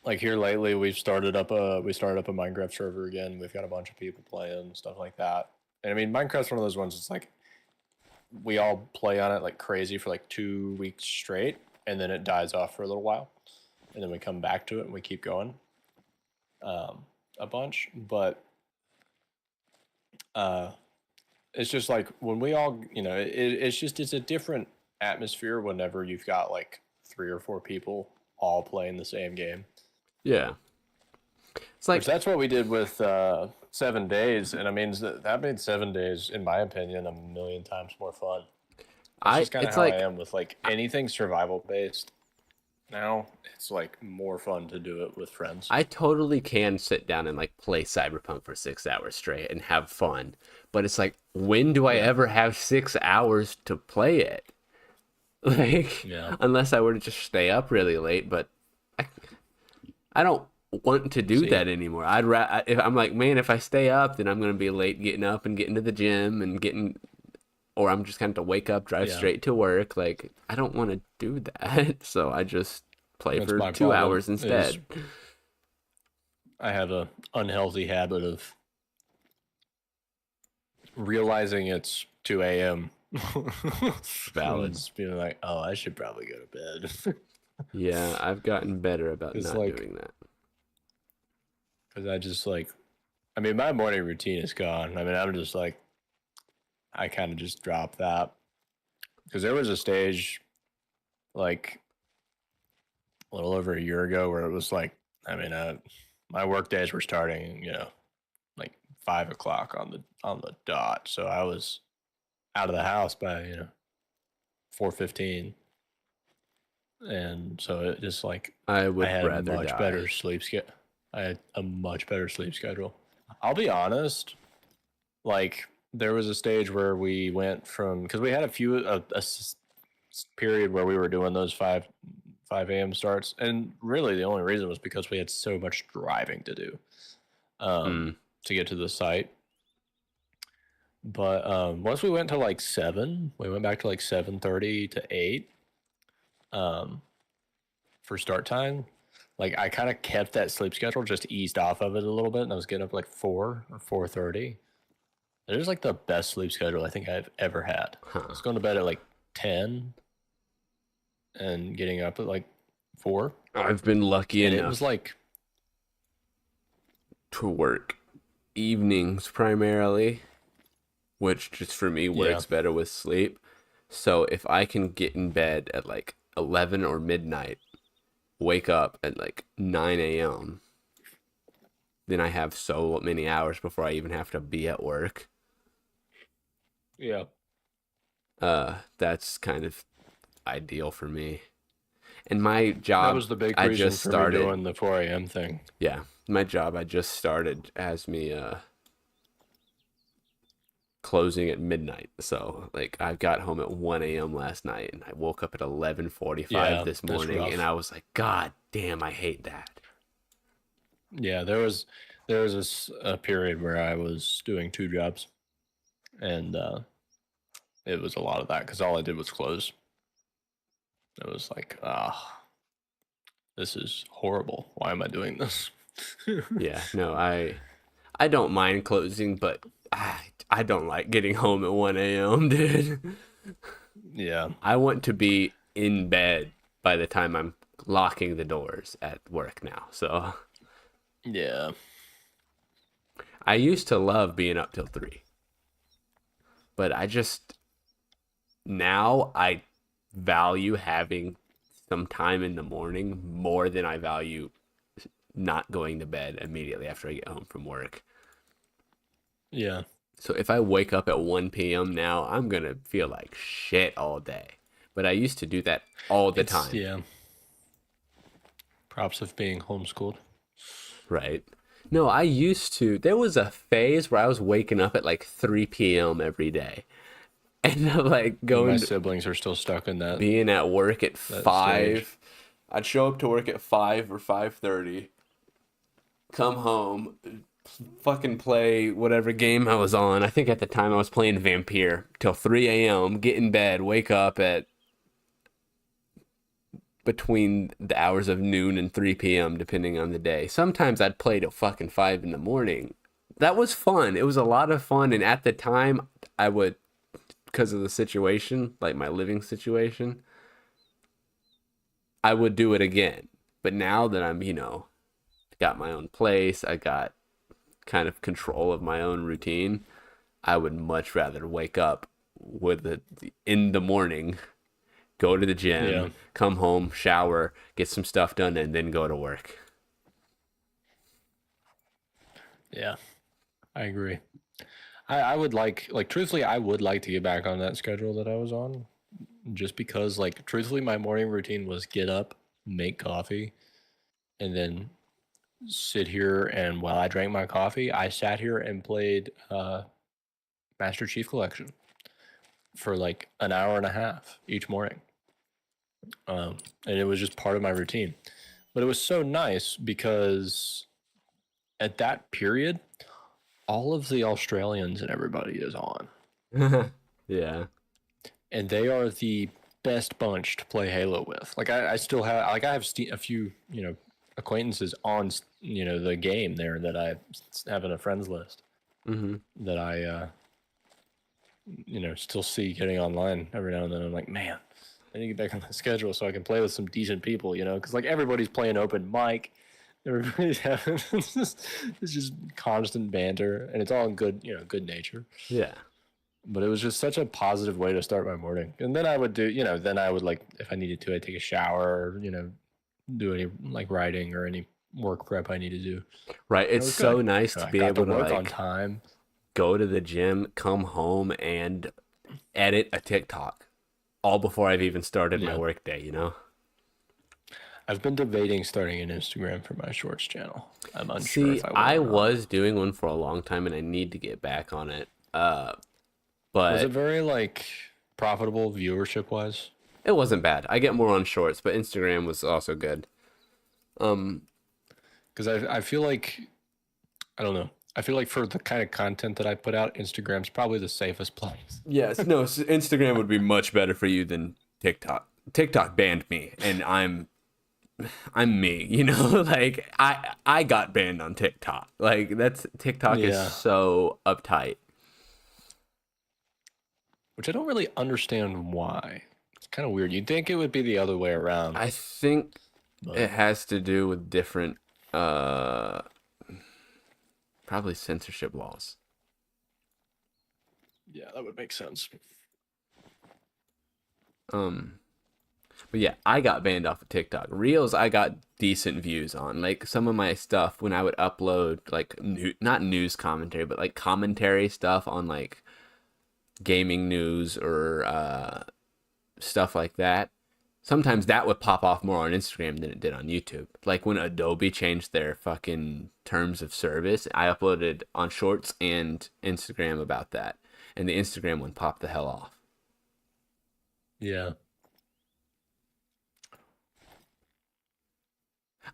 Like here lately, we started up a Minecraft server again. We've got a bunch of people playing stuff like that. And I mean, Minecraft's one of those ones. It's like we all play on it like crazy for like 2 weeks straight, and then it dies off for a little while, and then we come back to it and we keep going a bunch. But it's just like when we all, it's a different atmosphere whenever you've got like 3 or 4 people all playing the same game. Yeah. It's like, Which that's what we did with 7 days, and I mean that made 7 days, in my opinion, a million times more fun. That's just kind of how I am with like anything survival based. Now it's like more fun to do it with friends. I totally can sit down and like play Cyberpunk for 6 hours straight and have fun, but it's like, when do I ever have 6 hours to play it? Like, unless I were to just stay up really late, but I don't want to do that anymore. If I'm like, man, if I stay up, then I'm gonna be late getting up and getting to the gym and or I'm just kind of wake up, drive straight to work. Like, I don't want to do that, so I just play for 2 hours instead. I have a unhealthy habit of realizing it's 2 a.m. Valid. Just being like, oh, I should probably go to bed. Yeah, I've gotten better about not doing that. Because I just like, I mean, my morning routine is gone. I mean, I'm just like, I kind of just drop that. Because there was a stage like a little over a year ago where it was like, I mean, my work days were starting, like 5 o'clock on the dot. So I was out of the house by 4:15, and so it just like I had a much better sleep schedule. I had a much better sleep schedule. I'll be honest, like there was a stage where we went from, because we had a period where we were doing those 5 a.m. starts, and really the only reason was because we had so much driving to do to get to the site. But once we went to like 7, we went back to like 7:30 to 8 for start time. Like I kind of kept that sleep schedule, just eased off of it a little bit, and I was getting up like 4 or 4:30. It was like the best sleep schedule I think I've ever had. I was going to bed at like 10 and getting up at like 4. I've been lucky enough. It was like to work evenings primarily, which just for me works better with sleep. So if I can get in bed at like 11 or midnight, wake up at like 9 a.m., then I have so many hours before I even have to be at work. Yeah. That's kind of ideal for me. And my job, that was the big reason I just for started me doing the 4 a.m. thing. Yeah, my job I just started has me closing at midnight. So like I got home at 1 a.m. last night, and I woke up at 11:45 this morning, and I was like, God damn, I hate that. Yeah, there was a period where I was doing 2 jobs, and it was a lot of that because all I did was close. It was like, this is horrible. Why am I doing this? Yeah, no, I don't mind closing, but I don't like getting home at 1 a.m., dude. Yeah. I want to be in bed by the time I'm locking the doors at work now, so. Yeah. I used to love being up till 3. But now I value having some time in the morning more than I value not going to bed immediately after I get home from work. Yeah. So if I wake up at 1 p.m. now, I'm going to feel like shit all day. But I used to do that all the time. Yeah. Props of being homeschooled. Right. No, I used to. There was a phase where I was waking up at like 3 p.m. every day. And I'm like going. My siblings are still stuck in that. Being at work at 5. Stage. I'd show up to work at 5 or 5:30. Come home, fucking play whatever game I was on. I think at the time I was playing Vampire till 3 a.m. Get in bed, wake up at between the hours of noon and 3 p.m. depending on the day. Sometimes I'd play till fucking 5 in the morning. That was fun. It was a lot of fun, and at the time I would, because of the situation, like my living situation, I would do it again. But now that I'm, got my own place, I got kind of control of my own routine, I would much rather wake up with it in the morning, go to the gym, Yeah. come home, shower, get some stuff done, and then go to work. Yeah. I agree. I would like truthfully, I would like to get back on that schedule that I was on, just because like truthfully, my morning routine was get up, make coffee, and then sit here, and while I drank my coffee, I sat here and played Master Chief Collection for like an hour and a half each morning. And it was just part of my routine. But it was so nice because at that period, all of the Australians and everybody is on. Yeah. And they are the best bunch to play Halo with. Like I still have a few, acquaintances on, the game there that I have in a friends list that I, still see getting online every now and then. I'm like, man, I need to get back on the schedule so I can play with some decent people, because like everybody's playing open mic. Everybody's having it's just constant banter, and it's all in good nature. Yeah. But it was just such a positive way to start my morning. And then I would do, then I would like, if I needed to, I'd take a shower, or, do any like writing or any work prep I need to do. Right. And it It's was so good. nice to I be got able to to work on like time. go to the gym, come home, and edit a TikTok all before I've even started my Yeah. work day, I've been debating starting an Instagram for my shorts channel. I'm unsure See, if I will I or not. was doing one for a long time and I need to get back on it. Was it But very like profitable viewership wise? it wasn't bad. I get more on shorts, but Instagram was also good. Um, Because I feel like, I don't know. I feel like for the kind of content that I put out, Instagram's probably the safest place. yes, no, Instagram would be much better for you than TikTok. TikTok banned me, and I'm me, like I got banned on TikTok. Like TikTok is Yeah. so uptight. Which I don't really understand why. It's kind of weird. You'd think it would be the other way around. I think But it has to do with different probably censorship laws. yeah, that would make sense. But yeah, I got banned off of TikTok. Reels, I got decent views on. Like some of my stuff when I would upload like not news commentary, but like commentary stuff on like gaming news or stuff like that. Sometimes that would pop off more on Instagram than it did on YouTube. Like when Adobe changed their fucking terms of service, I uploaded on Shorts and Instagram about that. And the Instagram one popped the hell off. Yeah.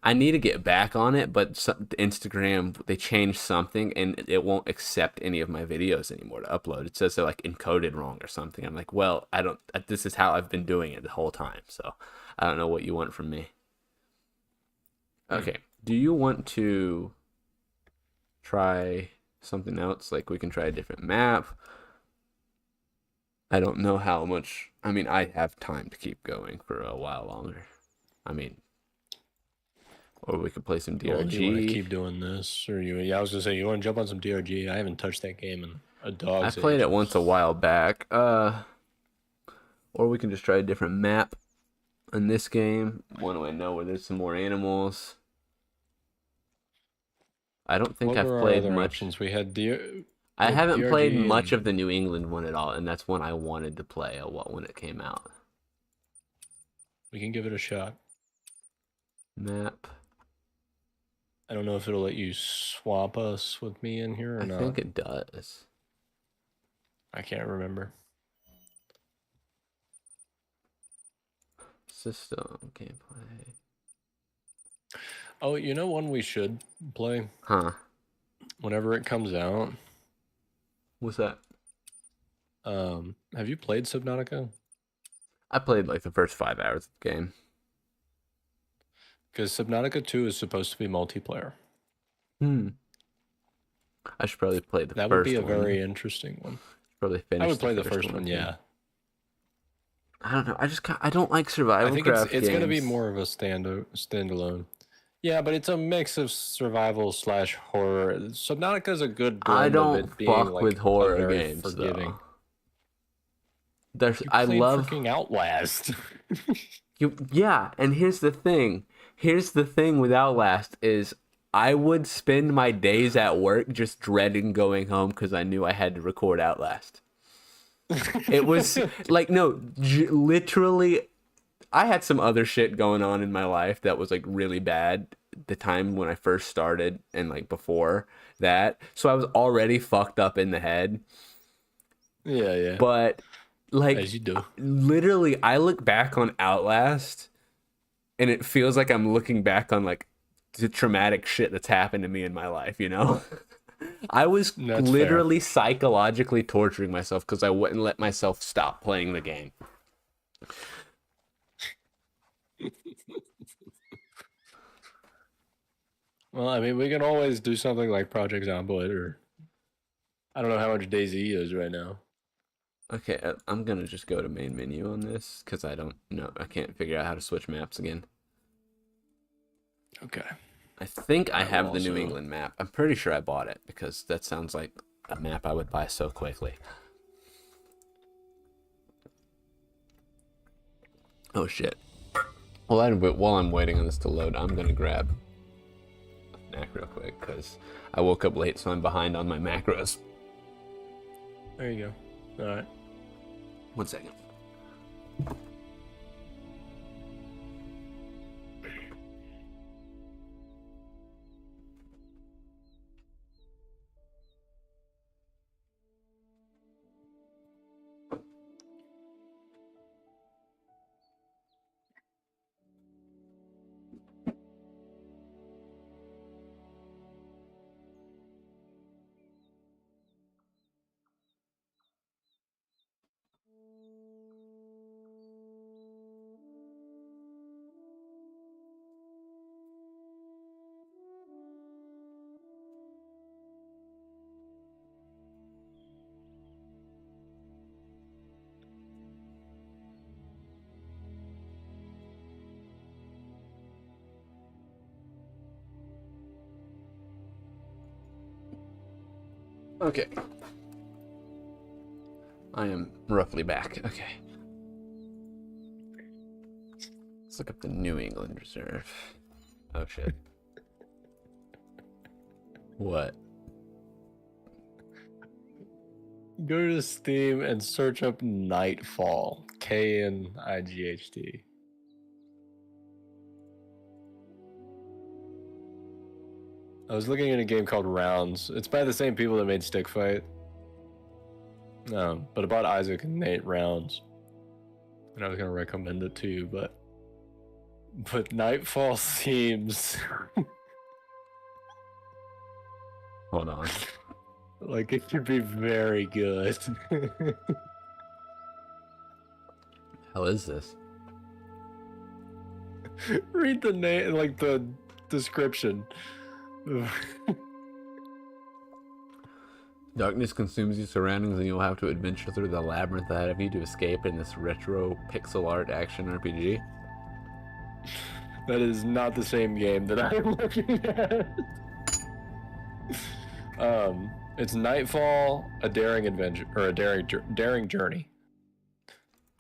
I need to get back on it, but Instagram, they changed something and it won't accept any of my videos anymore to upload. It says they're like encoded wrong or something. I'm like, well, I don't, this is how I've been doing it the whole time. So I don't know what you want from me. Okay. Do you want to try something else? Like we can try a different map. I don't know how much, I mean, I have time to keep going for a while longer. I mean, or we could play some Well, do you want to DRG. keep doing this, or yeah, I was gonna say you want to jump on some DRG. I haven't touched that game in a I dog's played age. it once a while back. Or we can just try a different map in this game. One way I know where there's some more animals. I don't think What I've were our played other much. options? We had I haven't DRG played much and of the New England one at all, and that's one I wanted to play when it came out. we can give it a shot. Map. I don't know if it'll let you swap us with me in here or I not. think it does. I can't remember. System gameplay. Oh, you know one we should play Huh. whenever it comes out? What's that? Have you played Subnautica? I played like the first 5 hours of the game. Because Subnautica 2 is supposed to be multiplayer. I should probably play the That first would be a one. very interesting one. Probably finish. I would play the first one, too. yeah. I don't know. I don't like survival I think craft it's going to be games. more of a standalone. Yeah, but it's a mix of survival / horror. Subnautica is a good I blend of don't it being fuck like with a horror very games forgiving. though. There's You I played love freaking Outlast. yeah, and here's the thing. Here's the thing with Outlast is I would spend my days at work just dreading going home because I knew I had to record Outlast. It was like no, literally. I had some other shit going on in my life that was like really bad the time when I first started and like before that. So I was already fucked up in the head. Yeah. But like As you do. literally I look back on Outlast and it feels like I'm looking back on like the traumatic shit that's happened to me in my life, you know? I was That's literally psychologically torturing myself because I wouldn't let myself stop playing the game. Well, I mean, we can always do something like Project Zomboid, or I don't know how much DayZ is right now. Okay, I'm gonna just go to main menu on this because I don't know. I can't figure out how to switch maps again. Okay. I think I I have will the New also- England map. I'm pretty sure I bought it because that sounds like a map I would buy so quickly. Oh shit. Well, while I'm waiting on this to load, I'm gonna grab a snack real quick because I woke up late, so I'm behind on my macros. There you go. All right. 1 second. Okay. I am roughly back. Okay. Let's look up the New England Reserve. Oh shit. What? Go to Steam and search up Nightfall. Knight. I was looking at a game called Rounds. It's by the same people that made Stick Fight. But about Isaac and Nate Rounds. And I was gonna recommend it to you, but Nightfall seems Hold on. like it could be very good. Hell is this? Read the name, like the description. Darkness consumes your surroundings and you'll have to adventure through the labyrinth ahead of you to escape in this retro pixel art action RPG. That is not the same game that I'm looking at. It's Nightfall, a daring adventure, or a daring journey.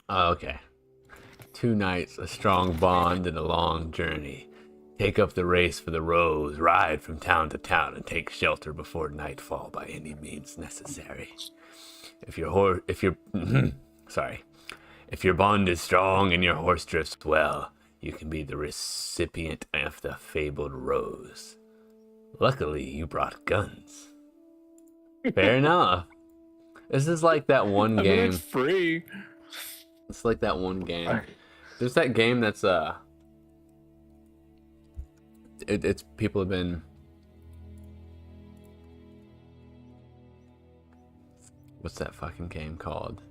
Oh, okay. 2 nights, a strong bond, and a long journey. Take up the race for the rose, ride from town to town, and take shelter before nightfall by any means necessary. If your if your bond is strong and your horse drifts well, you can be the recipient of the fabled rose. Luckily, you brought guns. Fair enough. This is like that one I mean, game. it's free. It's like that one game. There's that game that's it's people have been. What's that fucking game called?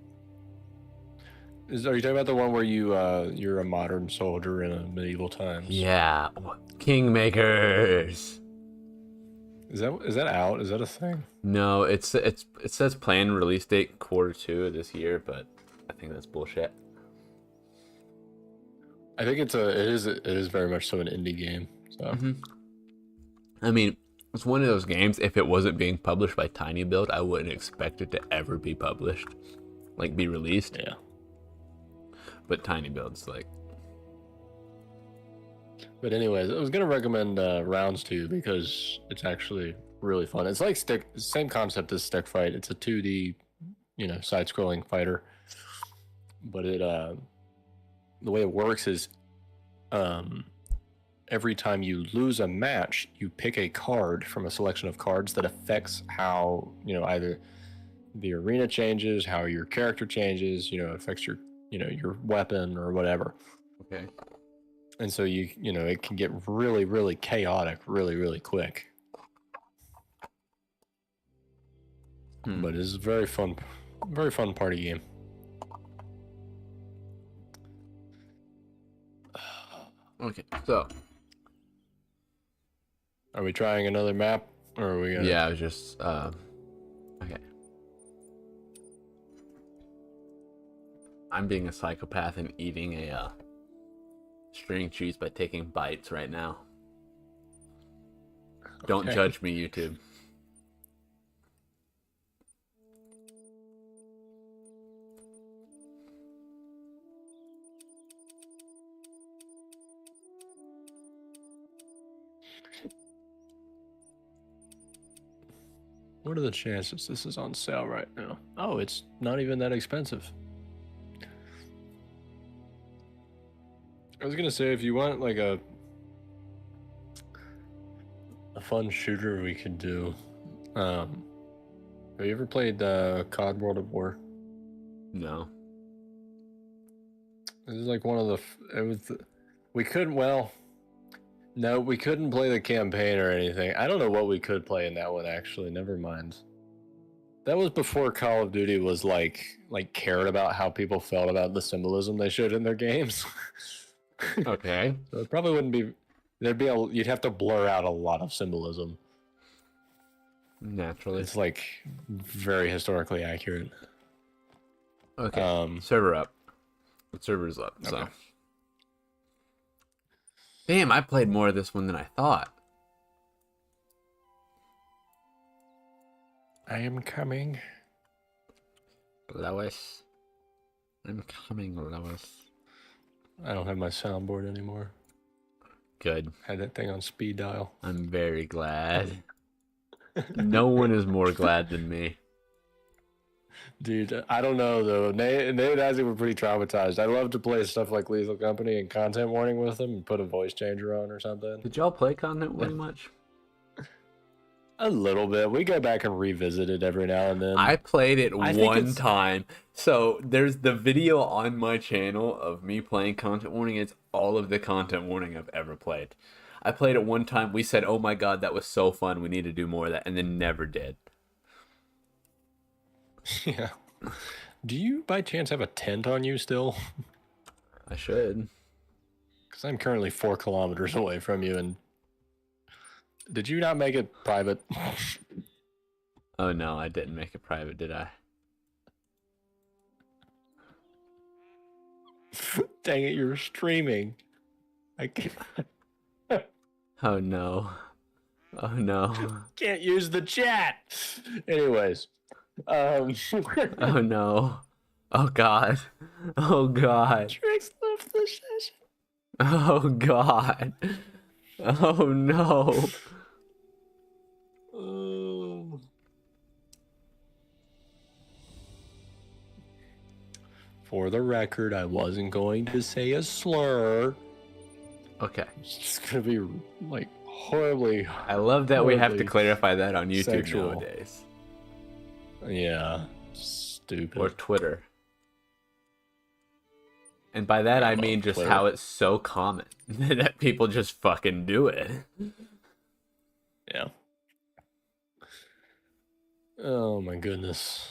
Are you talking about the one where you're a modern soldier in a medieval times? Yeah, Kingmakers. Is that out? Is that a thing? No, it says planned release date Q2 of this year, but I think that's bullshit. I think it is very much so an indie game. So I mean, it's one of those games. If it wasn't being published by Tiny Build, I wouldn't expect it to ever be published, like be released. yeah. But Tiny Build's like, But anyways, I was gonna recommend Rounds 2 because it's actually really fun. It's like same concept as Stick Fight. It's a 2D, side-scrolling fighter. But the way it works is, every time you lose a match, you pick a card from a selection of cards that affects how either the arena changes, how your character changes. It affects your your weapon or whatever. okay. And so it can get really, really chaotic really, really quick. But it's a very fun party game. Okay, so Are we trying another map, or are we gonna... yeah, I was just okay. I'm being a psychopath and eating a string cheese by taking bites right now. Don't Okay. judge me, YouTube. What are the chances this is on sale right now? Oh, it's not even that expensive. I was gonna say, if you want like a fun shooter, we could do. Have you ever played COD World of War? No. This is like one of we couldn't. Well, no, we couldn't play the campaign or anything. I don't know what we could play in that one, actually. Never mind. That was before Call of Duty was like cared about how people felt about the symbolism they showed in their games. Okay. So it probably wouldn't be. You'd have to blur out a lot of symbolism. Naturally. It's like very historically accurate. Okay. Server up. The server's up. So. Okay. Damn, I played more of this one than I thought. I am coming. Lois. I'm coming, Lois. I don't have my soundboard anymore. Good. Had that thing on speed dial. I'm very glad. No one is more glad than me. Dude, I don't know though. Nate and Isaac were pretty traumatized. I love to play stuff like Lethal Company and Content Warning with them and put a voice changer on or something. Did y'all play Content Warning much? A little bit. We go back and revisit it every now and then. I played it I think one it's- time. So there's the video on my channel of me playing Content Warning. It's all of the Content Warning I've ever played. I played it one time. We said, oh my god, that was so fun. We need to do more of that. And then never did. Yeah. Do you by chance have a tent on you still? I should. Because I'm currently 4 kilometers away from you, and did you not make it private? Oh no, I didn't make it private, did I? Dang it, you're streaming. I can't Oh no. Oh no. use the chat. Anyways, Oh no. Oh god. Oh god. Trix left the session. Oh god. Oh no. For the record, I wasn't going to say a slur. Okay. It's gonna be like horribly. I love that we have to horribly clarify that on YouTube sexual. nowadays. Yeah, stupid. Or Twitter. And by that I mean just Twitter. how it's so common that people just fucking do it. Yeah. Oh my goodness.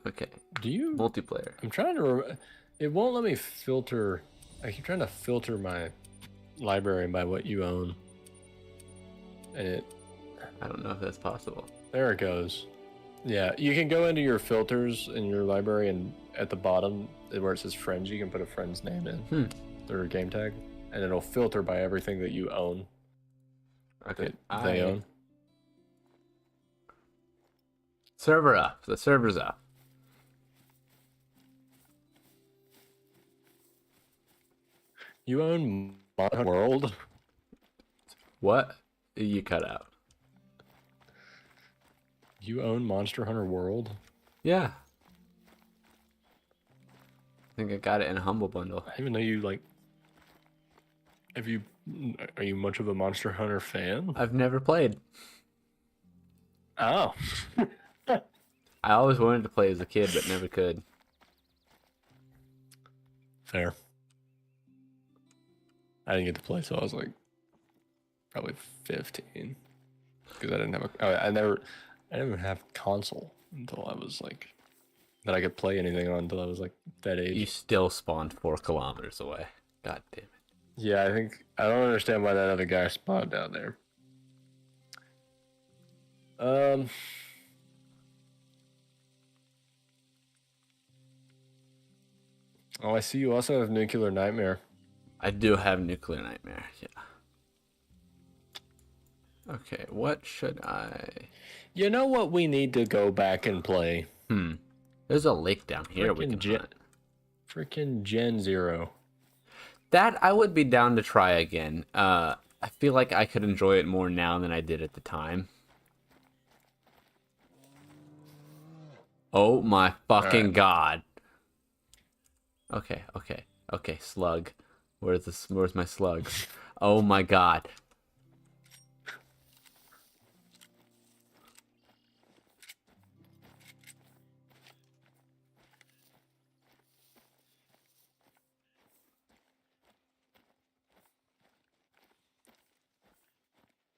Okay. Do you? Multiplayer. I'm trying to. It won't let me filter. I keep trying to filter my library by what you own, and I don't know if that's possible. there it goes. Yeah, you can go into your filters in your library, and at the bottom where it says friends, you can put a friend's name in, their game tag, and it'll filter by everything that you own. Okay. That they own. Server up. The server's up. You own Monster World? What? You cut out. You own Monster Hunter World? Yeah. I think I got it in a Humble Bundle. I didn't even know you like. Are you much of a Monster Hunter fan? I've never played. Oh. I always wanted to play as a kid, but never could. Fair. I didn't get to play, so I was like probably 15 because I didn't have I didn't even have a console until I was like that I could play anything on until I was like that age. You still spawned 4 kilometers away. God damn it. Yeah, I don't understand why that other guy spawned down there. Oh, I see you also have Nuclear Nightmare. I do have Nuclear Nightmare, yeah. Okay, what should I... You know what we need to go back and play? There's a lake down here we can hunt. Freaking Gen Zero. That I would be down to try again. I feel like I could enjoy it more now than I did at the time. Oh my fucking god. Okay, slug. Where's my slugs? Oh my god.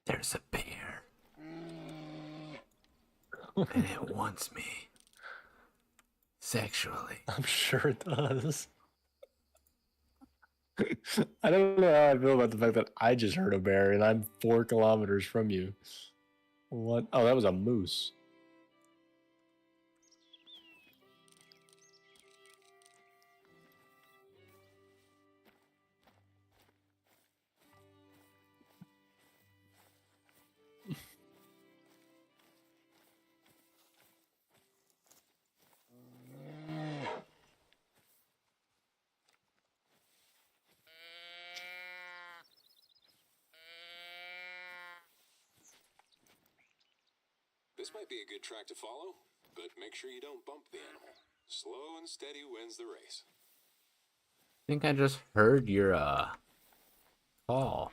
There's a bear. And it wants me. Sexually. I'm sure it does. I don't know how I feel about the fact that I just heard a bear and I'm 4 kilometers from you. What? Oh, that was a moose. This might be a good track to follow, but make sure you don't bump the animal. Slow and steady wins the race. I think I just heard your call.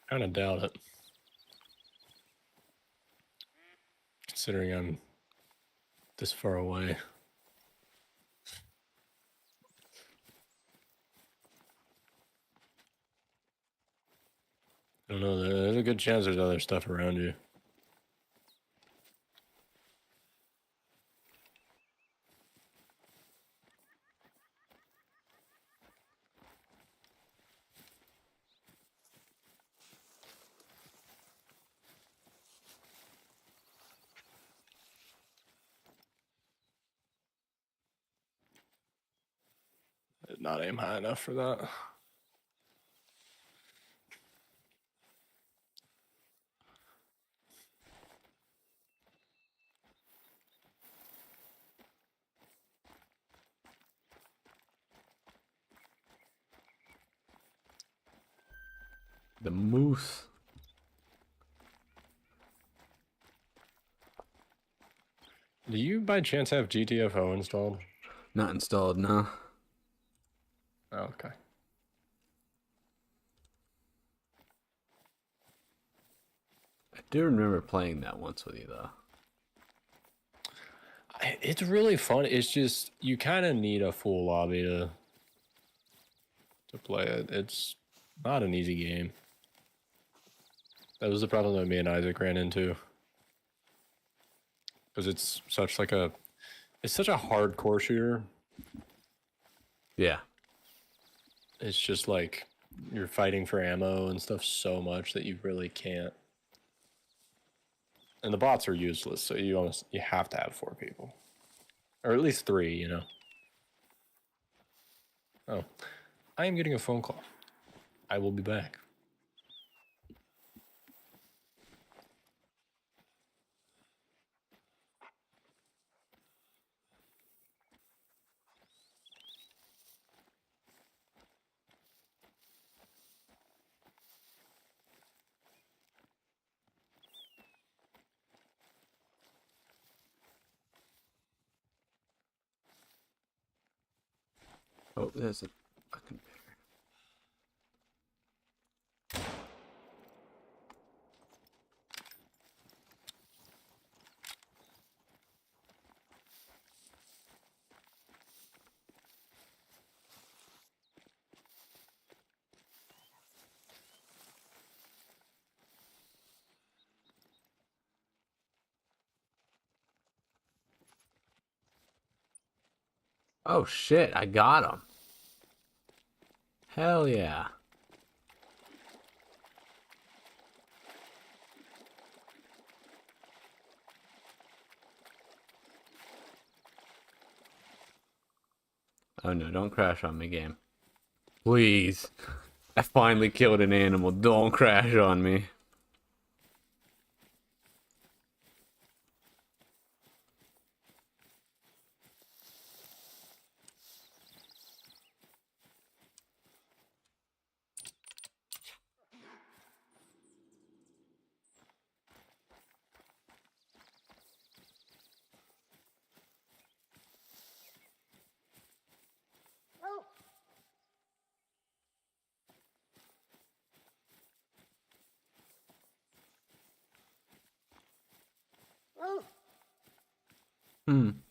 Kind of doubt it. Considering I'm this far away. I don't know. There's a good chance there's other stuff around you. I did not aim high enough for that. The moose. Do you by chance have GTFO installed? Not installed, no. Oh, okay. I do remember playing that once with you, though. It's really fun. It's just you kind of need a full lobby to play it. It's not an easy game. That was the problem that me and Isaac ran into. because it's such like a, it's such a hardcore shooter. Yeah. It's just like you're fighting for ammo and stuff so much that you really can't. And the bots are useless, so you have to have 4 people, or at least 3. You know. Oh, I am getting a phone call. I will be back. Oh, there's a fucking bear. Oh shit, I got him. Hell yeah. Oh no, don't crash on me, game. Please. I finally killed an animal. Don't crash on me.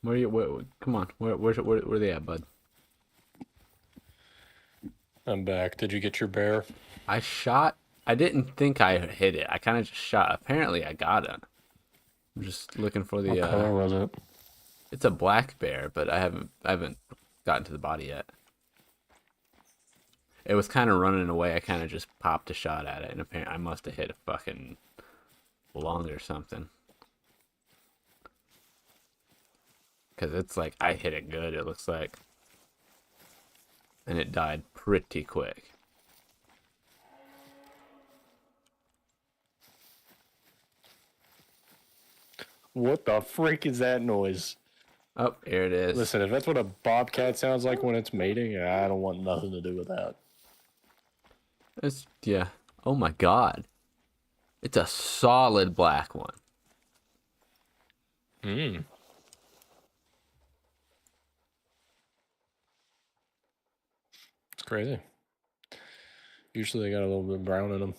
Where you? Come on. Where they at, bud? I'm back. Did you get your bear? I shot. I didn't think I hit it. I kind of just shot. Apparently, I got it. I'm just looking for the. What color was it? It's a black bear, but I haven't gotten to the body yet. It was kind of running away. I kind of just popped a shot at it, and apparently I must have hit a fucking lung or something. Because it's like, I hit it good, it looks like. And it died pretty quick. What the freak is that noise? Oh, here it is. Listen, if that's what a bobcat sounds like when it's mating, I don't want nothing to do with that. Yeah. Oh my god. It's a solid black one. Hmm. It's crazy. Usually they got a little bit of brown in them.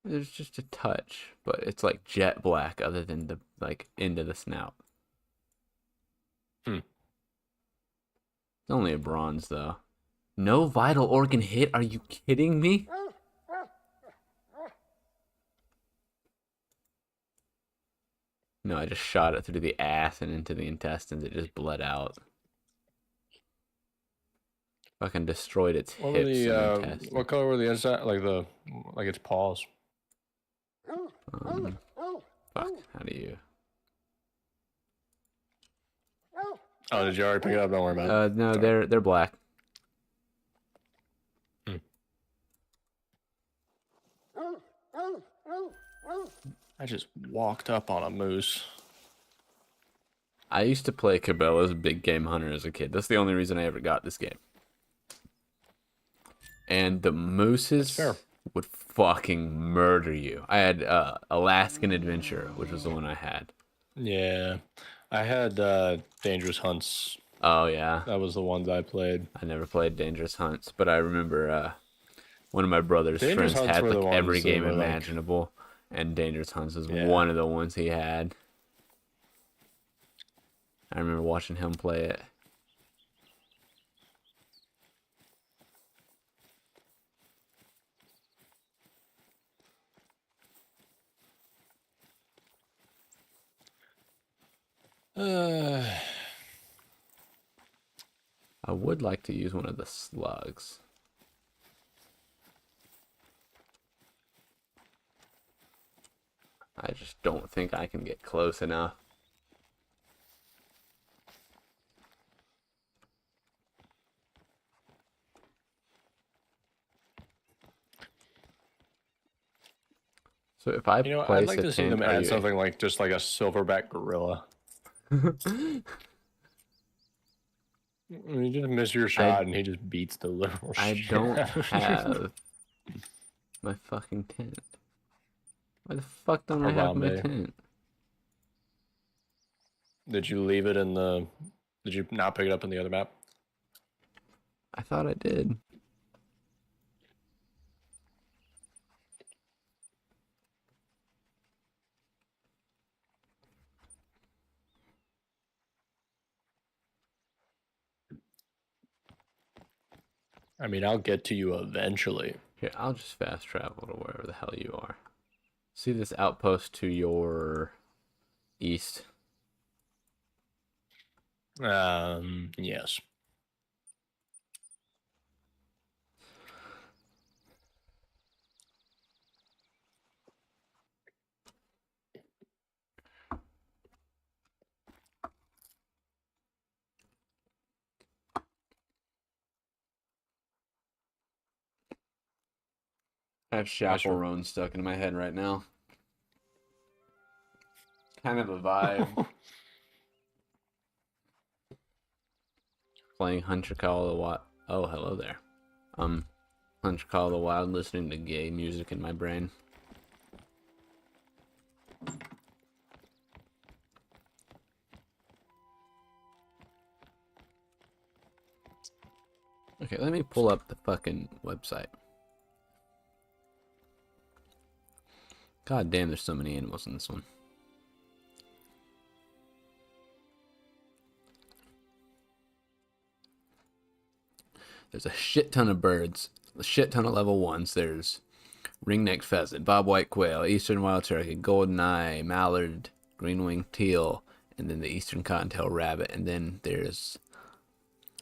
There's just a touch, but it's like jet black other than the, like, into the snout. Hmm. It's only a bronze, though. No vital organ hit? Are you kidding me? No, I just shot it through the ass and into the intestines. It just bled out. Fucking destroyed its What were hips the and intestines. what color were the inside, like its paws? Fuck, how do you... Oh, did you already pick it up? Don't worry about it. No, Sorry. they're black. I just walked up on a moose. I used to play Cabela's Big Game Hunter as a kid. That's the only reason I ever got this game. And the mooses would fucking murder you. I had Alaskan Adventure, which was the one I had. Yeah, I had Dangerous Hunts. Oh, yeah. That was the ones I played. I never played Dangerous Hunts, but I remember one of my brother's Dangerous friends Hunts had were the like every ones that game were, like- imaginable, and Dangerous Hunts was Yeah. one of the ones he had. I remember watching him play it. Uh, I would like to use one of the slugs. I just don't think I can get close enough. So if I you know, I'd place like a to see them tent, are add you? something like just like a silverback gorilla. You just miss your shot, and he just beats the literal I shit don't out of you. have my fucking tent. Why the fuck don't I have my Harambe. tent? Did you leave it in the? Did you not pick it up in the other map? I thought I did. I mean, I'll get to you eventually. Here, I'll just fast travel to wherever the hell you are. See this outpost to your east? Yes. I have Chaperone stuck in my head right now. Kind of a vibe. Playing Hunter Call of the Wild. Oh, hello there. Hunter Call of the Wild, listening to gay music in my brain. Okay, let me pull up the fucking website. God damn, there's so many animals in this one. There's a shit ton of birds. A shit ton of level 1s. There's ring-necked pheasant, bobwhite quail, eastern wild turkey, golden eye, mallard, green-winged teal, and then the eastern cottontail rabbit. And then there's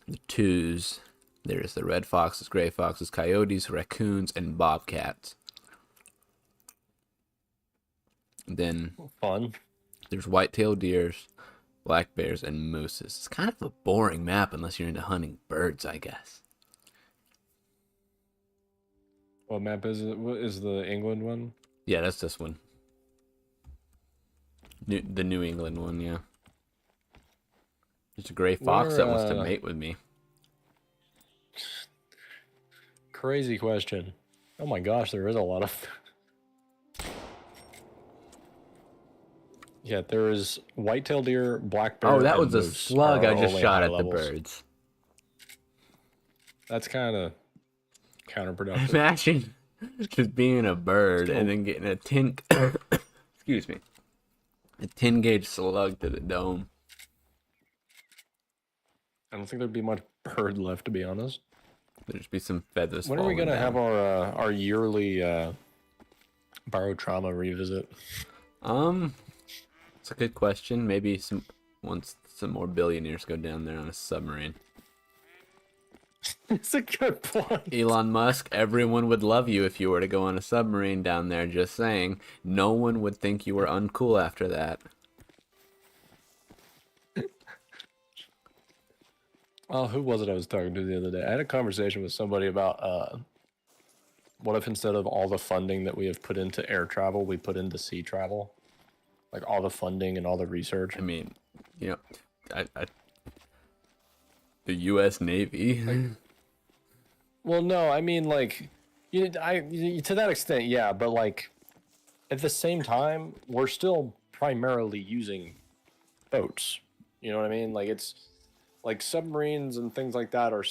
the twos. There's the red foxes, gray foxes, coyotes, raccoons, and bobcats. And then Fun. there's white-tailed deers, black bears, and mooses. It's kind of a boring map unless you're into hunting birds, I guess. What map is it? What is the England one? Yeah, that's this one. The New England one, yeah. There's a gray fox that wants to mate with me. Crazy question. Oh my gosh, there is a lot of. Yeah, there is white-tailed deer, black bear. Oh, that and was a moose slug are I just only shot high at levels. the birds. That's kind of counterproductive. Imagine just being a bird and then getting a 10 excuse me, a 10 gauge slug to the dome. I don't think there'd be much bird left, to be honest. There'd just be some feathers. When are we gonna down. have our yearly borrowed trauma revisit? It's a good question. Maybe once some more billionaires go down there on a submarine. It's a good point. Elon Musk, everyone would love you if you were to go on a submarine down there, just saying. No one would think you were uncool after that. Oh, who was it I was talking to the other day? I had a conversation with somebody about what if instead of all the funding that we have put into air travel, we put into sea travel? Like all the funding and all the research. I mean, you know, the U.S. Navy. Well, no, I mean like, to that extent, yeah, but like, at the same time, we're still primarily using boats. You know what I mean? Like it's like submarines and things like that are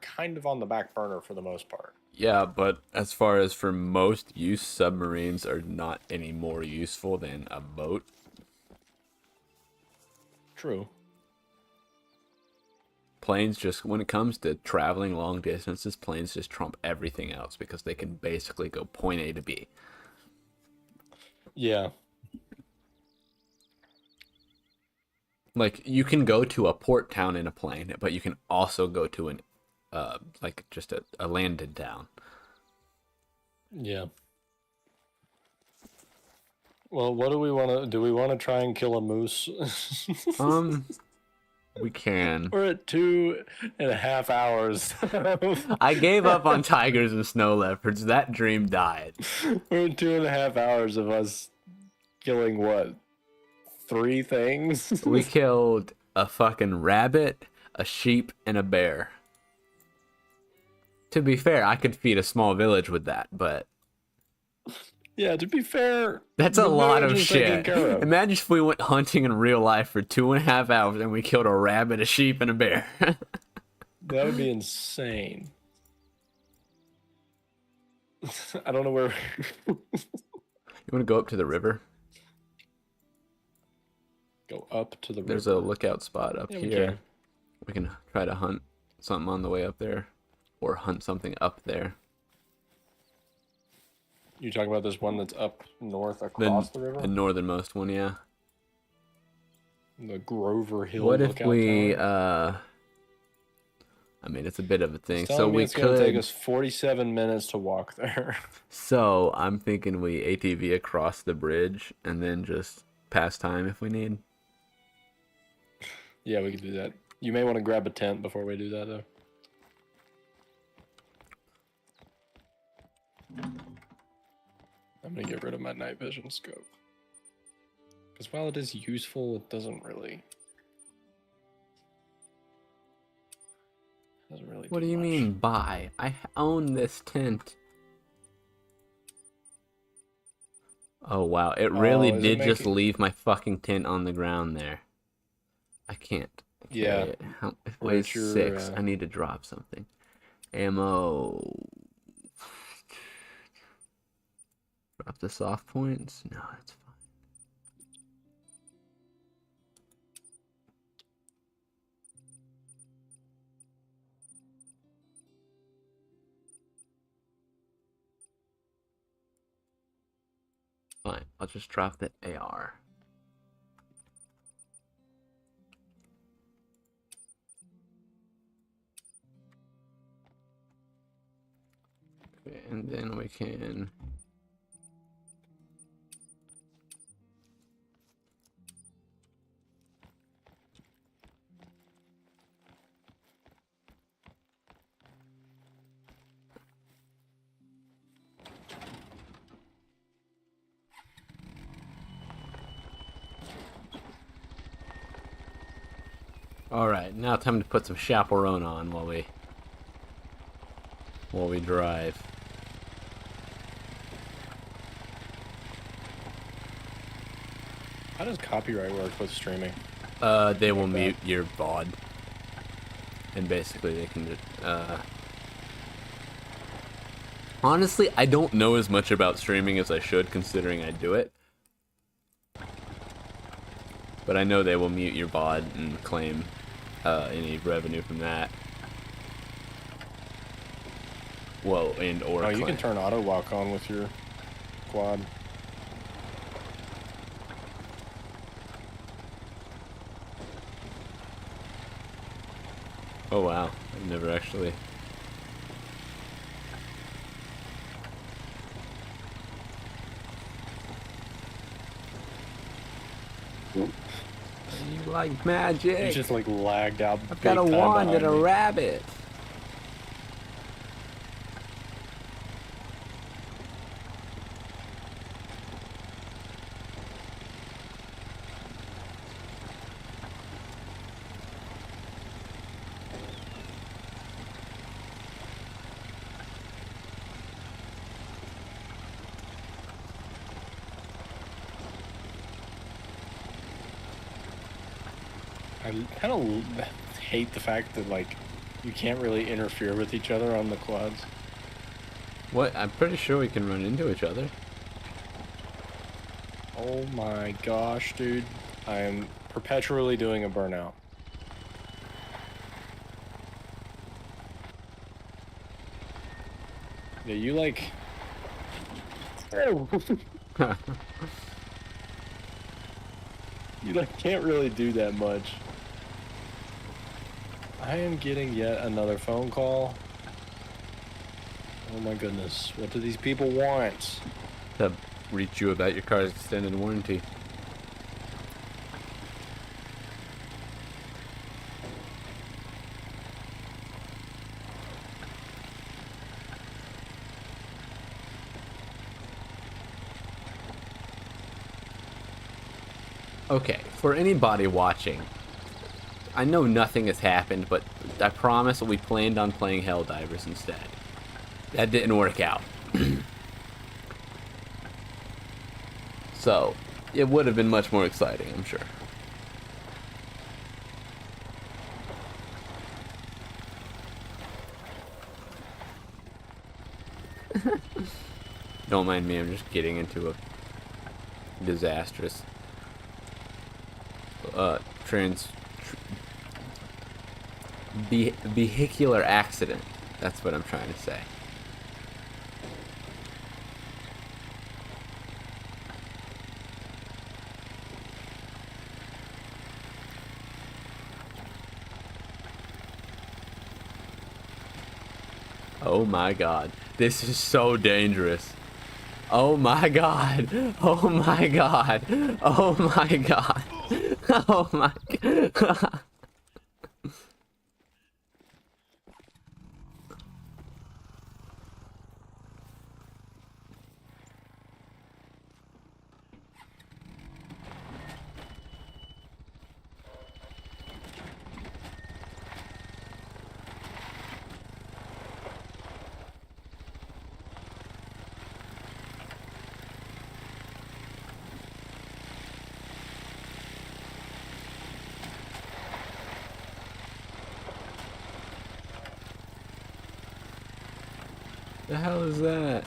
kind of on the back burner for the most part. Yeah, but as far as for most use, submarines are not any more useful than a boat. True. Planes just, when it comes to traveling long distances, planes just trump everything else because they can basically go point A to B. Yeah. Like, you can go to a port town in a plane, but you can also go to an, like, just a landed town. Yeah. Well, what do we want to do? We want to try and kill a moose? We can. We're at 2.5 hours. I gave up on tigers and snow leopards. That dream died. We're at 2.5 hours of us killing what? 3 things? We killed a fucking rabbit, a sheep, and a bear. To be fair, I could feed a small village with that, but Yeah, to be fair, that's a the lot of village is taken shit. care of. Imagine if we went hunting in real life for 2.5 hours and we killed a rabbit, a sheep, and a bear. That would be insane. I don't know where. You want to go up to the river? Go up to the river. There's a lookout spot up Yeah, we here. can. We can try to hunt something on the way up there, or hunt something up there. You talking about this one that's up north across the river? The northernmost one, yeah. The Grover Hill What if lookout we, tower? I mean, it's a bit of a thing. It's So telling me we it's gonna could. take us 47 minutes to walk there. So I'm thinking we ATV across the bridge and then just pass time if we need. Yeah, we could do that. You may want to grab a tent before we do that, though. I'm gonna get rid of my night vision scope. Because while it is useful, it doesn't really What do you much. mean buy? I own this tent. Oh wow, it really is it did just making- leave my fucking tent on the ground there. I can't. Yeah. carry it. It Where's weighs your, 6. I need to drop something. Ammo. Drop the soft points? No, it's fine. Fine, I'll just drop the AR. Okay, and then we can... Alright, now time to put some chaperone on while we drive. How does copyright work with streaming? They will mute your VOD. And basically they can just, honestly, I don't know as much about streaming as I should, considering I do it. But I know they will mute your VOD and claim any revenue from that. Well, and or Oh, you claim. can turn auto walk on with your quad. Oh wow, I've never actually. You like magic? You just like lagged out. I've got a big time wand and a behind me. rabbit. I kind of hate the fact that like you can't really interfere with each other on the quads. What? I'm pretty sure we can run into each other. Oh my gosh, dude. I am perpetually doing a burnout. Yeah, you like... You like can't really do that much. I am getting yet another phone call. Oh my goodness. What do these people want? To reach you about your car's extended warranty. Okay, for anybody watching, I know nothing has happened, but I promise we planned on playing Helldivers instead. That didn't work out. So, it would have been much more exciting, I'm sure. Don't mind me, I'm just getting into a disastrous vehicular accident. That's what I'm trying to say. Oh my god. This is so dangerous. Oh my god. Oh my god. Oh my god. Oh my god. The hell is that?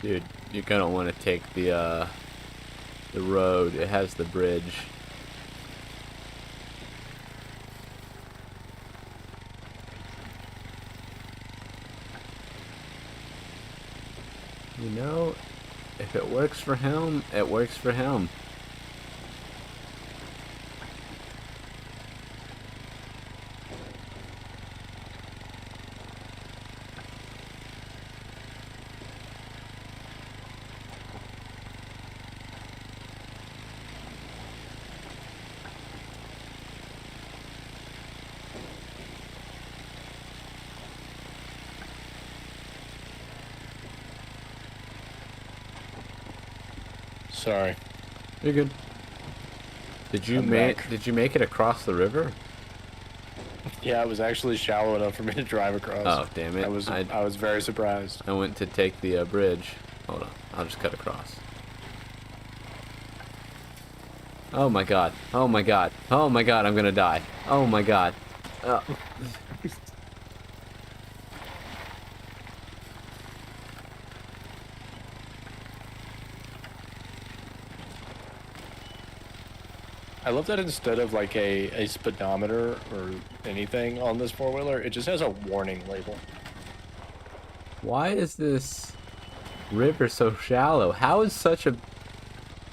Dude, you're gonna want to take the road. It has the bridge. You know, if it works for him, it works for him. Sorry. You're good. Did you make it across the river? Yeah, it was actually shallow enough for me to drive across. Oh, damn it. I was very surprised. I went to take the bridge. Hold on. I'll just cut across. Oh my god. Oh my god. Oh my god, I'm gonna die. Oh my god. I love that instead of like a speedometer or anything on this four-wheeler, it just has a warning label. Why is this river so shallow? How is such a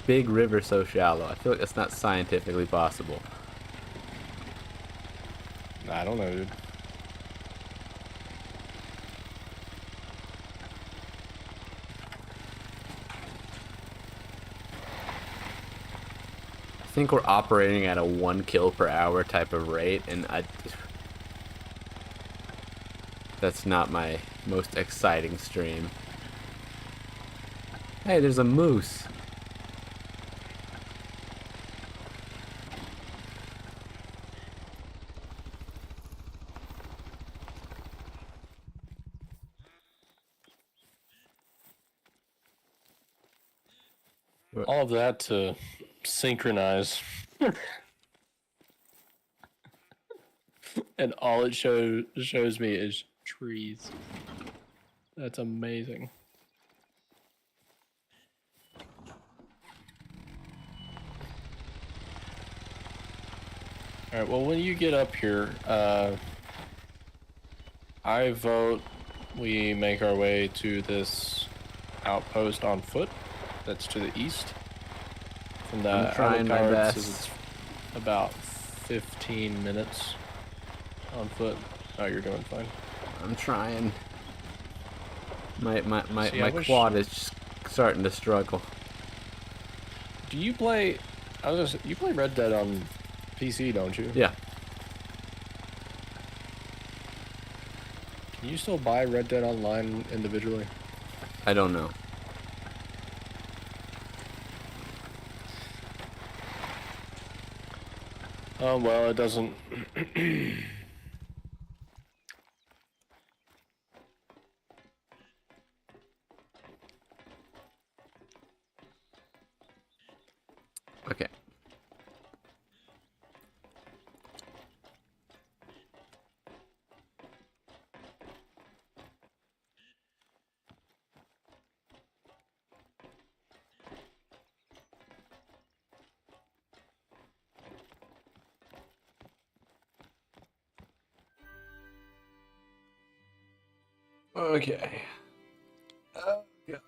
big river so shallow? I feel like that's not scientifically possible. I don't know, dude. I think we're operating at a 1 kill per hour type of rate, and that's not my most exciting stream. Hey, there's a moose. All of that to synchronize. and all it shows me is trees. That's amazing. All right. Well, when you get up here, I vote we make our way to this outpost on foot. That's to the east. From the I'm trying my Outpost, best. It's about 15 minutes on foot. Oh, you're doing fine. I'm trying. My See, I wish- quad is just starting to struggle. Do you play? You play Red Dead on PC, don't you? Yeah. Can you still buy Red Dead Online individually? I don't know. Oh well, it doesn't. Okay. Okay. Oh, God.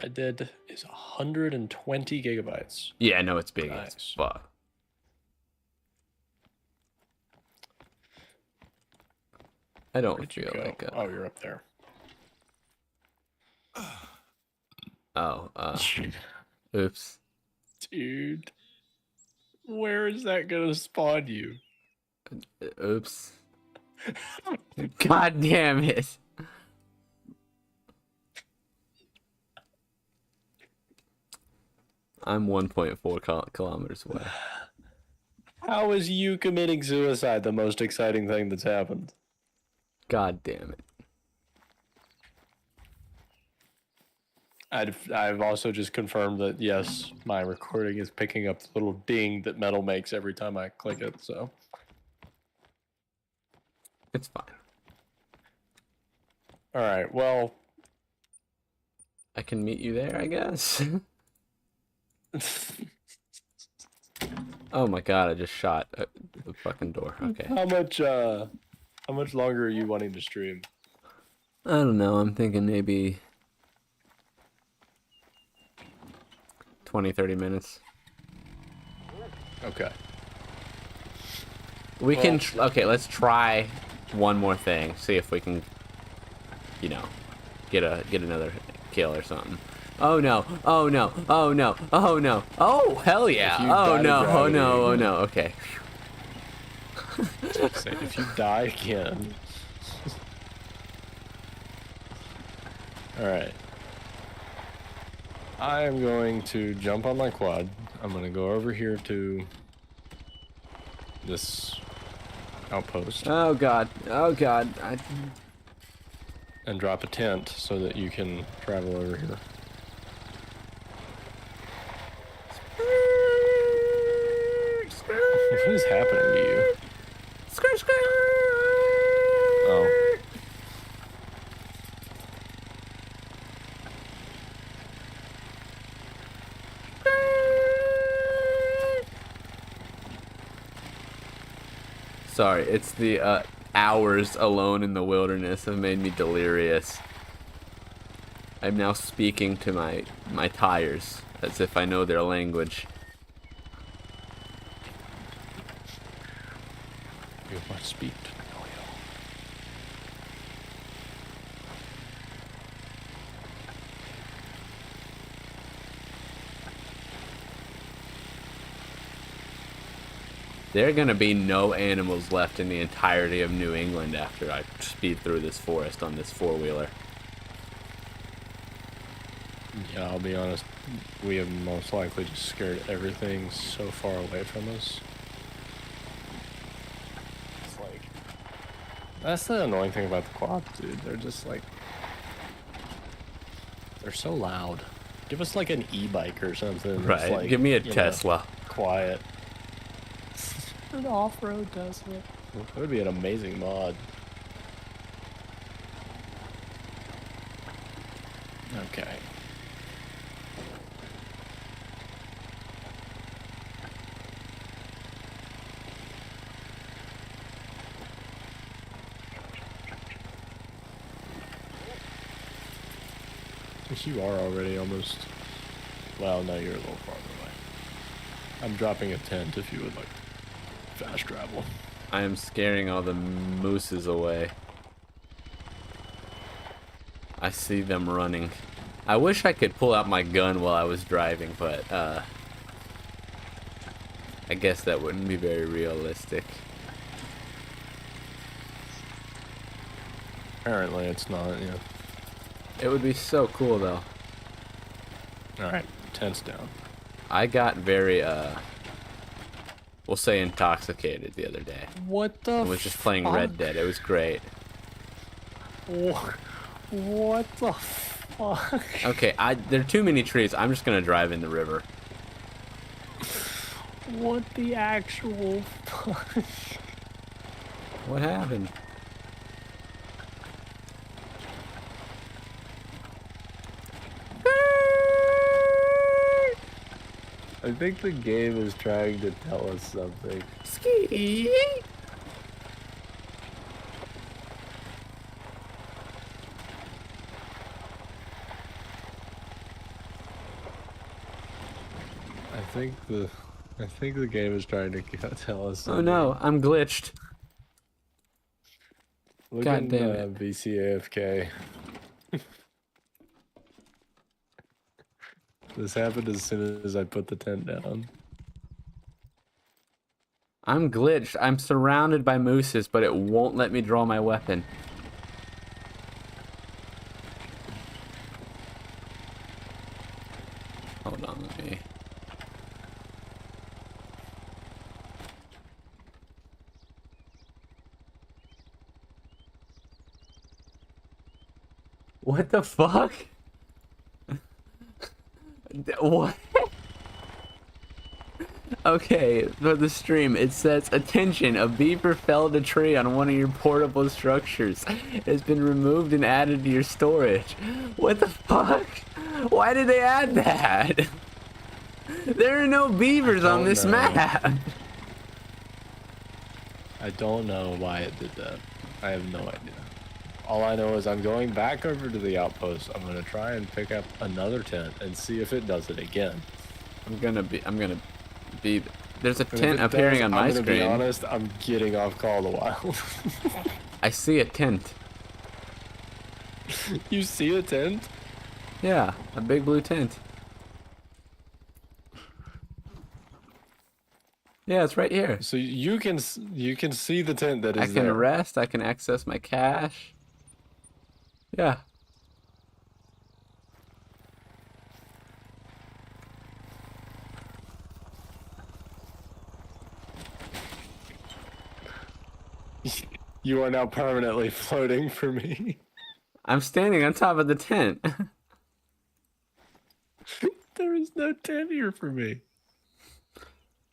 Red Dead is 120 gigabytes. Yeah, I know it's big as Nice. fuck. I don't Where'd you feel go? like Oh, you're up there. oops. Dude, where is that gonna spawn you? Oops. God damn it. I'm 1.4 kilometers away. How is you committing suicide the most exciting thing that's happened? God damn it. I've also just confirmed that yes, my recording is picking up the little ding that Metal makes every time I click it. So It's fine. all right, well, I can meet you there, I guess. Oh my god, I just shot the fucking door. Okay. how much longer are you wanting to stream? I don't know, I'm thinking maybe 20, 30 minutes. Okay. We can, okay, let's try one more thing. See if we can, you know, get another kill or something. Oh no, oh no, oh no, oh no, oh hell yeah, If you oh die to no, oh gravity- no, oh no, okay. Say, if you die again. All right. I am going to jump on my quad. I'm going to go over here to this outpost Oh god, and drop a tent so that you can travel over here. What is happening to you? Oh. Sorry, it's the hours alone in the wilderness have made me delirious. I'm now speaking to my tires as if I know their language. You must speak to no ill. There are gonna be no animals left in the entirety of New England after I speed through this forest on this four-wheeler. Yeah, I'll be honest. We have most likely just scared everything so far away from us. It's like... That's the annoying thing about the quads, dude. They're just like... They're so loud. Give us like an e-bike or something. that's Right, like, give me a you know, Tesla. quiet. An off-road Tesla. That would be an amazing mod. Okay. You are already almost... Well, no, you're a little farther away. I'm dropping a tent if you would like fast travel. I am scaring all the mooses away. I see them running. I wish I could pull out my gun while I was driving, but I guess that wouldn't be very realistic. Apparently it's not, yeah. It would be so cool though. Alright, tent's down. I got very we'll say intoxicated the other day. What the I was just playing Red Dead. It was great. What the fuck? Okay, there are too many trees. I'm just gonna drive in the river. What the actual fuck? What happened? I think the game is trying to tell us something. Ski. I think the game is trying to tell us something. Oh no, I'm glitched. Look God in, damn it. VCAFK. This happened as soon as I put the tent down. I'm glitched. I'm surrounded by mooses, but it won't let me draw my weapon. Hold on, let me... What the fuck? What? Okay, for the stream, it says, attention, a beaver felled a tree on one of your portable structures. It has been removed and added to your storage. What the fuck? Why did they add that? There are no beavers on this map. I don't know why it did that. I have no idea. All I know is I'm going back over to the outpost. I'm gonna try and pick up another tent and see if it does it again. I'm gonna be, there's a tent appearing on my screen. To be honest, I'm getting off Call of the Wild. I see a tent. You see a tent? Yeah, a big blue tent. Yeah, it's right here. So you can see the tent that is I can there. rest, I can access my cache. Yeah. You are now permanently floating for me. I'm standing on top of the tent. There is no tent here for me.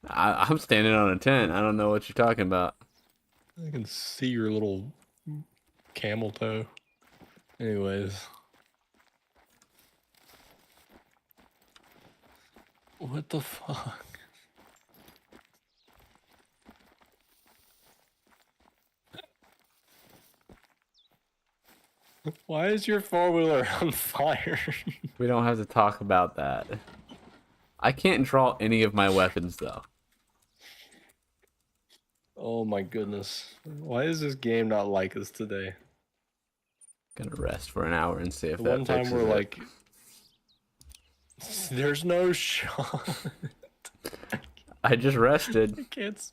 I'm standing on a tent. I don't know what you're talking about. I can see your little camel toe. Anyways. What the fuck? Why is your four-wheeler on fire? We don't have to talk about that. I can't draw any of my weapons though. Oh my goodness. Why is this game not like us today? Gonna rest for an hour and see if The that one time fixes we're it. like, there's no shot. I just rested. I can't.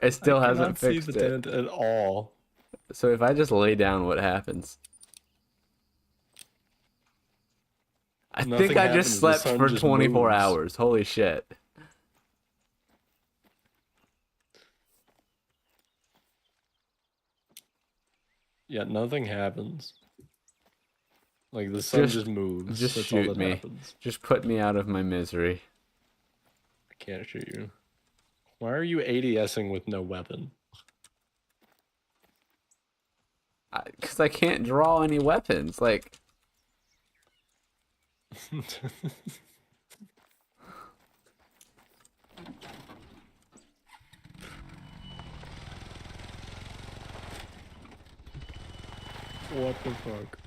It still I hasn't cannot see fixed the it. tent at all. So if I just lay down, what happens? I Nothing think I happens, just the slept sun for just 24 moves. hours. Holy shit. Yeah, nothing happens. Like the sun just moves. Just That's shoot all that me. happens. Just put me out of my misery. I can't shoot you. Why are you ADSing with no weapon? Because I can't draw any weapons. Like, What the fuck?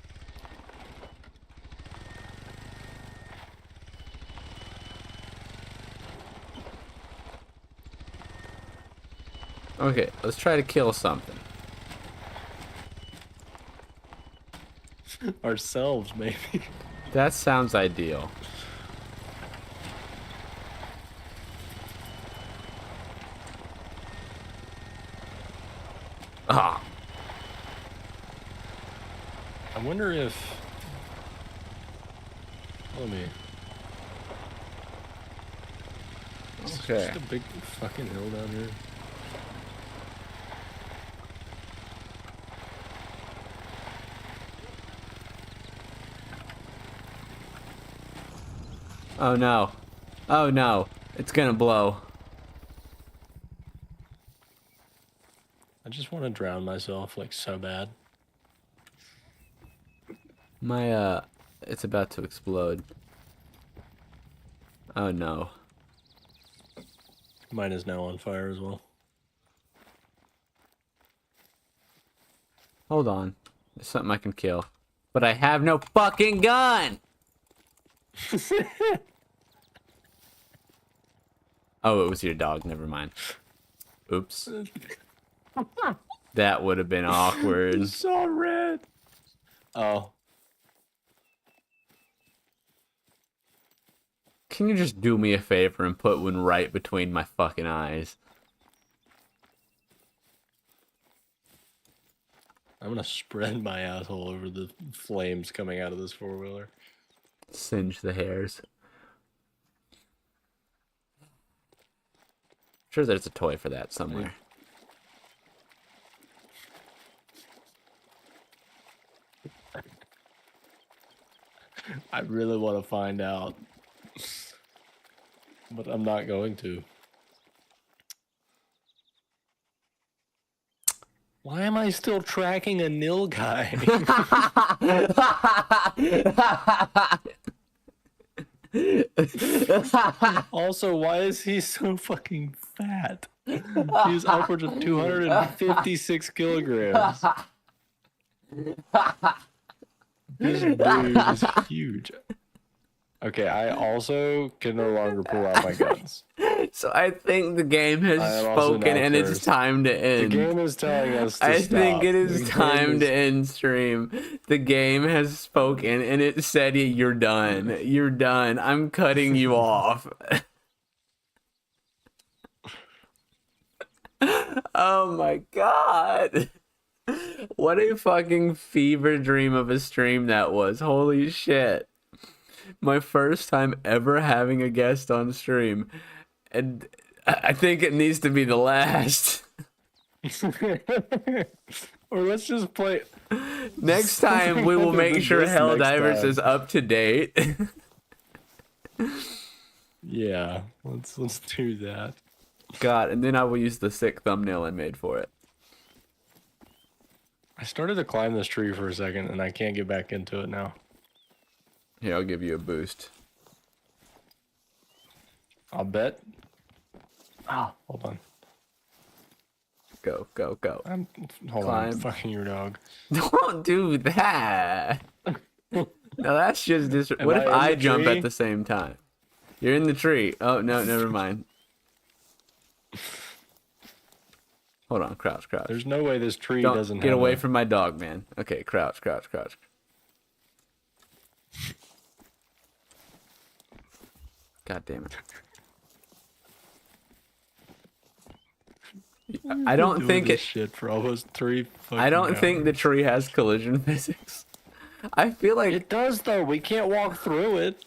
okay, let's try to kill something. Ourselves, maybe. That sounds ideal. Ah, I wonder if. Let me. It's okay. just a big fucking hill down here. Oh no. Oh no. It's gonna blow. I just want to drown myself like so bad. My, it's about to explode. Oh no. Mine is now on fire as well. Hold on. There's something I can kill. But I have no fucking gun! Oh, it was your dog. Never mind. Oops. That would have been awkward. It's so red. Oh. Can you just do me a favor and put one right between my fucking eyes? I'm gonna spread my asshole over the flames coming out of this four-wheeler. Singe the hairs. Sure there's a toy for that somewhere. I really want to find out. But I'm not going to. Why am I still tracking a nil guy? Also, why is he so fucking fat? He's upwards of 256 kilograms. This dude is huge. Okay, I also can no longer pull out my guns. So I think the game has I am also spoken now and it's cursed. time to The end. game is telling us to I stop. think it The is game time to is- end stream. The game has spoken and it said you're done. You're done. I'm cutting you off. Oh my god. What a fucking fever dream of a stream that was. Holy shit. My first time ever having a guest on stream. And I think it needs to be the last. Or let's just play. Next time we will make sure This next Helldivers time. is up to date. Yeah, let's do that. God, and then I will use the sick thumbnail I made for it. I started to climb this tree for a second, and I can't get back into it now. Here, I'll give you a boost. I'll bet. Oh, hold on. Go, go, go. Hold Climb. on. Fucking your dog. Don't do that. No, that's just what I if in I the jump tree? at the same time? You're in the tree. Oh, no, never mind. Hold on, crouch, crouch. There's no way this tree Don't doesn't get have away a- from my dog, man. Okay, crouch, crouch, crouch. God damn it. I don't doing think this it. shit for almost 3 fucking I don't think the hours. tree has collision physics. I feel like. It does though. We can't walk through it.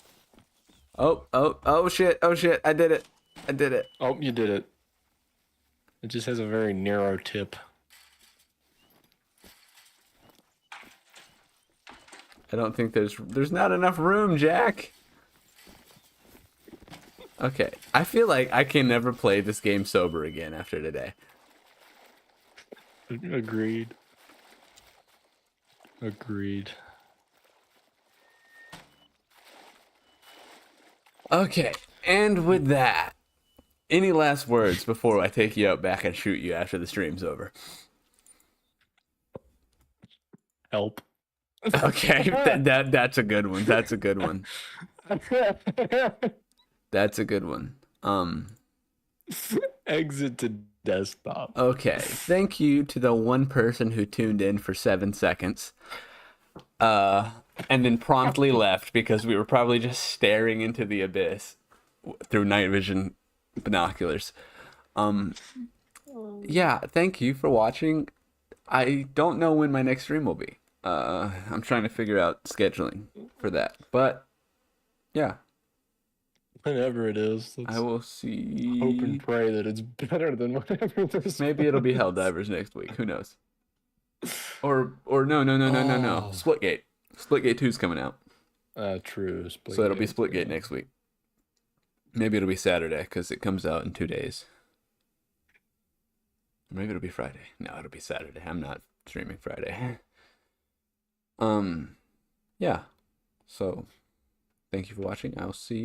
Oh shit! Oh shit! I did it! I did it! Oh, you did it. It just has a very narrow tip. I don't think there's not enough room, Jack. Okay, I feel like I can never play this game sober again after today. Agreed. Agreed. Okay, and with that, any last words before I take you out back and shoot you after the stream's over? Help. Okay, that's a good one. That's a good one. That's a good one. Exit to desktop. Okay, thank you to the one person who tuned in for 7 seconds. And then promptly left because we were probably just staring into the abyss through night vision binoculars. Yeah, thank you for watching. I don't know when my next stream will be. I'm trying to figure out scheduling for that. But yeah, Whenever it is, I will see. hope and pray that it's better than whatever this. Maybe it'll be Helldivers next week. Who knows? Or no. Oh. Splitgate. Splitgate 2 is coming out. True. So it'll be Splitgate next week. Maybe it'll be Saturday because it comes out in 2 days. Maybe it'll be Friday. No, it'll be Saturday. I'm not streaming Friday. Yeah. So thank you for watching. I'll see you